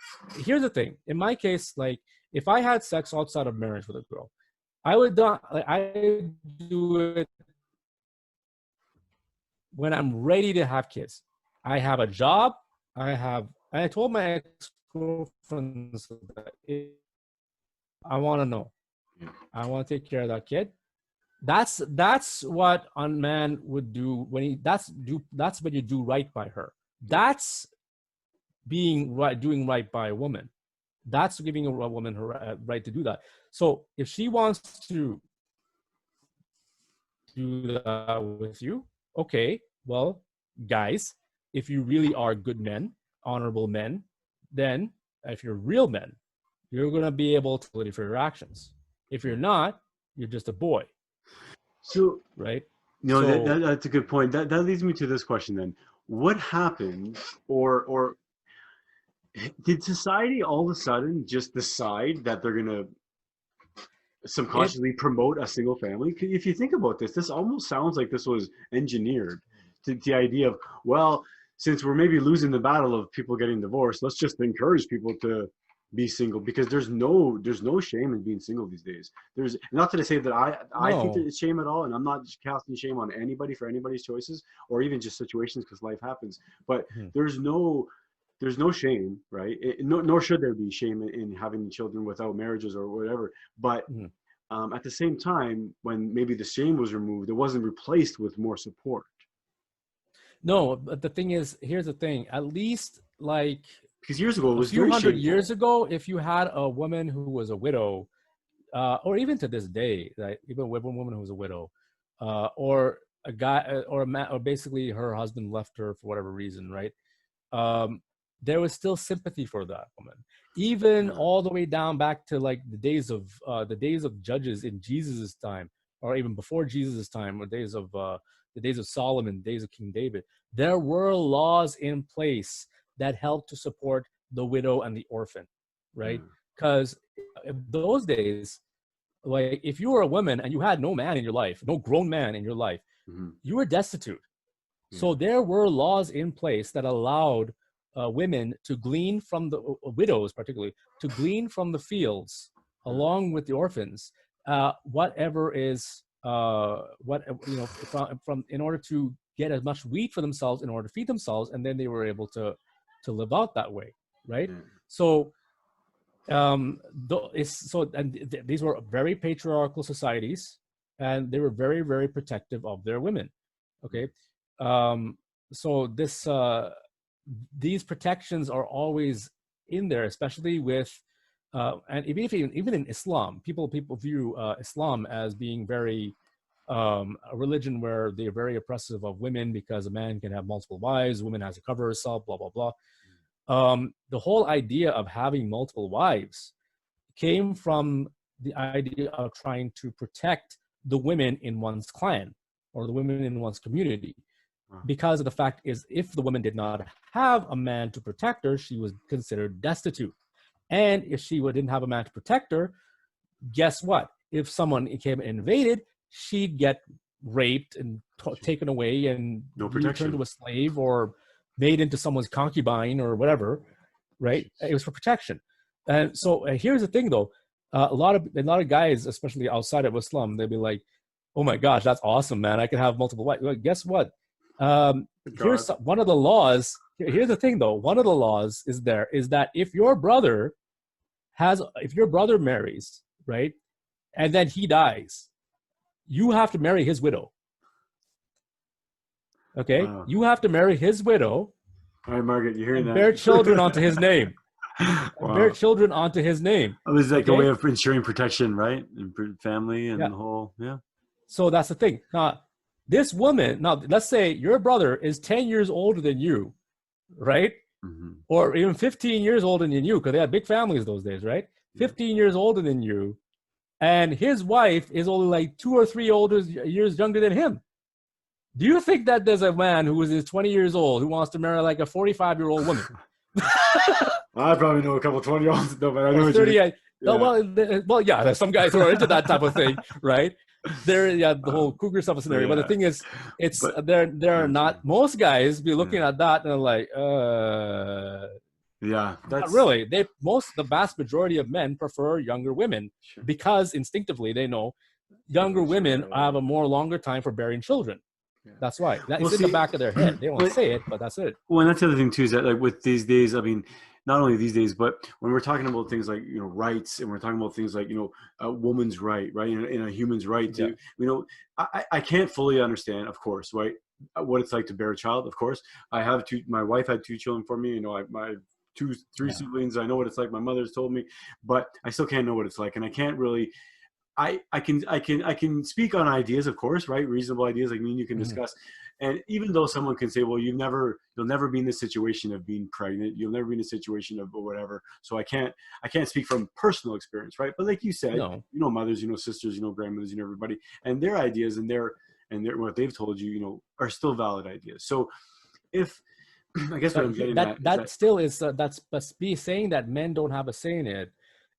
Here's the thing. In my case, like if I had sex outside of marriage with a girl, I would do it when I'm ready to have kids. I have a job. I told my ex-girlfriends that I want to know. Yeah. I want to take care of that kid. That's what a man would do that's what you do right by her. That's doing right by a woman. That's giving a woman her right to do that. So if she wants to do that with you, okay, well, guys, if you really are good men, honorable men, then if you're real men, you're going to be able to live for your actions. If you're not, you're just a boy. So, right? That's a good point. That leads me to this question then. What happened, or did society all of a sudden just decide that they're going to subconsciously promote a single family? If you think about this almost sounds like this was engineered. The idea of, well, since we're maybe losing the battle of people getting divorced, let's just encourage people to be single, because there's no shame in being single these days. There's not to say that I think that it's shame at all, and I'm not casting shame on anybody for anybody's choices or even just situations, because life happens. But there's no shame, right? Nor should there be shame in having children without marriages or whatever. But at the same time, when maybe the shame was removed, it wasn't replaced with more support. No, but the thing is, here's the thing. At least like because years ago, it was a few hundred years ago, if you had a woman who was a widow, or even to this day, right, even a woman who was a widow, or a guy, or a man, or basically her husband left her for whatever reason, right? There was still sympathy for that woman, even all the way down back to like the days of judges in Jesus's time, or even before Jesus's time, or the days of Solomon, days of King David. There were laws in place that helped to support the widow and the orphan, right? Because those days, like if you were a woman and you had no man in your life, no grown man in your life, you were destitute. So there were laws in place that allowed women to glean from the widows, particularly, to glean from the fields along with the orphans, whatever is from in order to get as much wheat for themselves in order to feed themselves, and then they were able to live out that way, right? So these were very patriarchal societies, and they were very, very protective of their women. Okay, so these protections are always in there, especially with and even in Islam, people view Islam as being very a religion where they're very oppressive of women, because a man can have multiple wives, a woman has to cover herself, blah blah blah. The whole idea of having multiple wives came from the idea of trying to protect the women in one's clan or the women in one's community, because of the fact is, if the woman did not have a man to protect her, she was considered destitute. And if she didn't have a man to protect her, guess what? If someone came and invaded, she'd get raped and taken away and turned to a slave or made into someone's concubine or whatever, right? It was for protection. And so here's the thing, though. A lot of guys, especially outside of Islam, they'd be like, "Oh my gosh, that's awesome, man! I can have multiple wives." Well, guess what? Here's one of the laws. Here's the thing, though. One of the laws is that if your brother marries, right, and then he dies, you have to marry his widow. Okay, you have to marry his widow. All right, Margaret, you hearing that? Bear children onto his name. and bear Wow. children onto his name. It was like a way Okay. of ensuring protection, right? And family and Yeah. the whole, yeah. So that's the thing. Now, this woman, now let's say your brother is 10 years older than you, right? Hmm. Or even 15 years older than you, because they had big families those days, right? Yeah. 15 years older than you, and his wife is only like 2 or 3 older years younger than him. Do you think that there's a man who is 20 years old who wants to marry like a 45-year-old woman? I probably know a couple 20-year-olds, no, but I know Or what you 30? mean. No, Yeah. well, yeah, there's some guys who are into that type of thing, right? There, yeah, the whole cougar stuff But scenario. But the yeah, thing is, it's but they're not. Most guys be looking yeah, at that and they're like, yeah, not that's really. The vast majority of men prefer younger women sure. because instinctively they know That younger makes you women right, have a more longer time for bearing children. yeah. That's why. Well, It's in the see, back of their head. They don't but say it, but that's it. well, and that's the other thing too, is that like with these days, I mean, not only these days, but when we're talking about things like, rights, and we're talking about things like, a woman's right, right, and a human's right Yeah. to, I can't fully understand, of course, right, what it's like to bear a child. Of course, my wife had 2 children for me. My three Yeah. siblings. I know what it's like. My mother's told me, but I still can't know what it's like, and I can't really. I can speak on ideas, of course, right? Reasonable ideas, like me and you can Mhm. discuss. And even though someone can say, well, you'll never be in the situation of being pregnant, you'll never be in a situation of whatever. So I can't speak from personal experience, right? But like you said, No. mothers, sisters, grandmothers, everybody, and their ideas and their what they've told you, are still valid ideas. So if I guess what But I'm getting that at is that that still is that's but be saying that men don't have a say in it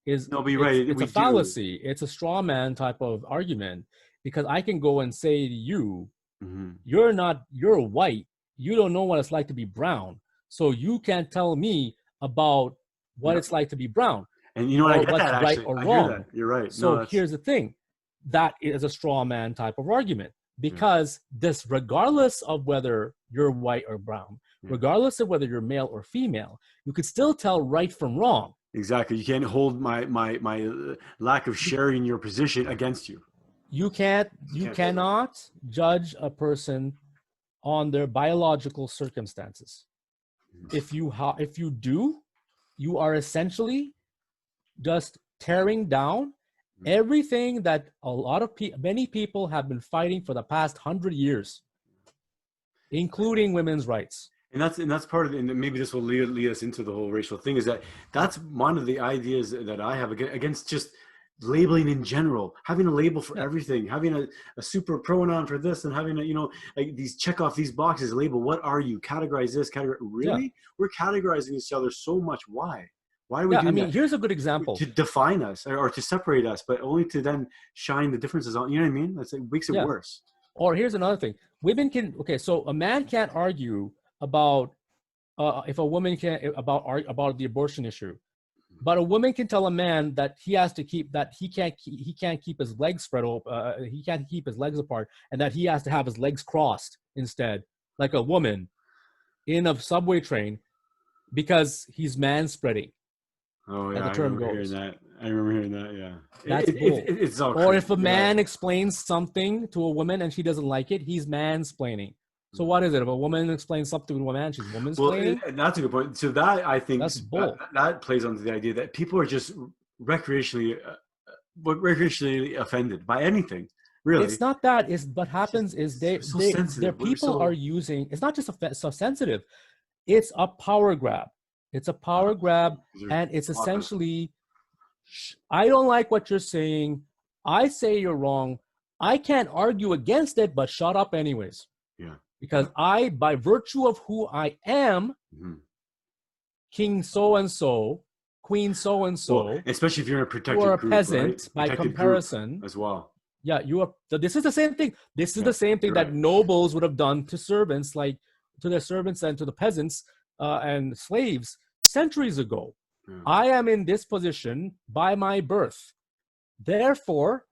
is no, but you're it's right, it's we a do. fallacy. It's a straw man type of argument because I can go and say to you, Hmm. you're white, you don't know what it's like to be brown, so you can't tell me about what Yep. it's like to be brown And you know what? I or get what's that right actually. or I hear that. wrong. You're right. No, So that's here's the thing, that is a straw man type of argument yeah, because this, regardless of whether you're white or brown, yeah. regardless of whether you're male or female, you could still tell right from wrong. Exactly. You can't hold my lack of sharing your position against you. You You can't hold that. cannot judge a person on their biological circumstances. If you do, you are essentially just tearing down everything that many people have been fighting for the past 100 years, including women's rights. And that's part of it, and maybe this will lead us into the whole racial thing, is that that's one of the ideas that I have against just labeling in general, having a label for Yeah, everything, having a super pronoun for this, and having like these check off these boxes, label what are you, categorize this, categorize, yeah, really, we're categorizing each other so much. Why are we yeah. I doing mean, that? here's a good example. To define us, or to separate us, but only to then shine the differences on, you know what I mean? It makes it Yeah. worse. Or here's another thing. Women can, okay, so a man can't argue about if a woman can about the abortion issue, but a woman can tell a man that he has to keep that he can't keep his legs spread open, he can't keep his legs apart, and that he has to have his legs crossed instead, like a woman in a subway train, because he's man spreading, Oh as yeah, the I term remember hearing goes. that. I remember hearing that. Yeah, That's bull. it's all Or crazy. if a You're right. man explains something to a woman and she doesn't like it, he's mansplaining. So Mhm. what is it? If a woman explains something to a man, she's Well, womansplaining? and that's a good point. So that I think That's bull. that plays onto the idea that people are just recreationally recreationally offended by anything, really. It's not that. It's what It's just happens is we're so their sensitive. We're people are so using. It's not just so sensitive. It's a power grab. It's a power grab, they're and it's popular. essentially, I don't like what you're saying. I say you're wrong. I can't argue against it, but shut up anyways. Yeah. Because I, by virtue of who I am, Mhm. king so and so, queen so and Well, so, especially if you're in a you are protected a group, right? peasant by Protected group comparison. as well. Yeah, you are. This is the same thing. This is Yeah, the same thing you're that right. nobles would have done to servants, like to their servants and to the peasants and slaves centuries ago. Yeah. I am in this position by my birth. Therefore,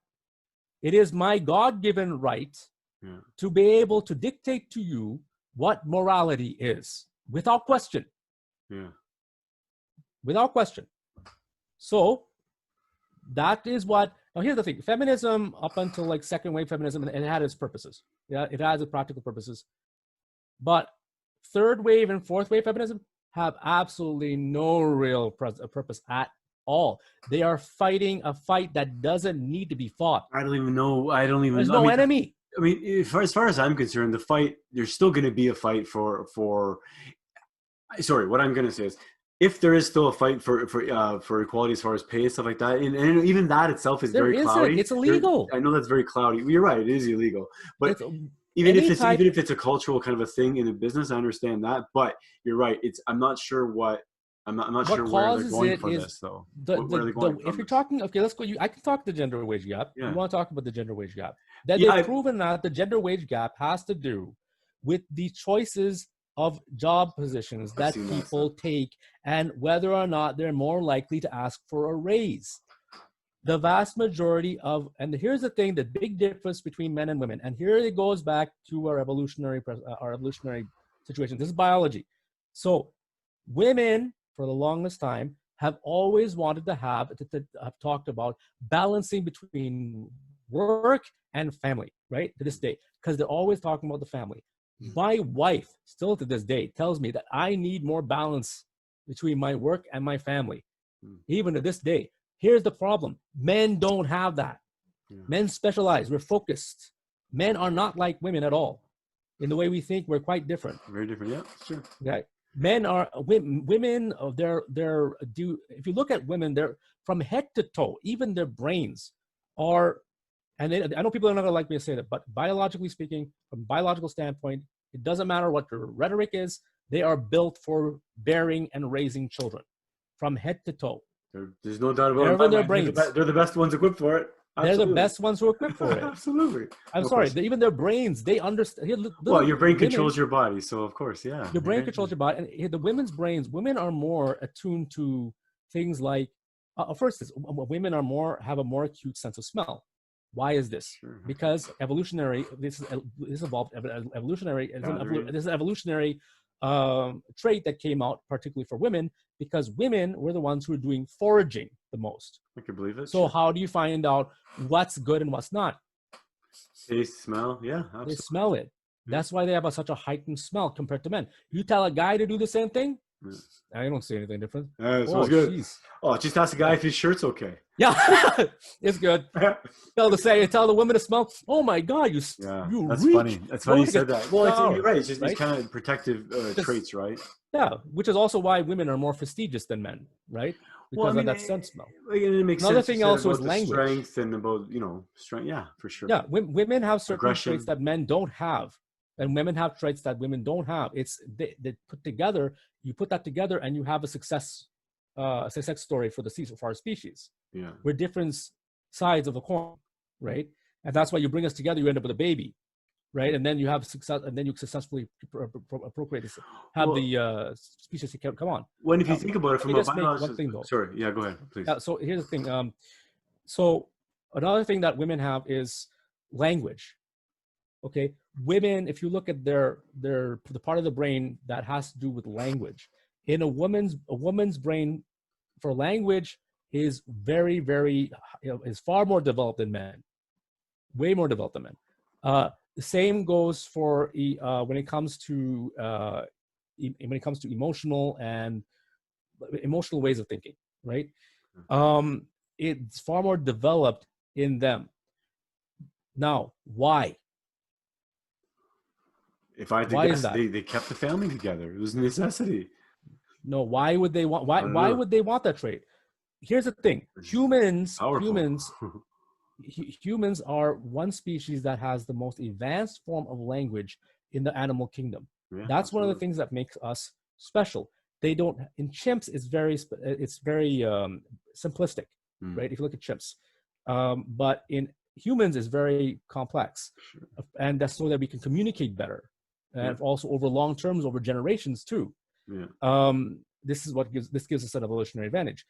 it is my God-given right Yeah. to be able to dictate to you what morality is, without question. Yeah. Without question. So that is what. Now, here's the thing: feminism, up until like second wave feminism, it had its purposes. Yeah, it has its practical purposes. But third wave and fourth wave feminism, have absolutely no real purpose at all. They are fighting a fight that doesn't need to be fought. I don't even know. I don't even. There's no enemy. I mean, as far as I'm concerned, the fight, there's still going to be a fight for. Sorry, what I'm going to say is, if there is still a fight for equality as far as pay and stuff like that, and even that itself is very cloudy. It's illegal. I know that's very cloudy. You're right. It is illegal, but even if it's a cultural kind of a thing in a business, I understand that. But you're right. I'm not sure what. I'm not sure where they're going for this, though. If you're talking, okay, let's go. I can talk the gender wage gap. Yeah. You want to talk about the gender wage gap? They've proven that the gender wage gap has to do with the choices of job positions that people take and whether or not they're more likely to ask for a raise. The vast majority of, and here's the thing, the big difference between men and women, and here it goes back to our evolutionary situation. This is biology. So women, for the longest time, have always wanted to have talked about balancing between work and family, right? To this day, because they're always talking about the family. My wife, still to this day, tells me that I need more balance between my work and my family. Even to this day. Here's the problem. Men don't have that. Men specialize. We're focused. Men are not like women at all. In the way we think, we're quite different. Very different, yeah, sure. Okay. Men are women. If you look at women, they're from head to toe. Even their brains are, and I know people are not gonna like me to say that, but biologically speaking, from a biological standpoint, it doesn't matter what their rhetoric is. They are built for bearing and raising children, from head to toe. There's no doubt about it. Their brains. They're the best ones equipped for it. Absolutely. They're the best ones who are equipped for it. Absolutely. I'm sorry. Even their brains, they understand. Well, your brain controls your body, so of course, yeah. Your brain controls your body, and the women's brains. Women are more attuned to things like. First, women have a more acute sense of smell. Why is this? Sure. Because evolutionary. This evolved evolutionary. This is an evolutionary trait that came out particularly for women, because women were the ones who were doing foraging the most. I can believe it. So how do you find out what's good and what's not? Taste, smell, yeah, absolutely. They smell it. That's why they have such a heightened smell compared to men. You tell a guy to do the same thing, I don't see anything different. Smells good. Geez. Oh, just ask the guy if his shirt's okay. Yeah, it's good. Tell the woman to smell. Oh my God, that's funny. That's funny you said that. Well, you're right. It's just right? These kind of protective traits, right? Yeah, which is also why women are more fastidious than men, right? Because of that scent smell. It makes Another sense thing also is language. Strength and about strength. Yeah, for sure. Yeah, women have certain traits that men don't have, and women have traits that women don't have. They put together. You put that together, and you have a success story for our species. Yeah, we're different sides of the coin, right? And that's why you bring us together. You end up with a baby, right? And then you have success, and then you successful procreate. The species come on. If you think about it from a biological, sorry, yeah, go ahead, please. So here's the thing. So another thing that women have is language. Okay, women, if you look at the part of the brain that has to do with language, in a woman's brain for language is very, very, is far more developed than men, way more developed than men. The same goes for when it comes to emotional ways of thinking, right? It's far more developed in them. Now, why? If I had to guess, they kept the family together. It was a necessity. No, why would they want? Why would they want that trait? Here's the thing: humans are one species that has the most advanced form of language in the animal kingdom. Yeah, that's one of the things that makes us special. They don't. In chimps, it's very simplistic, right? If you look at chimps, but in humans, it's very complex, and that's so that we can communicate better. And also over long terms, over generations too. Yeah. This gives us an evolutionary advantage,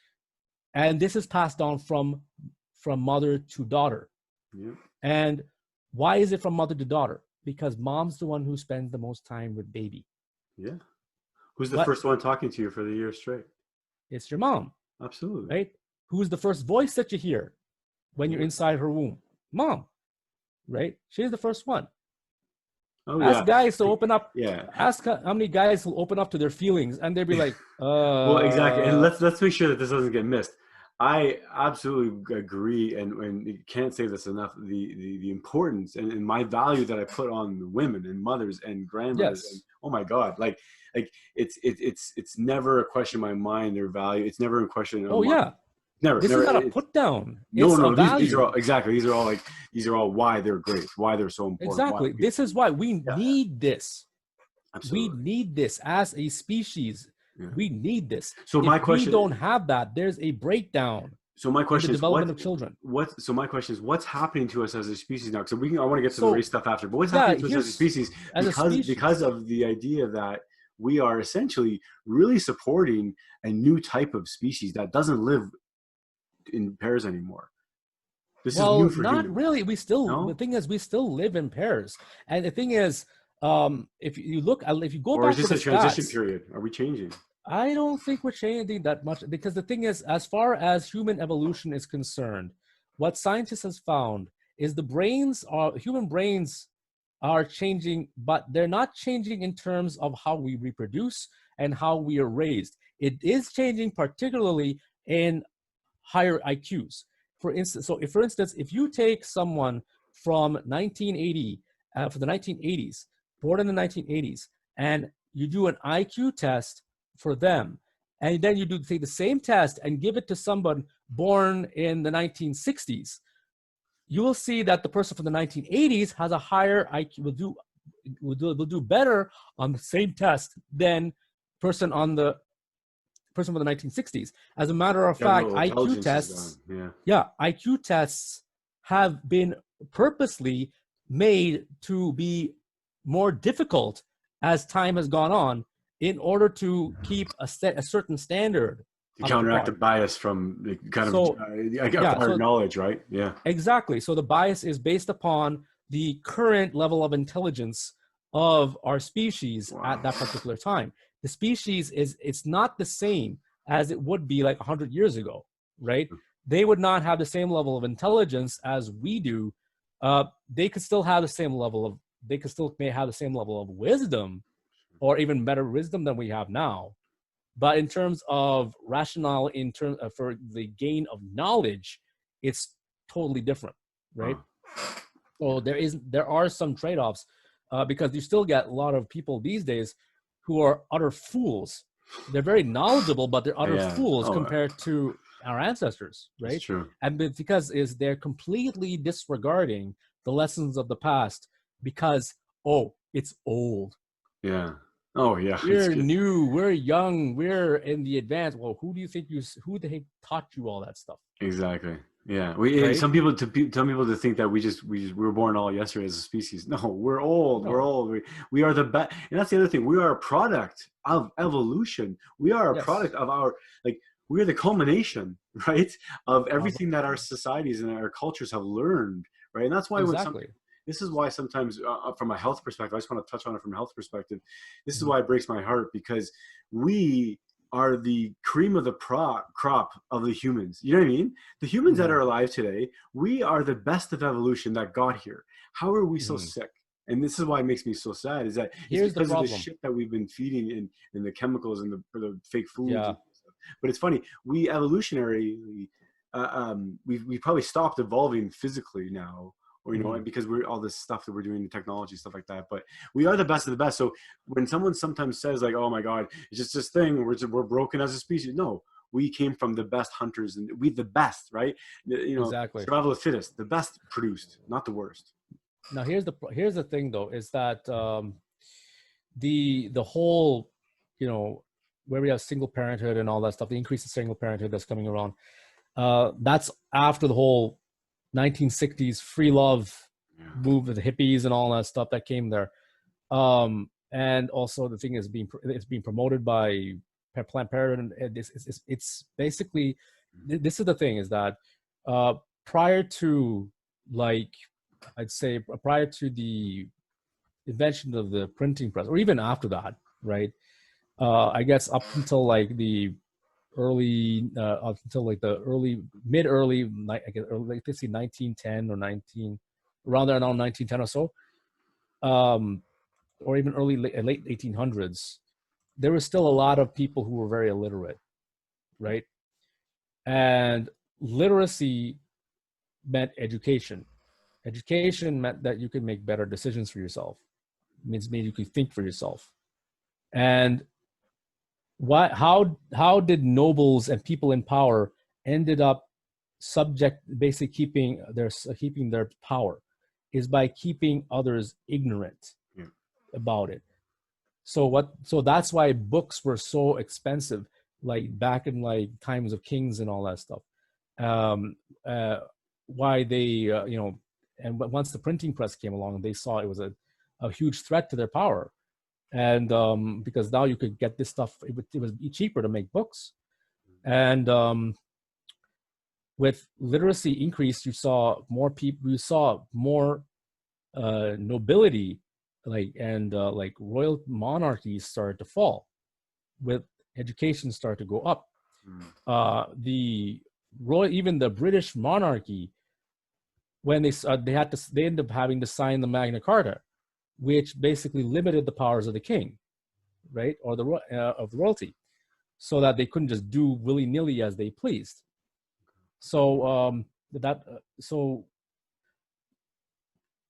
and this is passed down from mother to daughter. Yeah. And why is it from mother to daughter? Because mom's the one who spends the most time with baby. Yeah. Who's the first one talking to you for the year straight? It's your mom. Absolutely. Right. Who's the first voice that you hear when you're inside her womb? Mom. Right. She's the first one. Oh Ask yeah. guys to open up. Yeah. Ask how many guys will open up to their feelings, and they'd be like, Well, exactly. And let's make sure that this doesn't get missed. I absolutely agree, and you can't say this enough. The importance and my value that I put on women and mothers and grandmothers, and yes. oh my God, like it's never a question in my mind, their value. It's never a question of Oh my yeah. never This is never. not a It's put down. no It's a no. These are value. all exactly. These are all why they're great, why they're so important, why Exactly. we, This is why we yeah, need this. We absolutely. need this as a species. Yeah. We need this. So If my we question. don't have that, there's a breakdown So my in the question is development of children. so my question is what's happening to us as a species now? So I want to get to the So race stuff after, but what's yeah, happening to us as a here's species as a because species. of the idea that we are essentially really supporting a new type of species that doesn't live in pairs anymore. This is new Well, for not humans. really. The No? thing is, we still live in pairs. And the thing is, if you look, if you go Or is back to this the a transition stats, period? Are we changing? I don't think we're changing that much because the thing is, as far as human evolution is concerned, what scientists has found is human brains are changing, but they're not changing in terms of how we reproduce and how we are raised. It is changing particularly in higher IQs. For instance, if you take someone from 1980, for the 1980s, born in the 1980s, and you do an IQ test for them, and then you take the same test and give it to someone born in the 1960s, you will see that the person from the 1980s has a higher IQ, will do better on the same test than person on the person from the 1960s. As a matter of fact, General IQ intelligence is gone. tests, Yeah. yeah, IQ tests have been purposely made to be more difficult as time has gone on in order to keep a certain standard To up to counteract the par. bias from the kind of So, yeah, acquired so knowledge, right? Yeah. exactly. So the bias is based upon the current level of intelligence of our species at Wow. that particular time. The species it's not the same as it would be like 100 years ago, right? They would not have the same level of intelligence as we do. They could still have the same level of, they could still may have the same level of wisdom or even better wisdom than we have now. But in terms of rationale, in terms for the gain of knowledge, it's totally different, right? Wow. So there are some trade-offs because you still get a lot of people these days who are utter fools. They're very knowledgeable, but they're utter Yeah. fools Oh, compared to our ancestors, that's right? true. And because they're completely disregarding the lessons of the past because it's old. Yeah. Oh, yeah. It's We're good. new, we're young, we're in the advance. Well, who the heck taught you all that stuff, Exactly. Yeah. We right? some people tell people to think that we were born all yesterday as a species. No, we're old. We're No, old. We are the best. And that's the other thing. We are a product of evolution. We are a yes, product of our like we're the culmination, right, of of everything that our societies and our cultures have learned, right? And that's why exactly. this is why sometimes from a health perspective, I just want to touch on it from a health perspective. This is Mhm. why it breaks my heart because we are the cream of the crop of the humans. You know what I mean? The humans that Mhm. are alive today, we are the best of evolution that got here. How are we so Mhm. sick? And this is why it makes me so sad is that it's Here's the because of the problem. shit that we've been feeding in the chemicals and the fake foods Yeah. and stuff. But it's funny, we evolutionarily we probably stopped evolving physically now, or you know, Mhm. and because we're all this stuff that we're doing, technology stuff like that. But we are the best of the best. So when someone sometimes says like, "Oh my God, it's just this thing, we're broken as a species," no, we came from the best hunters, and we the best, right? You know, Exactly. survival of the fittest, the best produced, not the worst. Now here's the thing though, is that the whole, you know, where we have single parenthood and all that stuff, the increase in single parenthood that's coming around, that's after the whole 1960s free love Yeah. movement, the hippies and all that stuff that came there. And also the thing is it's being promoted by Planned Parenthood, and it's basically, this is the thing is that prior to, like, I'd say prior to the invention of the printing press, or even after that, right? I guess up until like the up until like the I guess early, like, let's see, 1910 or 19 around there, around 1910 or so. or even late 1800s, there was still a lot of people who were very illiterate, right? And literacy meant education. Education meant that you could make better decisions for yourself. It means you could think for yourself. And how did nobles and people in power ended up basically keeping their power, is by keeping others ignorant about it. So that's why books were so expensive, like back in like times of kings and all that stuff. Why they and once the printing press came along, they saw it was a huge threat to their power. And because now you could get this stuff, it was cheaper to make books. And with literacy increase, you saw more people, you saw more nobility, like royal monarchies started to fall, with education started to go up. Even the British monarchy, when they ended up having to sign the Magna Carta, which basically limited the powers of the king, right, or of the royalty, so that they couldn't just do willy-nilly as they pleased. So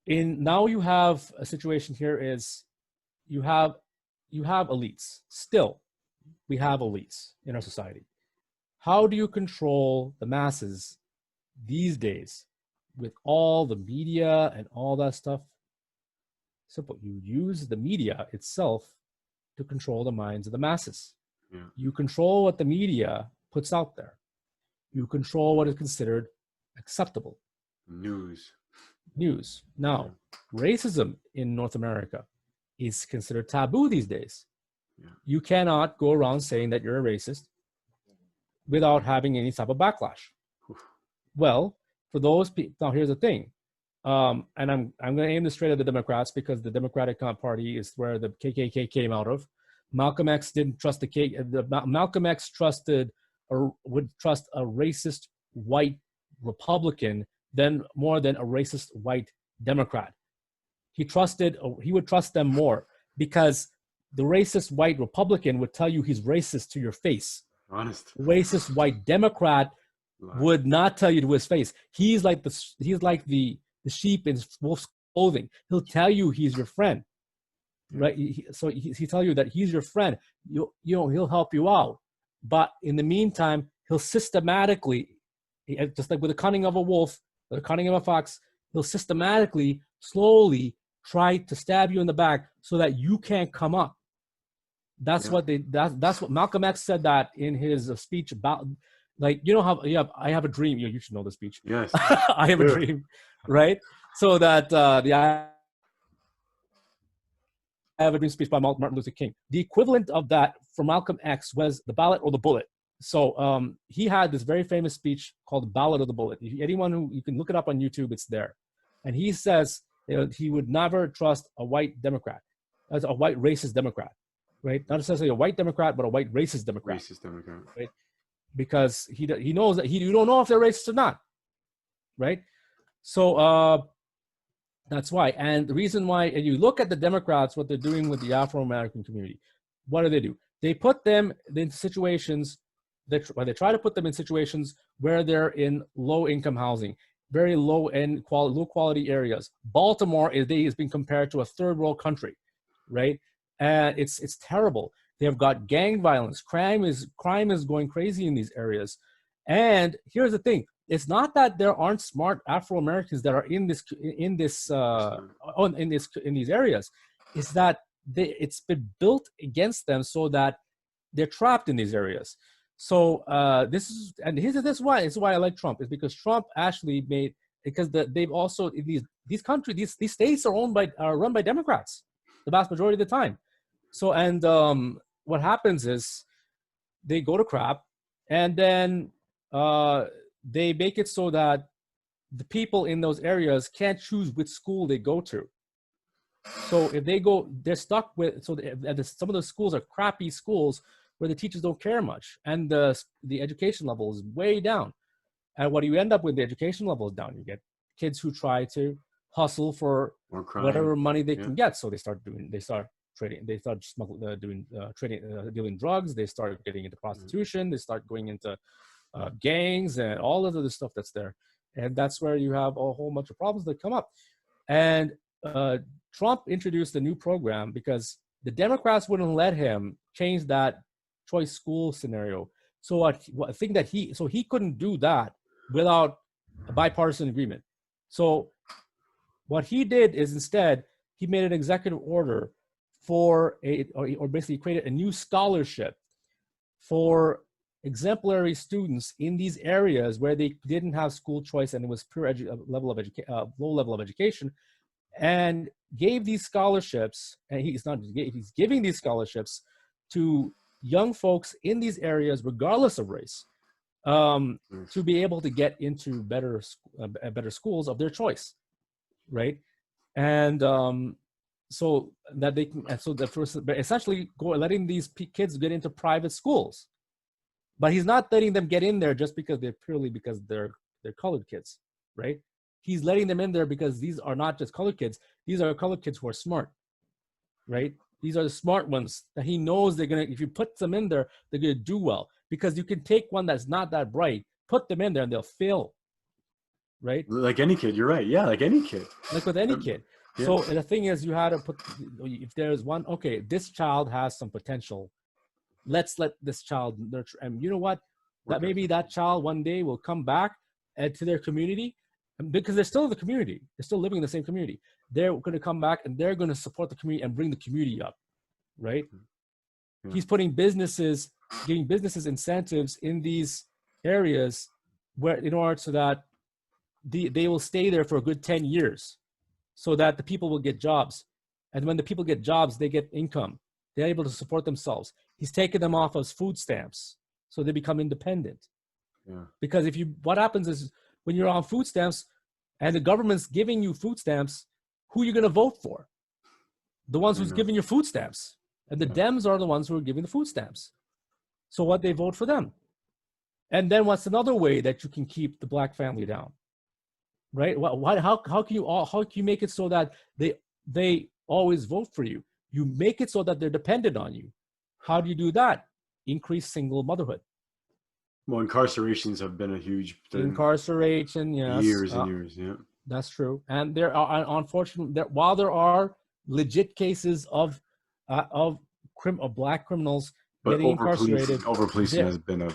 now you have a situation here is you have elites. Still, we have elites in our society. How do you control the masses these days with all the media and all that stuff? Simple. You use the media itself to control the minds of the masses. You control what the media puts out there. You control what is considered acceptable. News. Now, racism in North America is considered taboo these days. You cannot go around saying that you're a racist without having any type of backlash. Well, for those people, now here's the thing. And I'm going to aim this straight at the Democrats, because the Democratic Party is where the KKK came out of. Malcolm X didn't trust Malcolm X would trust a racist white Republican more than a racist white Democrat. He would trust them more, because the racist white Republican would tell you he's racist to your face. Honest. Racist white Democrat would not tell you to his face. He's like the sheep in wolf's clothing. He'll tell you he's your friend, right? He'll tell you that he's your friend. He'll help you out. But in the meantime, he'll systematically, just like with the cunning of a wolf, or the cunning of a fox, he'll systematically, slowly try to stab you in the back so that you can't come up. That's what Malcolm X said that in his speech about, like, how I have a dream. You should know the speech. Yes. I have a dream, right? So that I have a dream speech by Martin Luther King. The equivalent of that for Malcolm X was the ballot or the bullet. So he had this very famous speech called the Ballad of the Bullet. Anyone who, you can look it up on YouTube, it's there. And he says he would never trust a white Democrat, as a white racist Democrat, right? Not necessarily a white Democrat, but a white racist Democrat. Racist Democrat. Right? Because he knows that you don't know if they're racist or not, right? So that's why. And the reason why, and you look at the Democrats, what they're doing with the Afro-American community, what do? They put them in situations they try to put them in situations where they're in low-income housing, very low-end, low-quality areas. Baltimore is being compared to a third-world country, right? And it's terrible. They have got gang violence. Crime is going crazy in these areas. And here's the thing: it's not that there aren't smart Afro-Americans that are in these areas. It's that it's been built against them so that they're trapped in these areas. So this is why I like Trump, is because Trump actually they've also these countries, these states are run by Democrats the vast majority of the time. So what happens is they go to crap, and then they make it so that the people in those areas can't choose which school they go to. So if they're stuck with, some of the schools are crappy schools where the teachers don't care much, and the education level is way down. And what do you end up with? The education level is down. You get kids who try to hustle for More crime. whatever money they Yeah. can get. So they start trading, they start dealing drugs, they start getting into prostitution, they start going into gangs and all of the stuff that's there. And that's where you have a whole bunch of problems that come up. And Trump introduced a new program because the Democrats wouldn't let him change that choice school scenario. So I think that he couldn't do that without a bipartisan agreement. So what he did is instead he made an executive order or basically created a new scholarship for exemplary students in these areas where they didn't have school choice and it was pure low level of education, and gave these scholarships. And he's giving these scholarships to young folks in these areas, regardless of race, to be able to get into better schools of their choice, right? And so that they can, essentially letting these kids get into private schools, but he's not letting them get in there just because they're colored kids, right? He's letting them in there because these are not just colored kids; these are colored kids who are smart, right? These are the smart ones that he knows they're gonna. If you put them in there, they're gonna do well. Because you can take one that's not that bright, put them in there, and they'll fail, right? Like any kid, you're right. Yeah, like any kid. Like with any kid. Yeah. So the thing is, you had to put, if there's one, okay, this child has some potential. Let's let this child nurture. And you know what? That maybe that child one day will come back to their community, because they're still in the community. They're still living in the same community. They're going to come back and they're going to support the community and bring the community up, right? Yeah. He's putting giving businesses incentives in these areas where, in order so that they will stay there for a good 10 years, so that the people will get jobs. And when the people get jobs, they get income. They're able to support themselves. He's taken them off of food stamps, so they become independent. Yeah. Because what happens is when you're on food stamps and the government's giving you food stamps, who are you going to vote for? The ones who's giving you food stamps. And the Dems are the ones who are giving the food stamps. So what, they vote for them. And then what's another way that you can keep the black family down? Right? How can you make it so that they always vote for you? You make it so that they're dependent on you. How do you do that? Increase single motherhood. Well, incarcerations have been a huge thing. Incarceration, yes. Years and years, yeah. That's true. And there are, unfortunately, while there are legit cases of black criminals getting incarcerated, over-policing has been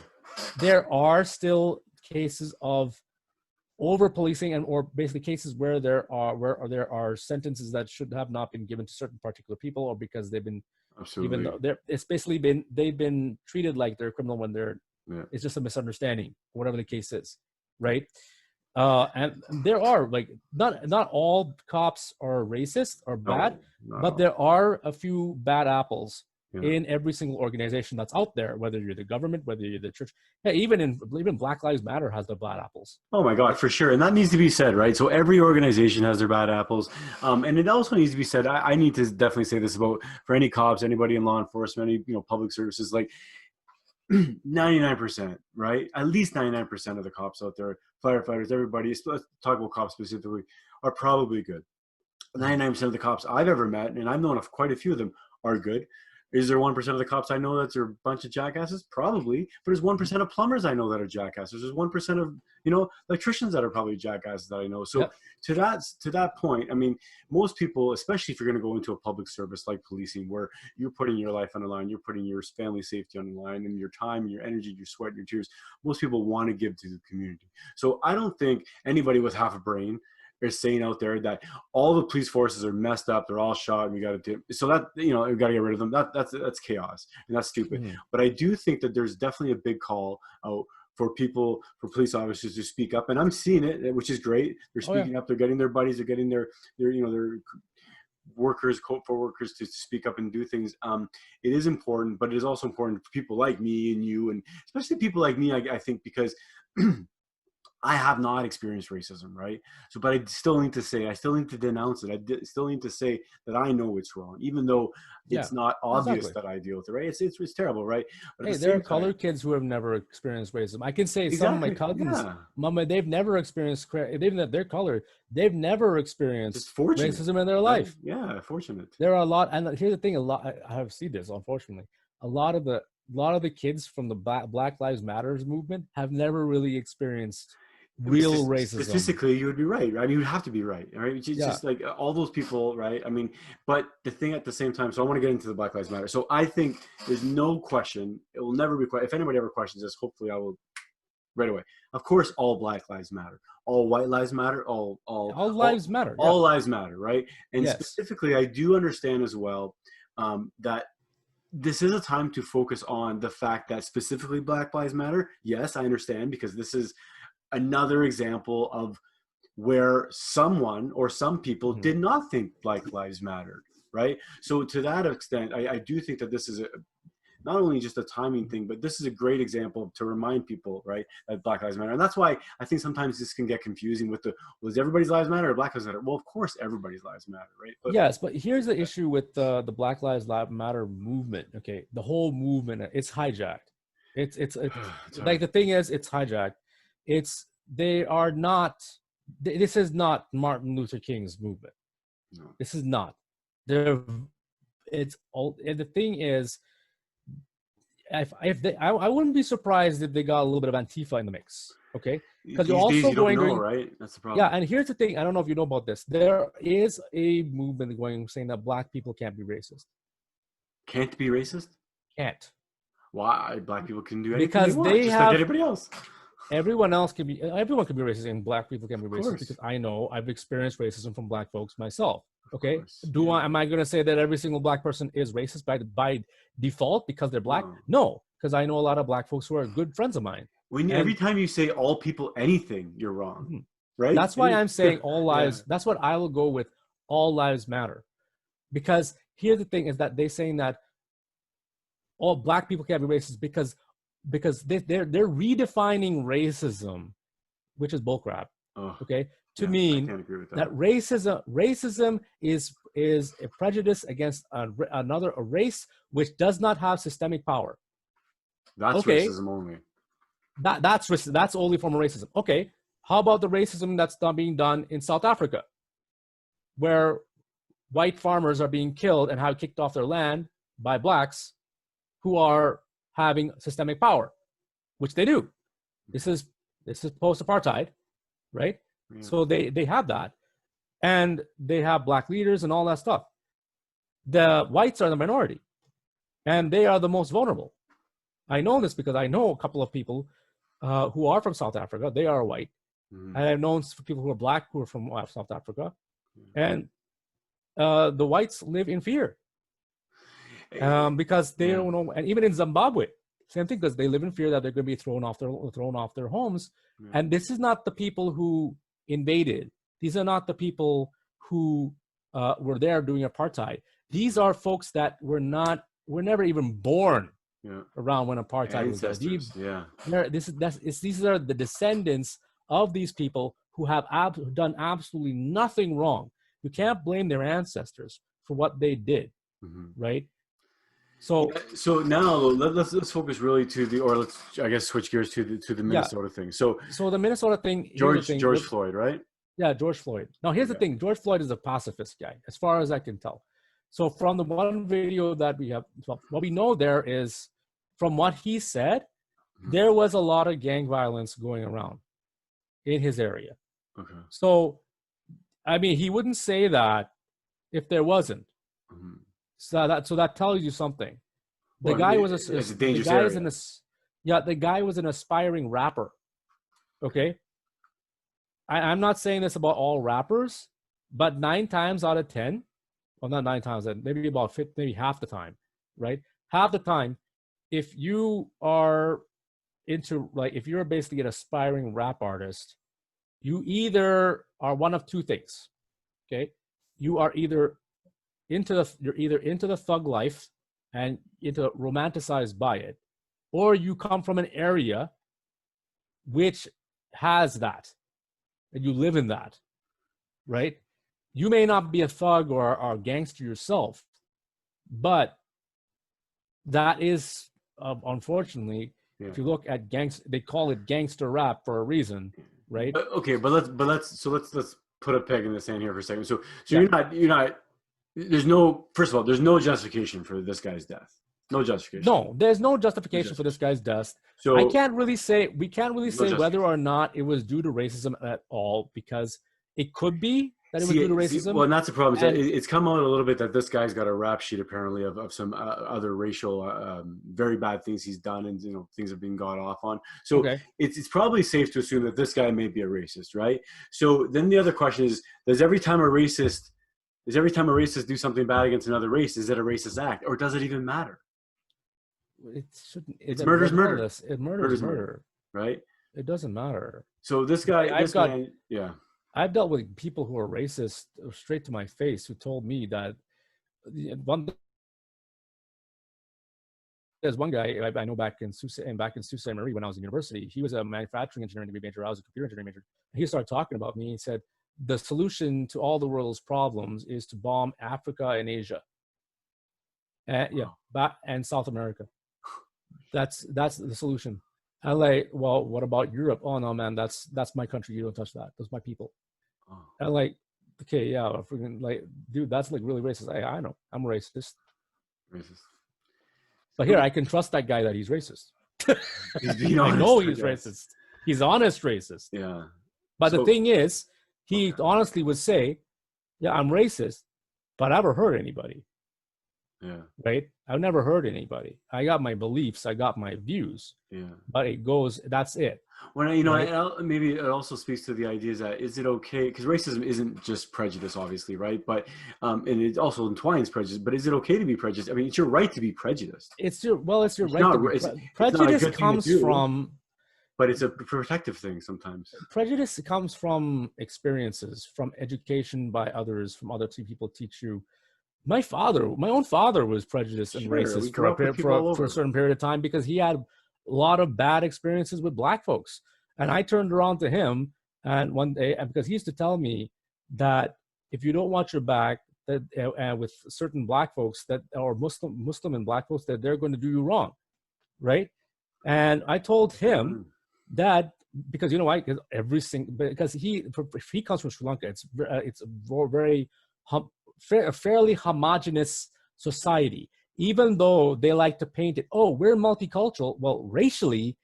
there are still cases of over-policing, or basically cases where there are sentences that should have not been given to certain particular people, or because they've been, absolutely, even though they've been treated like they're a criminal when it's just a misunderstanding, whatever the case is, right? And there are, like, not all cops are racist or bad, but there are a few bad apples in every single organization that's out there, whether you're the government, whether you're the church. Yeah, even Black Lives Matter has the bad apples. Oh my God, for sure. And that needs to be said, right? So every organization has their bad apples. And it also needs to be said, I need to definitely say this about, for any cops, anybody in law enforcement, any public services, like 99%, right? At least 99% of the cops out there, firefighters, everybody, let's talk about cops specifically, are probably good. 99% of the cops I've ever met, and I've known of quite a few of them, are good. Is there 1% of the cops I know that are a bunch of jackasses? Probably. But there's 1% of plumbers I know that are jackasses. There's 1% of, electricians that are probably jackasses that I know. So to that point, I mean, most people, especially if you're going to go into a public service like policing, where you're putting your life on the line, you're putting your family safety on the line, and your time, your energy, your sweat, your tears, most people want to give to the community. So I don't think anybody with half a brain is saying out there that all the police forces are messed up, they're all shot, and we got to do so. That, we got to get rid of them. That's chaos, and that's stupid. Mm-hmm. But I do think that there's definitely a big call out for police officers to speak up, and I'm seeing it, which is great. They're speaking up. They're getting their buddies. They're getting their workers, co-workers to speak up and do things. It is important, but it is also important for people like me and you, and especially people like me. I think because I have not experienced racism, right? So, but I still need to denounce it. Still need to say that I know it's wrong, even though Yeah, it's not obvious exactly. that I deal with it, right? It's terrible, right? But at Hey, the there are same time, colored kids who have never experienced racism. I can say some of my exactly, cousins, yeah, mama, they've never experienced, even if they're colored, they've never just experienced fortunate, racism in their right? life. Yeah, fortunate. There are a lot, and here's the thing: a lot. I have seen this, unfortunately. A lot of the kids from the Black Lives Matters movement have never really experienced real racism. Statistically, you would be right. I mean, you'd have to be right. Right? It's Yeah. just like all those people, right? I mean, but the thing at the same time. So I want to get into the Black Lives Matter. So I think there's no question. It will never be. If anybody ever questions this, hopefully I will right away. Of course, all Black lives matter. All white lives matter. All lives matter. Yeah. All lives matter, right? And Yes. specifically, I do understand as well that this is a time to focus on the fact that specifically Black lives matter. Yes, I understand, because this is another example of where someone or some people Mhm. did not think Black lives mattered, right? So to that extent, I do think that this is not only just a timing thing, but this is a great example to remind people, right, that Black Lives Matter. And that's why I think sometimes this can get confusing with was everybody's lives matter or Black Lives Matter? Well, of course, everybody's lives matter, right? But Yes, but here's the issue with the Black Lives Matter movement. Okay, the whole movement, it's hijacked. It's it's like hard. the thing is, it's hijacked. They are not. This is not Martin Luther King's movement. No. This is not. They're. It's all. And the thing is, if they, I wouldn't be surprised if they got a little bit of Antifa in the mix. Okay, because you're These days also you don't going know, during. right? That's the Yeah, problem. and here's the thing. I don't know if you know about this. There is a movement going saying that Black people can't be racist. Can't be racist? Can't. Why? Black people can do anything they Because want, they just like have anybody else. everyone can be racist and Black people can be Of racist, course. because I know I've experienced racism from Black folks myself. Of Okay, course. Yeah. am I going to say that every single Black person is racist by default because they're Black? No, because I know a lot of Black folks who are good friends of mine. Every And time you say all people anything, you're wrong, mhm, right? that's why I'm saying all Yeah. lives. That's what I will go with. All lives matter. Because here's the thing: is that they're saying that all Black people can't be racist because they're redefining racism, which is bullcrap. Oh, Okay, to yeah. I mean can't agree with that that. racism is a prejudice against a race which does not have systemic power. That's Okay, racism only. that's only form of racism. Okay, how about the racism that's not being done in South Africa, where white farmers are being killed and have kicked off their land by Blacks who are having systemic power, which they do. This is post-apartheid, right? Yeah. So they have that, and they have Black leaders and all that stuff. The whites are the minority, and they are the most vulnerable. I know this because I know a couple of people who are from South Africa. They are white, Mm-hmm. and I've known people who are Black who are from South Africa, Yeah. and the whites live in fear. Because they Yeah. don't know, and even in Zimbabwe, same thing, because they live in fear that they're going to be thrown off their homes. Yeah. And this is not the people who invaded. These are not the people who were there doing apartheid. These are folks that were never even born Yeah. around when apartheid was there. Ancestors. Yeah. These are the descendants of these people who have done absolutely nothing wrong. You can't blame their ancestors for what they did, Mm-hmm. right? So So now let's focus really let's I guess switch gears to the Minnesota thing. So the Minnesota thing. Here's the thing. George Floyd, right? Yeah, George Floyd. Now here's the Okay. thing. George Floyd is a pacifist guy, as far as I can tell. So from the one video that we have, what we know there is, from what he said, there was a lot of gang violence going around in his area. Okay. So, I mean, he wouldn't say that if there wasn't. Mm-hmm. So that tells you something. The Well, guy it's a dangerous area. The guy was an aspiring rapper. Okay, I'm not saying this about all rappers, but 9 times out of 10, well, not 9 times, maybe about 50, maybe half the time, right? Half the time, if you are if you're basically an aspiring rap artist, you either are one of two things. Okay, you're either into the thug life and into romanticized by it, or you come from an area which has that, and you live in that, right? You may not be a thug or a gangster yourself, but that is, unfortunately, if you look at they call it gangster rap for a reason, right? But let's put a peg in the sand here for a second. So you're not. There's no. First of all, there's no justification for this guy's death. No justification. No, there's no justification for this guy's death. So we can't really say whether or not it was due to racism at all, because it could be that it was due to racism. Well, and that's the problem. It's come out a little bit that this guy's got a rap sheet apparently of some other racial, very bad things he's done, and things have been got off on. So it's probably safe to assume that this guy may be a racist, right? So then the other question is: Does every time a racist do something bad against another race, is it a racist act, or does it even matter? It shouldn't. It's murder's murder. Murder's murder, right? It doesn't matter. So this guy, I've dealt with people who are racist straight to my face, who told me that there's one guy I know back in Sault Ste. Marie when I was in university. He was a manufacturing engineering degree major. I was a computer engineering major. He started talking about me. He said the solution to all the world's problems is to bomb Africa and Asia, and South America. That's the solution. I'm like, well, what about Europe? Oh no, man, that's my country. You don't touch that. Those are my people. I'm like, okay, yeah, freaking, like, dude, that's like really racist. I know, I'm a racist. But here, I can trust that guy that he's racist. I know he's racist. He's honest racist. Yeah. But the thing is, he honestly would say, yeah, I'm racist, but I never hurt anybody. Yeah. Right? I've never hurt anybody. I got my beliefs. I got my views. Yeah. But it goes, that's it. Well, right? Maybe it also speaks to the idea that, is it okay? Because racism isn't just prejudice, obviously, right? But, and it also entwines prejudice, but is it okay to be prejudiced? I mean, it's your right to be prejudiced. It's your right. Prejudice comes from... But it's a protective thing sometimes. Prejudice comes from experiences, from education by others, from other people teach you. My own father was prejudiced and racist for a certain period of time because he had a lot of bad experiences with black folks. And I turned around to him, and one day, because he used to tell me that if you don't watch your back, that with certain black folks or Muslim and black folks, that they're going to do you wrong, right? And I told him that because because he comes from Sri Lanka, it's a fairly homogenous society, even though they like to paint it, oh, we're multicultural. Well, racially,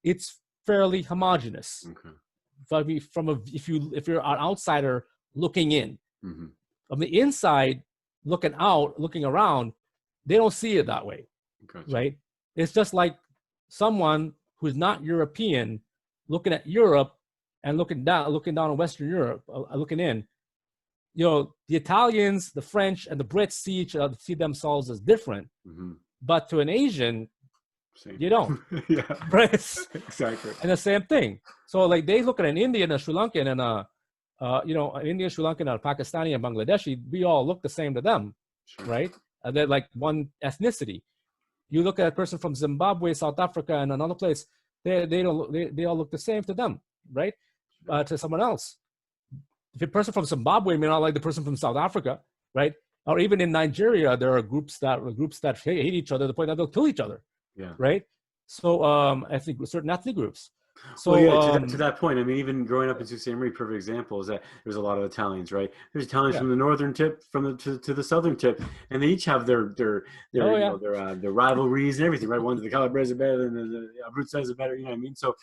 it's fairly homogenous. Okay. If you're an outsider looking in, from the inside looking around, they don't see it that way. Gotcha. Right? It's just like someone who's not European looking at Europe and looking down on Western Europe, looking in. The Italians, the French, and the Brits see themselves as different, but to an Asian, you don't. Yeah, right? Exactly. And the same thing. So, like, they look at an Indian, a Sri Lankan, and an Indian, Sri Lankan, a Pakistani, and Bangladeshi. We all look the same to them, right? And they're like one ethnicity. You look at a person from Zimbabwe, South Africa, and another place. They all look the same to them, right? To someone else. If a person from Zimbabwe may not like the person from South Africa, right? Or even in Nigeria, there are groups that hate each other to the point that they'll kill each other. Yeah. Right. So I think certain ethnic groups. So to that point, I mean, even growing up in Sault Ste. Marie, perfect example is that there's a lot of Italians, right? There's Italians from the northern tip, to the southern tip, and they each have their rivalries and everything, right? One's the Calabrese better than the Abruzzo is better, you know what I mean? So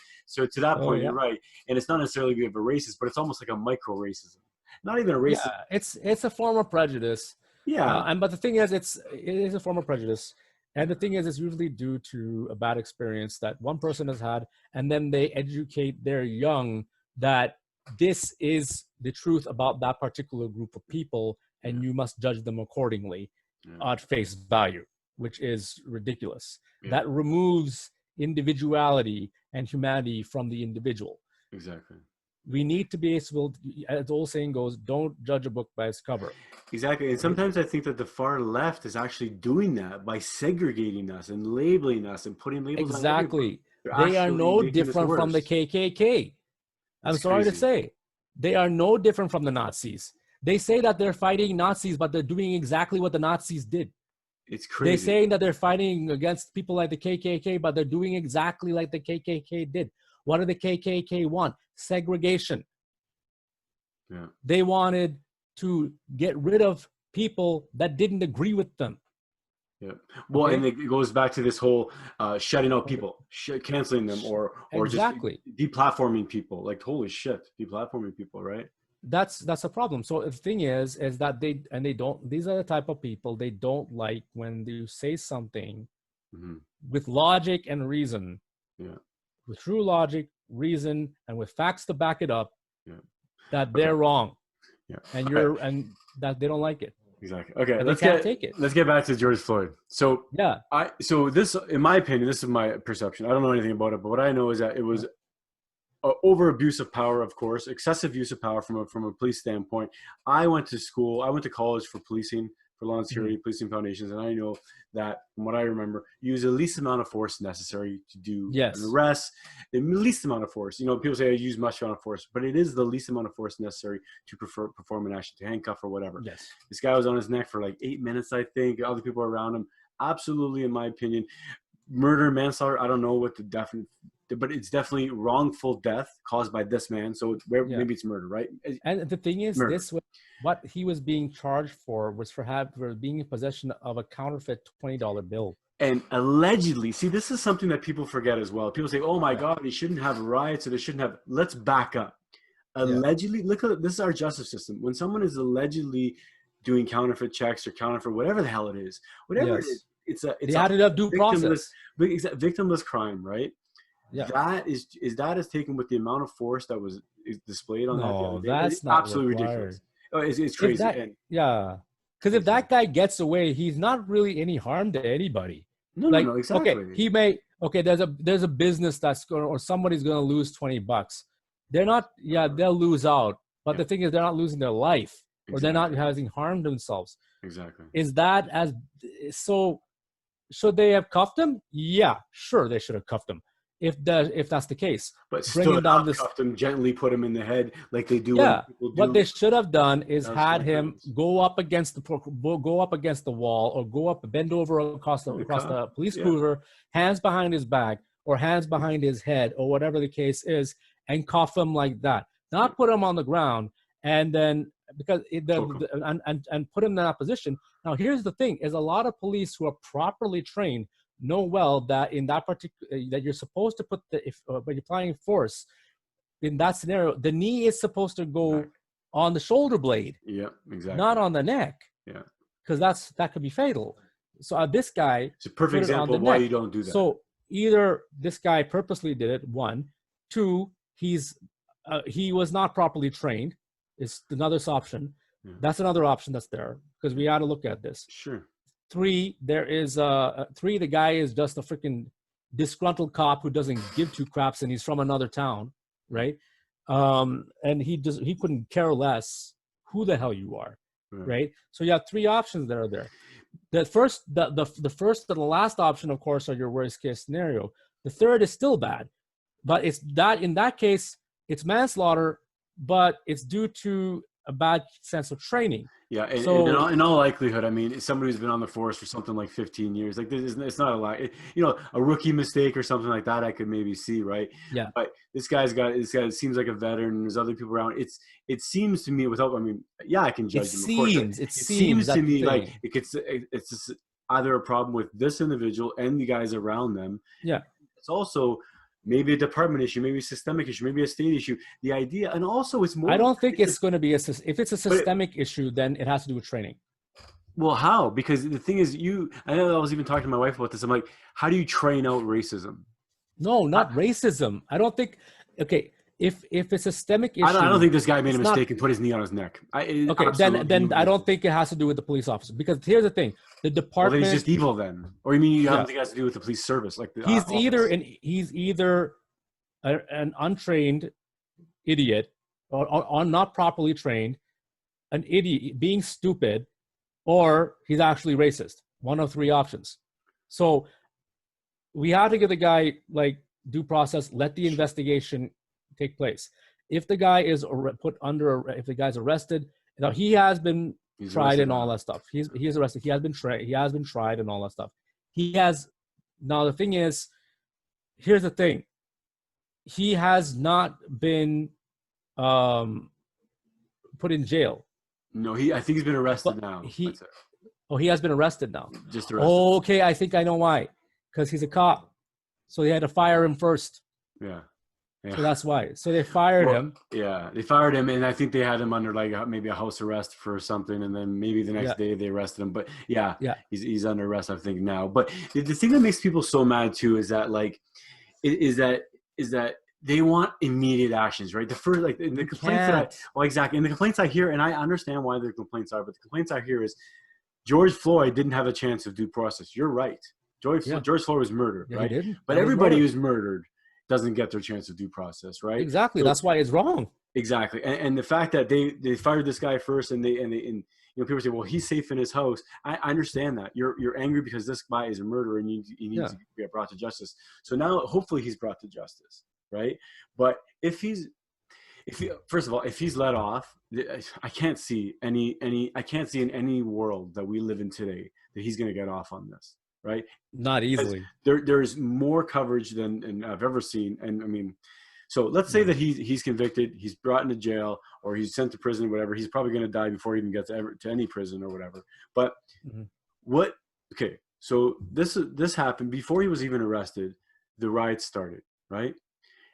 to that point, you're right, and it's not necessarily a racist, but it's almost like a micro racism, not even a racist. Yeah, it's a form of prejudice. Yeah, but the thing is, it is a form of prejudice. And the thing is, it's usually due to a bad experience that one person has had, and then they educate their young that this is the truth about that particular group of people, and you must judge them accordingly at face value, which is ridiculous. Yeah. That removes individuality and humanity from the individual. Exactly. We need to be able, as the old saying goes, don't judge a book by its cover. Exactly. And sometimes I think that the far left is actually doing that by segregating us and labeling us and putting labels on everyone. They are no different from the KKK. I'm sorry to say, they are no different from the Nazis. They say that they're fighting Nazis, but they're doing exactly what the Nazis did. It's crazy. They're saying that they're fighting against people like the KKK, but they're doing exactly like the KKK did. What did the KKK want? Segregation. Yeah. They wanted to get rid of people that didn't agree with them. Yeah. Well, and it goes back to this whole shutting out people, canceling them, or exactly. just deplatforming people. Like, holy shit, deplatforming people, right? That's a problem. So the thing is that they don't. These are the type of people they don't like when you say something with logic and reason. Yeah. With true logic, reason, and with facts to back it up. Yeah. That they're wrong. Yeah. And and that they don't like it. Exactly. Okay. Take it. Let's get back to George Floyd. So yeah. So this, in my opinion, this is my perception. I don't know anything about it, but what I know is that it was over abuse of power, of course, excessive use of power from a police standpoint. I went to college for policing, for law and security, policing foundations, and I know that from what I remember, you use the least amount of force necessary to do an arrest. The least amount of force. You know, people say I use much amount of force, but it is the least amount of force necessary to perform an action, to handcuff or whatever. Yes. This guy was on his neck for like 8 minutes, I think. Other people around him. Absolutely, in my opinion, murder, manslaughter. I don't know what the definite, but it's definitely wrongful death caused by this man. So maybe it's murder, right? And the thing is, what he was being charged for was for being in possession of a counterfeit $20 bill. And allegedly, see, this is something that people forget as well. People say, "Oh my God, they shouldn't have riots, or they shouldn't have." Let's back up. Allegedly, look at this is our justice system. When someone is allegedly doing counterfeit checks or counterfeit whatever the hell it is, whatever it is, it's they added up due process, victimless crime, right? Yeah, that is taken with the amount of force that was displayed on that. No, that's not absolutely ridiculous. Oh, it's crazy. Because if that guy gets away, he's not really any harm to anybody. No, exactly. Okay, he may. Okay, there's a business that's going, or somebody's going to lose $20. They're not. Yeah, they'll lose out. But the thing is, they're not losing their life, or they're not having harmed themselves. Exactly. Is that as so? Should they have cuffed him? Yeah, sure, they should have cuffed him. If that's the case, but stood up, cuffed him, gently put him in the head like they do. Yeah, what they should have done is had him go up against the wall, or bend over across the police cruiser, hands behind his back or hands behind his head or whatever the case is, and cuff him like that. Not put him on the ground and then and put him in that position. Now here's the thing: is a lot of police who are properly trained know well that in that particular that you're supposed to put when you're applying force in that scenario, the knee is supposed to go on the shoulder blade. Yeah, exactly. Not on the neck. Yeah, because that could be fatal. So this guy, it's a perfect example of why you don't do that. So either this guy purposely did it. 1, 2, he was not properly trained. Is another option. Yeah. That's another option that's there because we got to look at this. Sure. 3, the guy is just a freaking disgruntled cop who doesn't give 2 craps and he's from another town, right? And he couldn't care less who the hell you are, right? So you have 3 options that are there. The first and the last option, of course, are your worst case scenario. The third is still bad, but in that case, it's manslaughter, but it's due to a bad sense of training. Yeah, and in all likelihood, I mean, somebody who's been on the force for something like 15 years, like it's not a lot. A rookie mistake or something like that, I could maybe see, right? Yeah. But this guy seems like a veteran. There's other people around. It seems to me, I can judge him. Of course. It seems to me like it's just either a problem with this individual and the guys around them. Yeah. It's also maybe a department issue, maybe a systemic issue, maybe a state issue. The idea, and also it's more. I don't think it's going to be if it's a systemic issue, then it has to do with training. Well, how? Because the thing is, I know I was even talking to my wife about this. I'm like, how do you train out racism? No, not racism. I don't think. Okay, if it's a systemic issue, I don't think this guy made a mistake and put his knee on his neck. Then I don't think it has to do with the police officer, because here's the thing: the department. Well, he's just evil then, or you mean you don't think it has to do with the police service? Like he's either an untrained idiot or not properly trained, an idiot being stupid, or he's actually racist. One of 3 options. So we have to give the guy due process. Let the investigation take place. if the guy is if the guy's arrested, now he has been tried and all that stuff. He's arrested. He has been tried and all that stuff. He has. Now the thing is, here's the thing. He has not been put in jail. No, I think he's been arrested now. He has been arrested now. Just arrested. Okay, I think I know why. Because he's a cop. So they had to fire him first. Yeah. So that's why. So they fired him. Yeah, they fired him, and I think they had him under like maybe a house arrest for something, and then maybe the next day they arrested him. But yeah, he's under arrest, I think now. But the thing that makes people so mad too is that is that they want immediate actions, right? The first in the complaints exactly, and the complaints I hear, and I understand why the complaints are, but the complaints I hear is George Floyd didn't have a chance of due process. You're right. George Floyd was murdered, right? He didn't. But everybody who's murdered doesn't get their chance of due process, right? Exactly. So, that's why it's wrong. Exactly. And the fact that they fired this guy first, and people say, well, he's safe in his house. I understand that. You're angry because this guy is a murderer and he needs to get brought to justice. So now hopefully he's brought to justice, right? But if he's let off, I can't see in any world that we live in today that he's going to get off on this. Right? Not easily. There's more coverage than I've ever seen. And I mean, so let's say that he's convicted, he's brought into jail, or he's sent to prison, whatever. He's probably going to die before he even gets to any prison or whatever. But okay, so this happened before he was even arrested. The riots started, right?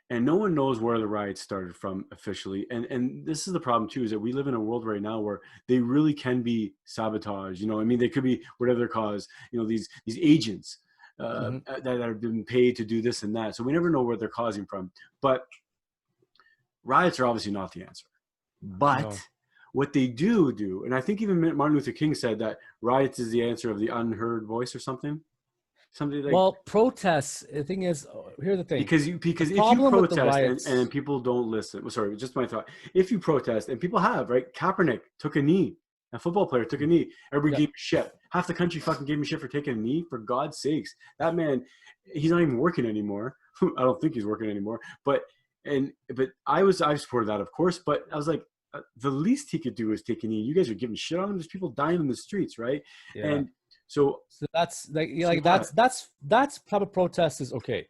And no one knows where the riots started from officially. And this is the problem too, is that we live in a world right now where they really can be sabotage. You know, I mean, they could be whatever their cause, you know, these agents that have been paid to do this and that. So we never know where they're causing from. But riots are obviously not the answer. But what they do, and I think even Martin Luther King said that riots is the answer of the unheard voice or something. Well, protests. The thing is, here's the thing. Because if you protest and people don't listen. Sorry, just my thought. If you protest and people have, right? Kaepernick took a knee. A football player took a knee. Everybody gave him shit. Half the country fucking gave him shit for taking a knee. For God's sakes, that man, he's not even working anymore. I don't think he's working anymore. But I supported that, of course. But I was like, the least he could do is take a knee. You guys are giving shit on him. There's people dying in the streets, right? Yeah. And so that's that's type of protest is okay.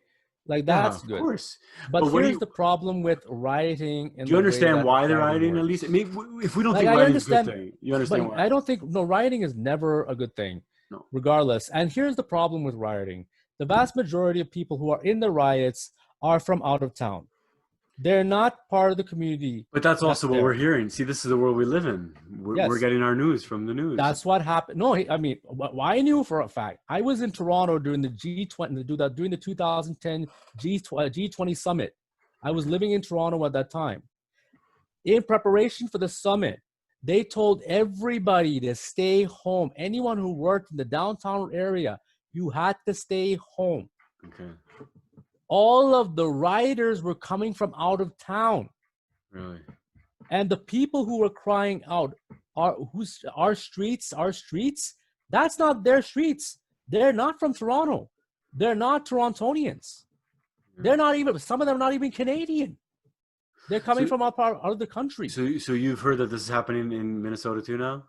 Like that's good. Of course. But here's the problem with rioting. Do you understand why they're rioting? At least, I mean, if we don't think rioting is a good thing, you understand why? I don't think rioting is never a good thing. No. Regardless. And here's the problem with rioting: the vast majority of people who are in the riots are from out of town. They're not part of the community. But that's also what we're hearing. See, this is the world we live in. We're getting our news from the news. That's what happened. No, I mean, I knew for a fact. I was in Toronto during the G20, during the 2010 G20 summit. I was living in Toronto at that time. In preparation for the summit, they told everybody to stay home. Anyone who worked in the downtown area, you had to stay home. Okay. All of the rioters were coming from out of town. Really? And the people who were crying out, our streets, that's not their streets. They're not from Toronto. They're not Torontonians. They're not even, some of them are not even Canadian. They're coming from out of the country. So you've heard that this is happening in Minnesota too now?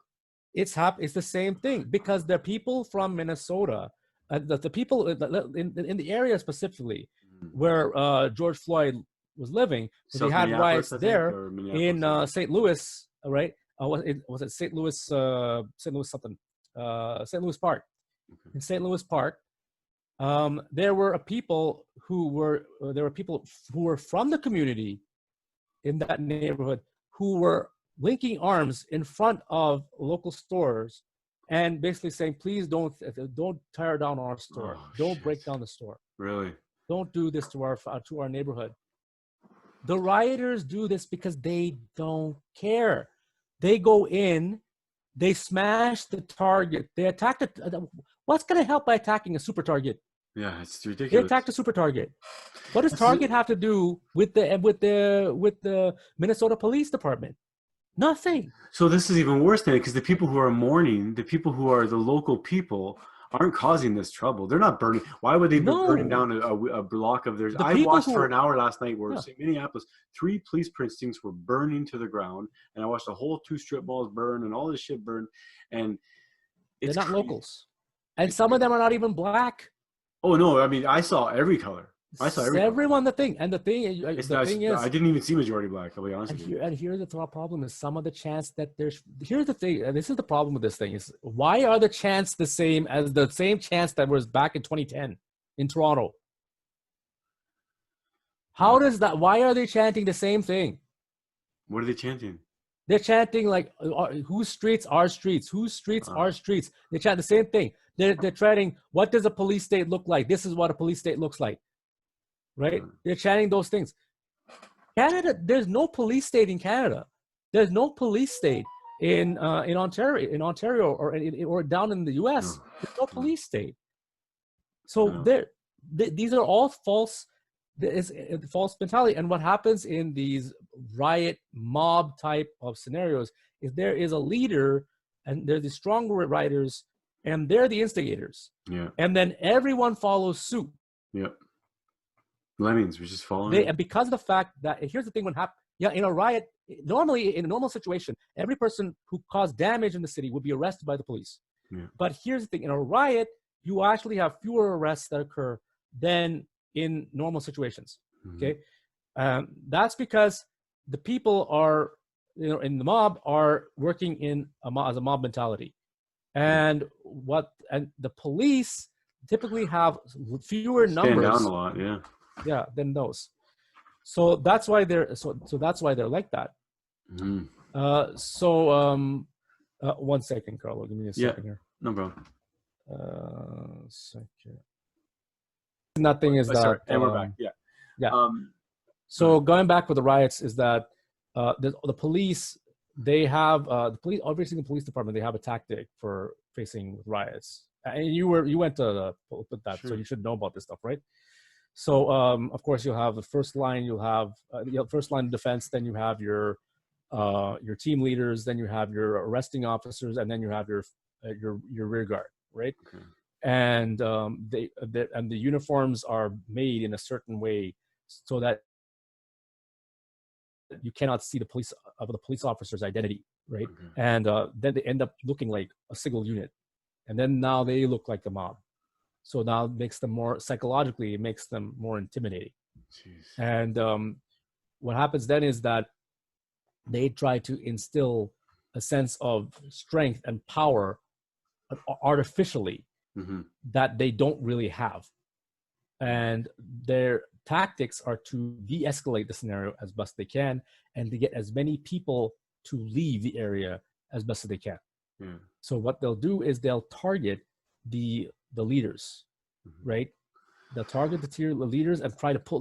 It's the same thing because the people from Minnesota, the people in the area specifically, where George Floyd was living, so they had riots there in St. Louis, right? Was it St. Louis? St. Louis something? St. Louis Park. Okay. In St. Louis Park, there were people who were from the community in that neighborhood who were linking arms in front of local stores and basically saying, "Please don't tear down our store. Don't break down the store. Really? Don't do this to our neighborhood." The rioters do this because they don't care. They go in, they smash the Target, they attack what's going to help by attacking a super Target? Yeah, it's ridiculous. They attacked a super Target. What does Target have to do with the Minnesota Police Department? Nothing. So this is even worse than it, because the people who are mourning, the people who are the local people, aren't causing this trouble. They're not burning. Why would they be burning No. down a block of theirs? The I people watched who for are, an hour last night where yeah, in Minneapolis, 3 police precincts were burning to the ground, and I watched the whole 2 strip malls burn and all this shit burn, and they're it's not crazy. locals, and some of them are not even black. Oh no! I mean, I saw every color. I saw every color. Everyone, the thing is, I didn't even see majority black. I'll be honest with you. and here's the problem is some of the chance that here's the thing, and this is the problem with this thing is why are the chants the same as the same chants that was back in 2010 in Toronto? How does that? Why are they chanting the same thing? What are they chanting? They're chanting like, whose streets are streets? Whose streets are streets? They chant the same thing. They're chanting, what does a police state look like? This is what a police state looks like, right? They're chanting those things. Canada, there's no police state in Canada. There's no police state in Ontario, or down in the U.S. There's no police state. So these are all false. It's false mentality. And what happens in these riot mob type of scenarios is there is a leader, and they're the stronger rioters, and they're the instigators. Yeah. And then everyone follows suit. Yep. Lemmings, we're just following. And because of the fact that here's the thing: when in a riot, normally in a normal situation, every person who caused damage in the city would be arrested by the police. Yeah. But here's the thing: in a riot, you actually have fewer arrests that occur than in normal situations. Okay, that's because the people are, in the mob are working as a mob mentality, and the police typically have fewer numbers. Stand down a lot, yeah, than those. So that's why they're that's why they're like that. One second, Carlo, give me a second here. No problem. Second. Nothing is that. Sorry. And we're back. Yeah. So going back with the riots is that the police, they have every single police department, they have a tactic for facing with riots. And you went to put that, so you should know about this stuff, right? So of course you'll have the first line, you'll have first line of defense, then you have your team leaders, then you have your arresting officers, and then you have your rear guard, right? Okay. And the uniforms are made in a certain way so that you cannot see the police officer's identity, right? Okay. And then they end up looking like a single unit, and then now they look like the mob. So now it makes them more psychologically, it makes them more intimidating. Jeez. And what happens then is that they try to instill a sense of strength and power artificially. That they don't really have. And their tactics are to de-escalate the scenario as best they can and to get as many people to leave the area as best as they can. So what they'll do is they'll target the leaders, right? They'll target the leaders and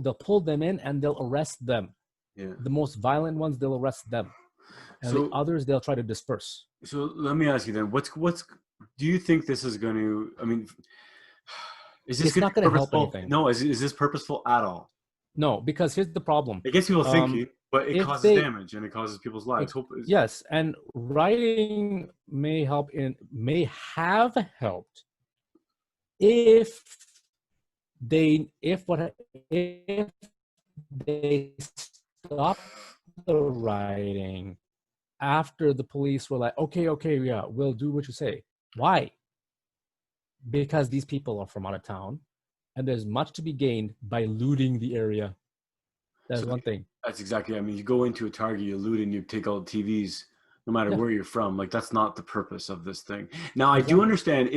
they'll pull them in and they'll arrest them. The most violent ones, they'll arrest them. And the others, they'll try to disperse. So let me ask you then, what's do you think this is going to, I mean, is this not going to help anything? No, is this purposeful at all? No, because here's the problem. It gets people thinking, but it causes damage and it causes people's lives. Yes, and writing may have helped if they stopped the rioting after the police were like, okay, yeah, we'll do what you say. Why? Because these people are from out of town, and there's much to be gained by looting the area. That's one thing. That's exactly. I mean, you go into a Target, you loot, and you take all the TVs, no matter where you're from. Like, that's not the purpose of this thing. Now, I do understand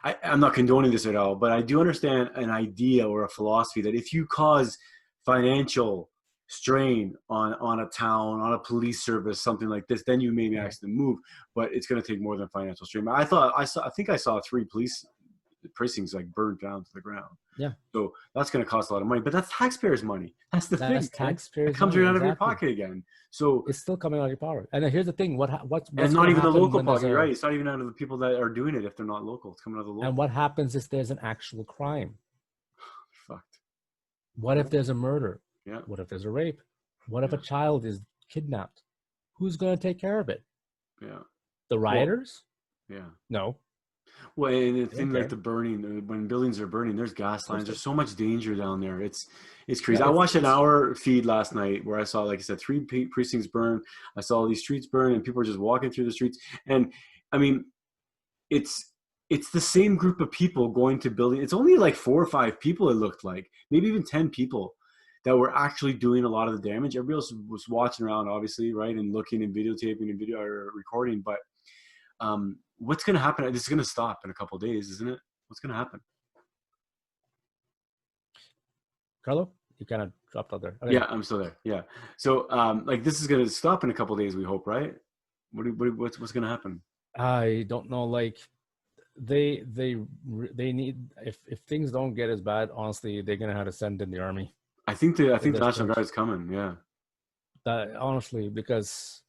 I'm not condoning this at all, but I do understand an idea or a philosophy that if you cause financial strain on a town, on a police service, something like this, then you maybe ask them to move, but it's going to take more than financial strain. I think I saw 3 police precincts like burned down to the ground. Yeah. So that's going to cost a lot of money, but that's taxpayers' money. That's the thing. Taxpayers' it comes right out of your pocket again. So it's still coming out of your pocket. And here's the thing: what's and not even the local pocket, right? It's not even out of the people that are doing it if they're not local. It's coming out of the local. And what happens if there's an actual crime? Fucked. What if there's a murder? Yeah. What if there's a rape? What if a child is kidnapped? Who's going to take care of it? Yeah. The rioters? Yeah. No. Well, and the They don't thing like care. the burning, when buildings are burning, there's gas Of course lines. they There's do. so much danger down there. It's Yeah, crazy. I watched an hour feed last night where I saw, like I said, three precincts burn. I saw all these streets burn, and people are just walking through the streets. And I mean, it's it's the same group of people going to building. It's only like 4 or 5 people. It looked like maybe even 10 people that were actually doing a lot of the damage. Everybody else was watching around, obviously, right, and looking and videotaping and video or recording. But what's going to happen? This is going to stop in a couple of days, isn't it? What's going to happen? Carlo, you kind of dropped out there. Okay. Yeah, I'm still there. Yeah. So, like, this is going to stop in a couple of days, we hope, right? What's going to happen? I don't know. Like they need if things don't get as bad, honestly, they're gonna have to send in the army I think the at this National point. Guard is coming. Yeah. That honestly, because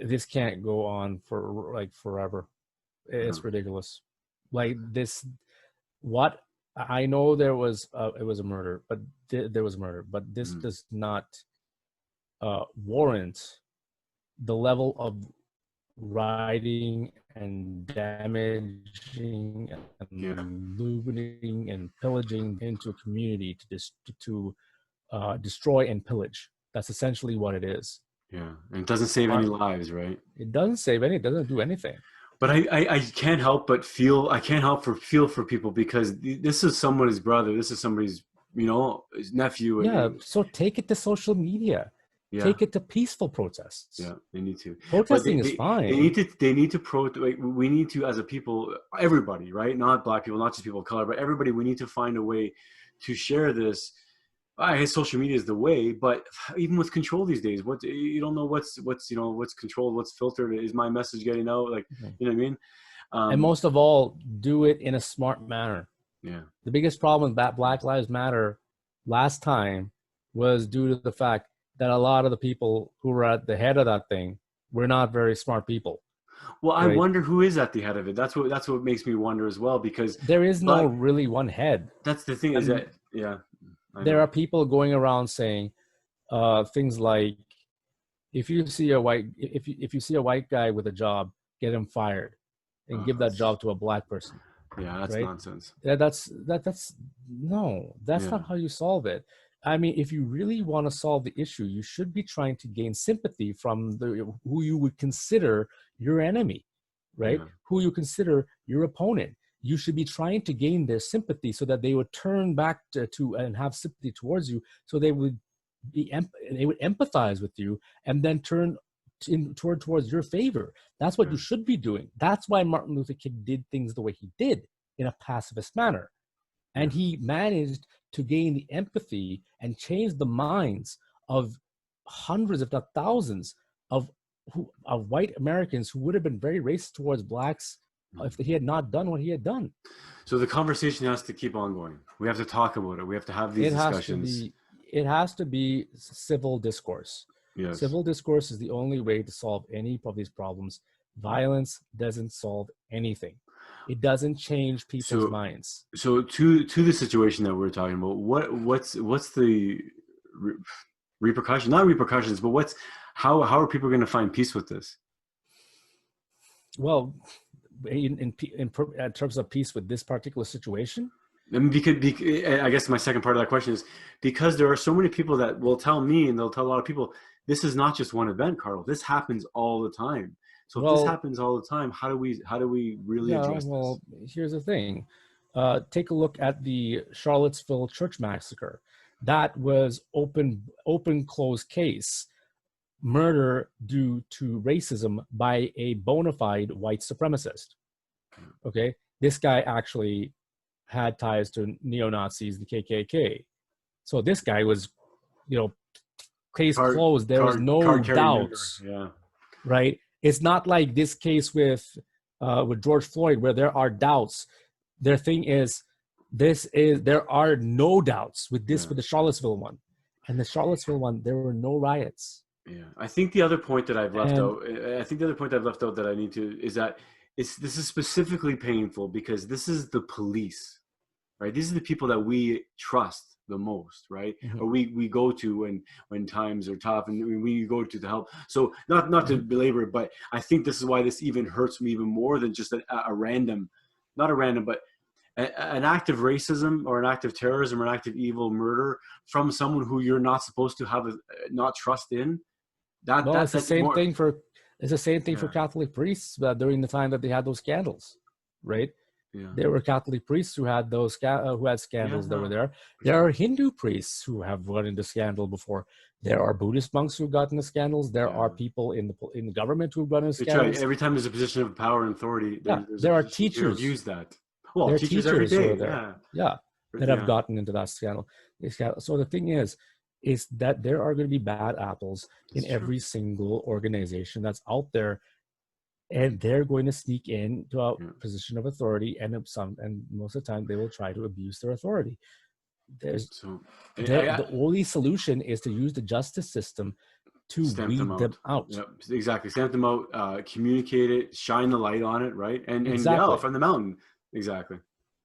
this can't go on for like forever. Uh-huh. It's ridiculous. Like this, what I know there was it was a murder, but there was a murder, but this does not warrant the level of rioting and damaging and looting and pillaging into a community to destroy and pillage. That's essentially what it is. Yeah, and it doesn't save any lives, right? It doesn't save any. It doesn't do anything. But I can't help but feel. I can't help but feel for people because this is somebody's brother. This is somebody's, his nephew. Yeah. And So take it to social media. yeah, Take it to peaceful protests. yeah, they need to. But Protesting is fine. they need to like, we need to, as a people, everybody, right? Not black people, not just people of color, but everybody. We need to find a way to share this. I guess social media is the way, but even with control these days, what you don't know what's controlled, what's filtered. Is my message getting out? Like, you know what I mean? And most of all, do it in a smart manner. Yeah. The biggest problem with that Black Lives Matter last time was due to the fact that a lot of the people who were at the head of that thing were not very smart people. Well, I right? wonder who is at the head of it. That's what makes me wonder as well, because there is no really one head. That's the thing, is that there are people going around saying things like, if you see a white guy with a job, get him fired and give that job to a black person. Yeah, that's right? nonsense. That's not how you solve it. I mean, if you really want to solve the issue, you should be trying to gain sympathy from who you would consider your enemy, right? Yeah. Who you consider your opponent. You should be trying to gain their sympathy so that they would turn back to and have sympathy towards you, so they would empathize with you and then turn towards your favor. That's what you should be doing. That's why Martin Luther King did things the way he did, in a pacifist manner. And he managed to gain the empathy and change the minds of hundreds, if not thousands, of white Americans who would have been very racist towards blacks if he had not done what he had done. So the conversation has to keep on going. We have to talk about it. We have to have these discussions. It has to be civil discourse. Yes. Civil discourse is the only way to solve any of these problems. Violence doesn't solve anything. It doesn't change people's minds. So to the situation that we're talking about, what's the repercussion? Not repercussions, but how are people going to find peace with this? Well, in terms of peace with this particular situation. I mean, because I guess my second part of that question is, because there are so many people that will tell me, and they'll tell a lot of people, this is not just one event, Carlo. This happens all the time. So if this happens all the time, how do we really address this? Well, here's the thing. Take a look at the Charlottesville church massacre. That was open close case. Murder due to racism by a bona fide white supremacist. Okay? This guy actually had ties to neo-Nazis, the KKK. So this guy was, case closed. There was no doubts. Yeah. Right? It's not like this case with George Floyd, where there are doubts. Their thing is, there are no doubts with this, with the Charlottesville one. And the Charlottesville one, there were no riots. Yeah. I think the other point that I've left out, that I need to, is that this is specifically painful because this is the police, right? These are the people that we trust. the most, right? Mhm. Or we go to when times are tough, and we go to the help. So not to belabor it, but I think this is why this even hurts me even more than just a random, not a random, but an act of racism or an act of terrorism or an act of evil murder from someone who you're not supposed to have not trust in. Well, it's the That's same more. thing for Yeah, Catholic priests during the time that they had those scandals, right? yeah, There were Catholic priests who had who had yeah. scandals that were No, there. for There sure. are Hindu priests who have run into scandal before. There are Buddhist monks who've gotten into scandals. There Yeah. are people in the government who've run into They try scandals. every time there's a position of power and authority. Yeah, There's a there are position to teachers. abuse that. Well, There are teachers every teachers who are day. there. Yeah, Yeah, that have yeah. gotten into that scandal. So the thing is that there are going to be bad apples in It's true. every single organization that's out there, and they're going to sneak into a Yeah. position of authority, and most of the time they will try to abuse their authority. There's So the only solution is to use the justice system to stamp them weed them out. out. Yep, exactly. Stamp them out. Communicate it. Shine the light on it. Right. And yell Exactly. from the mountain. Exactly.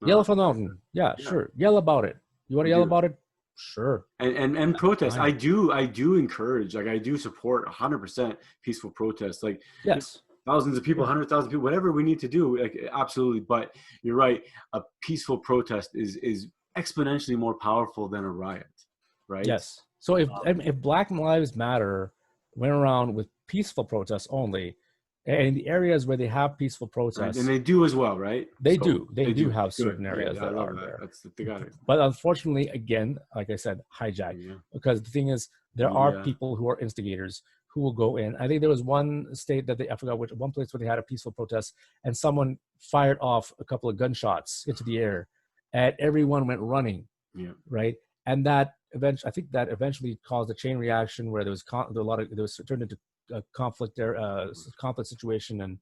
Yell No, from the mountain. Yeah, yeah, sure. Yell about it. You want to we yell do. about it? Sure. And protest. Fine. I do encourage. Like I do support 100% peaceful protest. Like Yes. thousands of people, Sure. 100,000 people, whatever we need to do. Like absolutely. But you're right. A peaceful protest is exponentially more powerful than a riot. Right. Yes. So if Black Lives Matter went around with peaceful protests only, and in the areas where they have peaceful Right. And protests, they do as well, right? they So do have good. certain Yeah, areas yeah, I that love are that. there. They got it. But unfortunately, again, like I said, hijacked. Yeah. Because the thing is, there are Media. people who are instigators who will go in. I think there was one state that I forgot which, one place where they had a peaceful protest, and someone fired off a couple of gunshots into the air, and everyone went running. Yeah. Right, and that eventually caused a chain reaction where there was turned into a conflict there, conflict situation, and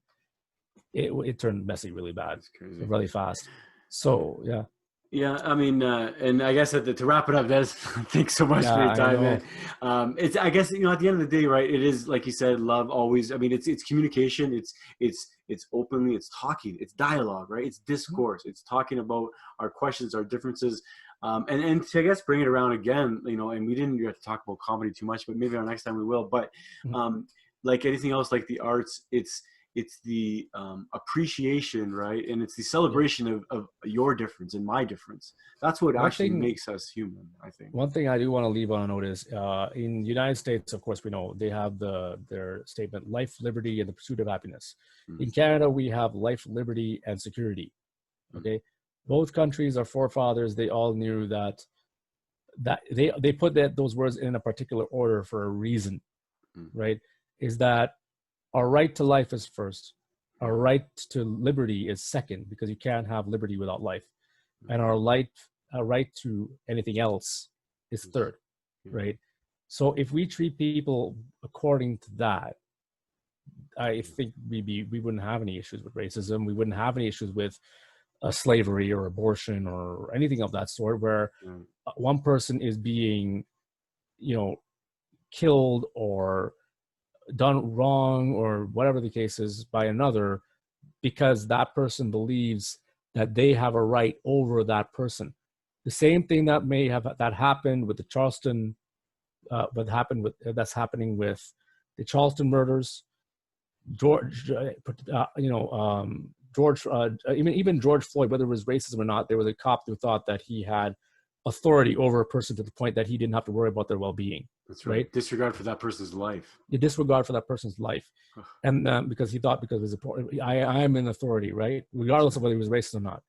it turned messy really bad, That's crazy. really fast. So yeah. Yeah, I mean, and I guess to wrap it up, Des, thanks so much Yeah, for your I time, know. man. It's I guess at the end of the day, right? It is like you said, love always. I mean, it's communication. It's openly. It's talking. It's dialogue, right? It's discourse. It's talking about our questions, our differences, and to I guess bring it around again. And we didn't get to talk about comedy too much, but maybe our next time we will. But like anything else, like the arts, it's the appreciation, right? And it's the celebration of your difference and my difference. That's what actually makes us human, I think. One thing I do want to leave on a note is in the United States, of course, we know they have their statement, life, liberty, and the pursuit of happiness. In Canada, we have life, liberty, and security. Okay. Both countries, our forefathers, they all knew that they put those words in a particular order for a reason, right? Is that our right to life is first. Our right to liberty is second, because you can't have liberty without life. And our right to anything else is third, right? So if we treat people according to that, I think we wouldn't have any issues with racism. We wouldn't have any issues with slavery or abortion or anything of that sort, where one person is being, killed or done wrong or whatever the case is by another, because that person believes that they have a right over that person. The same thing that happened with the Charleston, that's happening with the Charleston murders, George, even George Floyd, whether it was racism or not, there was a cop who thought that he had authority over a person to the point that he didn't have to worry about their well-being. That's right. Disregard for that person's life. You disregard for that person's life, and because he thought because I am in authority, right? Regardless of whether he was racist or not.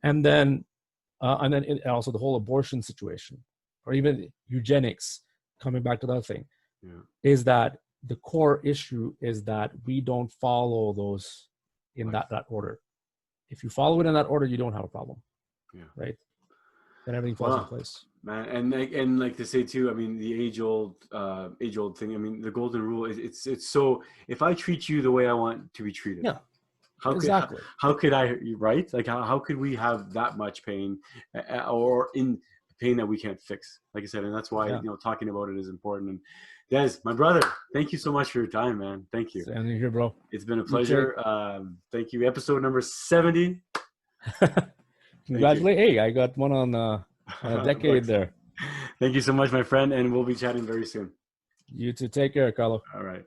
And then also the whole abortion situation, or even eugenics. Coming back to that thing, is that the core issue is that we don't follow those in that order. If you follow it in that order, you don't have a problem, right? Then everything falls in place. Man, and like to say too, I mean, the age old thing. I mean, the golden rule is it's so, if I treat you the way I want to be treated, how could I, right? Like how could we have that much pain, or in pain that we can't fix? Like I said, and that's why talking about it is important. And Des, my brother, thank you so much for your time, man. Thank you. Standing here, bro. It's been a pleasure. Thank you. Episode number 70. Congratulations! Hey, I got one on A decade there. Thank you so much, my friend, and we'll be chatting very soon. You too. Take care, Carlo. All right.